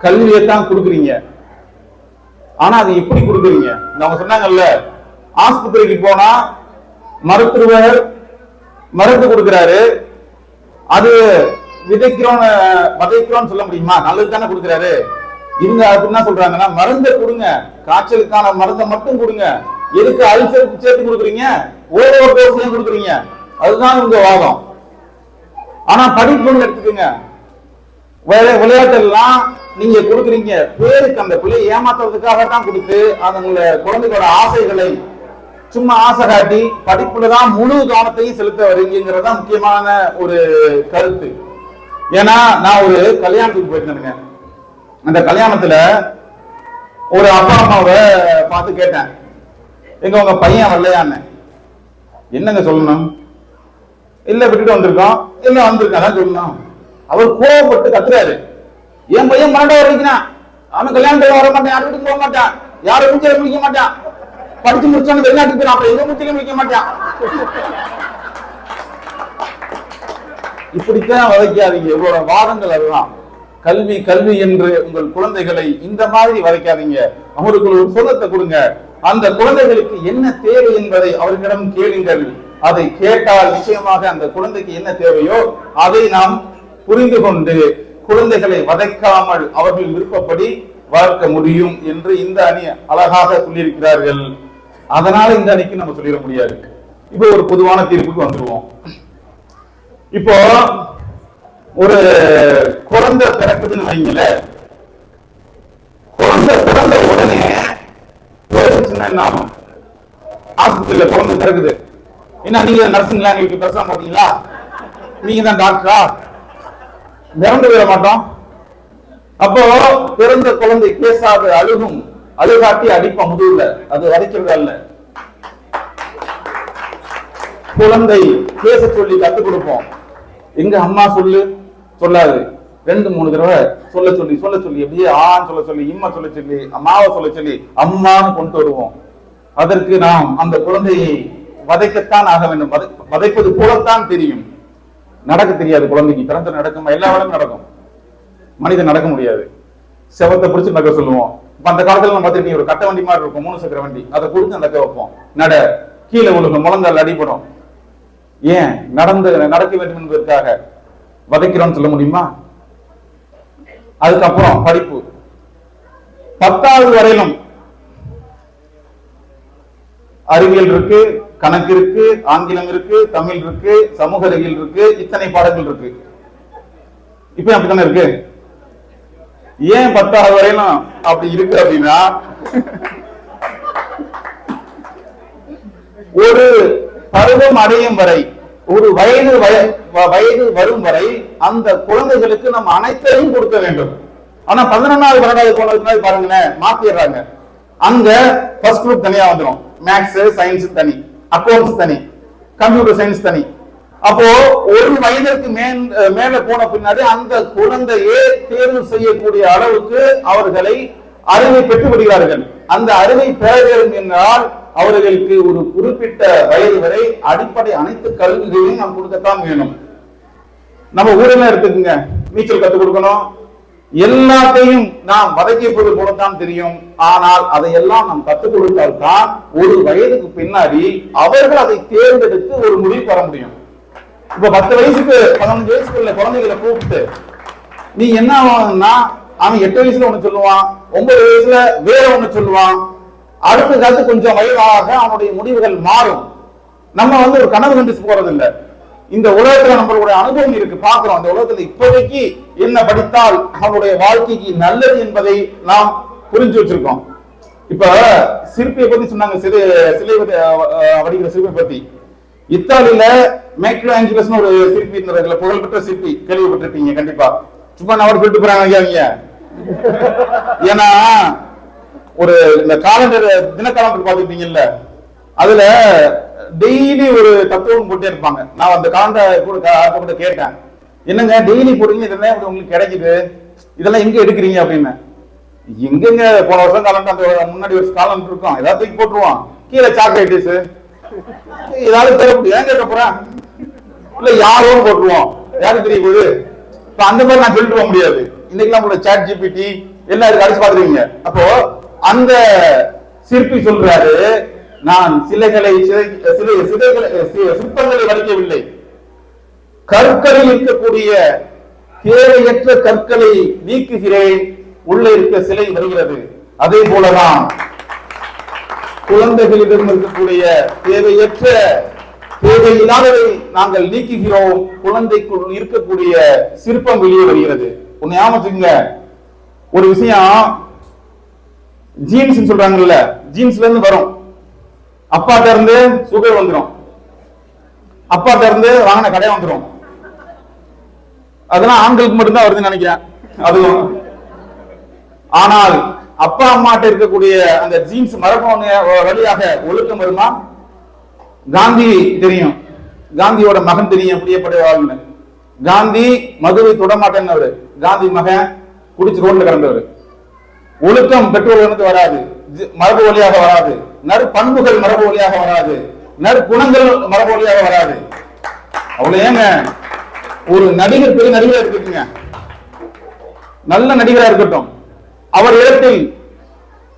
கல்வியைத்தான் கொடுக்குறீங்க, ஆனா அது எப்படி கொடுக்குறீங்க? அவங்க சொன்னாங்கல்ல, ஆஸ்பத்திரிக்கு போனா மருத்துவர் மருந்து கொடுக்கிறாரு, அது விதைக்கிறோம் சொல்ல முடியுமா? நல்லது தானே கொடுக்கிறாரு. இவங்க அப்படின்னா சொல்றாங்கன்னா, மருந்தை கொடுங்க, காய்ச்சலுக்கான மருந்தை மட்டும் கொடுங்க, எதுக்கு அல்சருக்கு சேர்த்து கொடுக்குறீங்க, ஓரோ கோர்ஸ்லயும் கொடுக்குறீங்க, அதுதான் உங்க வாதம். ஆனா படிப்புன்னு எடுத்துக்கோங்க, விளையாட்டு எல்லாம் நீங்க கொடுக்குறீங்க பேருக்கு, அந்த பிள்ளையை ஏமாத்துறதுக்காக தான் கொடுத்து அந்த குழந்தைகளோட ஆசைகளை சும்மா ஆசை காட்டி படிப்புலதான் முழு கவனத்தையும் செலுத்த வரீங்கிறதா முக்கியமான ஒரு கருத்து. ஏன்னா நான் ஒரு கல்யாணத்துக்கு போயிருந்தேங்க. அந்த கல்யாணத்துல ஒரு அப்பா அம்மாவை பார்த்து கேட்டேன், எங்க உங்க பையன் வரலையான்னு. என்னங்க சொல்லணும்? இல்ல விட்டுட்டு வந்திருக்கோம், இல்ல வந்திருக்கான் சொல்லணும். அவர் கோவப்பட்டு கத்துறாரு, என் பையன் 12 வரைக்கும் அவன் கல்யாணத்துக்கு வர மாட்டான், யார் வீட்டுக்கு போக மாட்டான், யாரும் மூச்சில முடிக்க மாட்டான், படிச்சு முடிச்சான்னு வெளிநாட்டுக்கு போயிடும், அப்ப எங்க மூச்சில முடிக்க மாட்டான். இப்படித்தான் வதைக்காதீங்க. இவரோட வாதங்கள் அதுதான். கல்வி கல்வி என்று உங்கள் குழந்தைகளை இந்த மாதிரி வதைக்காதீங்க. அவருக்கு ஒரு சுதத்தை கொடுங்க. அந்த குழந்தைகளுக்கு என்ன தேவை என்பதை அவர்களிடம் கேளுங்கள். அதை கேட்டால் நிச்சயமாக அந்த குழந்தைக்கு என்ன தேவையோ அதை நாம் புரிந்து கொண்டு குழந்தைகளை வதைக்காமல் அவர்கள் விருப்பப்படி வளர்க்க முடியும் என்று இந்த அணி அழகாக சொல்லியிருக்கிறார்கள். அதனால இந்த அணிக்கு நம்ம சொல்லிட முடியாது. இப்போ ஒரு பொதுவான தீர்ப்புக்கு வந்துருவோம். இப்போ ஒரு குழந்தை பிறக்குதுன்னு வைங்கள, குழந்தை பிறந்த உடனே ஆஸ்பத்திரியில குழந்தை பிறகுது. என்ன நீங்க நர்ஸுங்களா? நீங்க பேசாம போட்டீங்களா? நீங்க தான் டாக்டரா? இறந்து விட மாட்டோம். அப்போ பிறந்த குழந்தை பேசாது அழுகும், அழுகாட்டி அடிப்போம் முதுகுல. அது வதைக்கிறது அல்ல. குழந்தை பேச சொல்லி கத்துக் கொடுப்போம். எங்க அம்மா சொல்லு சொல்லாது, 2-3 தடவை சொல்ல சொல்லி அப்படியே ஆன்னு சொல்ல சொல்லி, இம்மா சொல்ல சொல்லி, அம்மாவை சொல்ல சொல்லி அம்மான்னு கொண்டு வருவோம். அதற்கு நாம் அந்த குழந்தையை வதைக்கத்தான் ஆக வேண்டும். வதைப்பது போலத்தான் தெரியும். நடக்க தெரியாது குழந்தைக்கு. பிறந்த நடக்குமா? எல்லா வேலையும் நடக்கும். மனிதன் நடக்க முடியாது. செவத்தை பிடிச்சு நடக்க சொல்லுவோம். இப்ப அந்த காலத்துல நம்ம பார்த்துட்டு ஒரு கட்ட வண்டி மாதிரி இருக்கும், 3 சக்கர வண்டி, அதை கொடுத்து நடக்க வைப்போம். நட, கீழே விழுகும், முழந்தால் அடிபடும். ஏன்? நடக்க வேண்டும் என்பதற்காக வதைக்கிறோம்னு சொல்ல முடியுமா? அதுக்கப்புறம் படிப்பு 10வது வரையிலும் அறிவியல் இருக்கு, கணக்கு இருக்கு, ஆங்கிலம் இருக்கு, தமிழ் இருக்கு, சமூக அறிவியல் இருக்கு, இத்தனை பாடங்கள் இருக்கு. இப்ப அப்படித்தானே இருக்கு. ஏன் 10வது வரையிலும் அப்படி இருக்கு அப்படின்னா, ஒரு பருவம் அடையும் வரை, ஒரு வயது வரும் வரை அந்த குழந்தைகளுக்கு நம்ம அனைத்தையும் கொடுக்க வேண்டும். ஆனா 11வது 12வது போனதுக்கு பாருங்களேன், மாத்திடுறாங்க. அங்க ஃபர்ஸ்ட் குரூப் தனியா வந்துடும். மேக்ஸ், சயின்ஸ் தனி, அக்கௌண்ட்ஸ் தனி, கம்ப்யூட்டர் சயின்ஸ் தனி. அப்போ ஒரு வயதிற்கு மேல போன பின்னாடி அந்த குழந்தையே தேர்வு செய்யக்கூடிய அளவுக்கு அவர்களை அறிவை பெற்று விடுகிறார்கள். அந்த அறிவை பெற வேண்டும் என்றால் அவர்களுக்கு ஒரு குறிப்பிட்ட வயது வரை அடிப்படை அனைத்து கல்விகளையும் நாம் கொடுக்கத்தான் வேணும். நம்ம ஊரில் எடுத்துக்கோங்க, நீச்சல் கற்றுக் கொடுக்கணும், எல்லாத்தையும் நாம் வதைக்கப்பது போலத்தான் தெரியும். ஆனால் அதையெல்லாம் நாம் கற்றுக் கொடுத்தால் தான் ஒரு வயதுக்கு பின்னாடி அவர்கள் அதை தேர்ந்தெடுத்து ஒரு முடிவு பெற முடியும். இப்ப 10 வயசுக்கு 15 வயசுக்குள்ள குழந்தைகளை கூப்பிட்டு நீ என்ன ஆகணும்னா, அவன் 8 வயசுல ஒண்ணு சொல்லுவான், 9 வயசுல வேற ஒண்ணு சொல்லுவான். அடுத்த காலத்து கொஞ்சம் வயதாக அவனுடைய முடிவுகள் மாறும். நம்ம ஒரு கனவு கண்டு போறது இல்லை. இந்த உலகத்துல நம்மளுடைய அனுபவம் இருக்கு, பாக்குறோம். இந்த உலகத்துல இப்போதைக்கு என்ன படித்தால் அவனுடைய வாழ்க்கைக்கு நல்லது என்பதை நாம் புரிஞ்சு வச்சிருக்கோம். இப்ப சிற்பியை பத்தி சொன்னாங்க, சிலை வடிக்கிற சிற்பை பத்தி. இத்தாலியில மைக்கேல் ஆஞ்சலஸ் ஒரு சிற்பி இருந்தார், புகழ்பெற்ற சிற்பி, கேள்விப்பட்டிருப்பீங்க கண்டிப்பா. சும்மா நான் சொல்லிட்டு போறாங்க. ஏன்னா ஒரு இந்த காலண்டர், தினக்காலண்டர் பாத்துட்டீங்கல்ல, அதுல டெய்லி ஒரு தத்துவம் போட்டே இருப்பாங்க. நான் அந்த காலண்டர் கூட கேட்டேன், என்னங்க டெய்லி போடுறீங்க, இதெல்லாம் உங்களுக்கு கிடைக்குது, இதெல்லாம் எங்க எடுக்கிறீங்க அப்படின்னு. எங்கெங்க போன வருஷம் காலண்டர், முன்னாடி வருஷம் காலண்டர் இருக்கும், ஏதாவது தூக்கி போட்டுருவான். கீழே சாக்லேட்ஸ் ஏதாவது தேவைப்படும், ஏன் கேட்க போறேன், இல்ல யாரும் போட்டுருவோம், யாரும் தெரிய போகுது. இப்ப அந்த மாதிரி நான் சொல்லிட்டு போக முடியாது. இன்னைக்கெல்லாம் கூட சாட் ஜிபிடி எல்லாம் இருக்கு, அடிச்சு பாத்துருவீங்க. அப்போ அந்த சிற்பி சொல்றாரு, நான் சிற்பங்களை வடிக்கவில்லை, கற்களில் இருக்கக்கூடிய தேவையற்ற கற்களை நீக்குகிறேன், உள்ள இருக்க சிலை வருகிறது. அதே போலதான் குழந்தைகளிடம் இருக்கக்கூடிய தேவையற்ற தேவையில்லாததை நாங்கள் நீக்குகிறோம், குழந்தைக்குள் இருக்கக்கூடிய சிற்பம் வெளியே வருகிறது. ஒன்னு ஞாபகம், ஒரு விஷயம் ஜீன்ஸ் சொல்றாங்கல்ல, ஜீன்ஸ்ல இருந்து வரும். அப்பாட்ட இருந்து சுகர் வந்துடும், அப்பாட்ட இருந்து வாங்கின கடை வந்துடும். அதெல்லாம் ஆண்களுக்கு மட்டும்தான் வருதுன்னு நினைக்கிறேன் அதுவும். ஆனால் அப்பா அம்மாட்ட இருக்கக்கூடிய அந்த ஜீன்ஸ் மரபு வழியாக ஒழுக்கம் வருமா? காந்தி தெரியும், காந்தியோட மகன் தெரியும் பிரியப்படுவாள்னு. காந்தி மதுவை தொடமாட்டேன்னு, காந்தி மகன் குடிச்சு ரோட்ல கிடந்தவர். ஒழுக்கம் பெற்றோர்களுக்கு வராது, மரபு வழியாக வராது. நற்பண்புகள் மரபு வழியாக வராது, நற்குணங்கள் மரபு வழியாக வராது. அவ்வளவு ஏங்க, ஒரு நடிகர் பெரிய நடிகரா இருக்குங்க, நல்ல நடிகரா இருக்கட்டும், அவர் இடத்தில்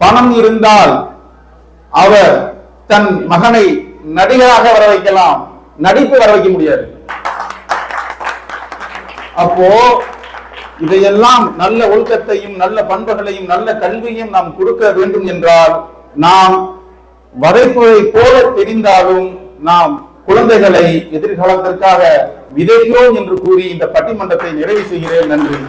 பணம் இருந்தால் அவர் தன் மகனை நடிகராக வர வைக்கலாம், நடிப்பு வர வைக்க முடியாது. அப்போ இதையெல்லாம் நல்ல ஒழுக்கத்தையும் நல்ல பண்புகளையும் நல்ல கல்வியும் நாம் கொடுக்க வேண்டும் என்றால் நாம் வதைப்பதை போல தெரிந்தாலும் நாம் குழந்தைகளை எதிர்காலத்திற்காக விதைக்கிறோம் என்று கூறி இந்த பட்டிமன்றத்தை நிறைவு செய்கிறேன். நன்றி.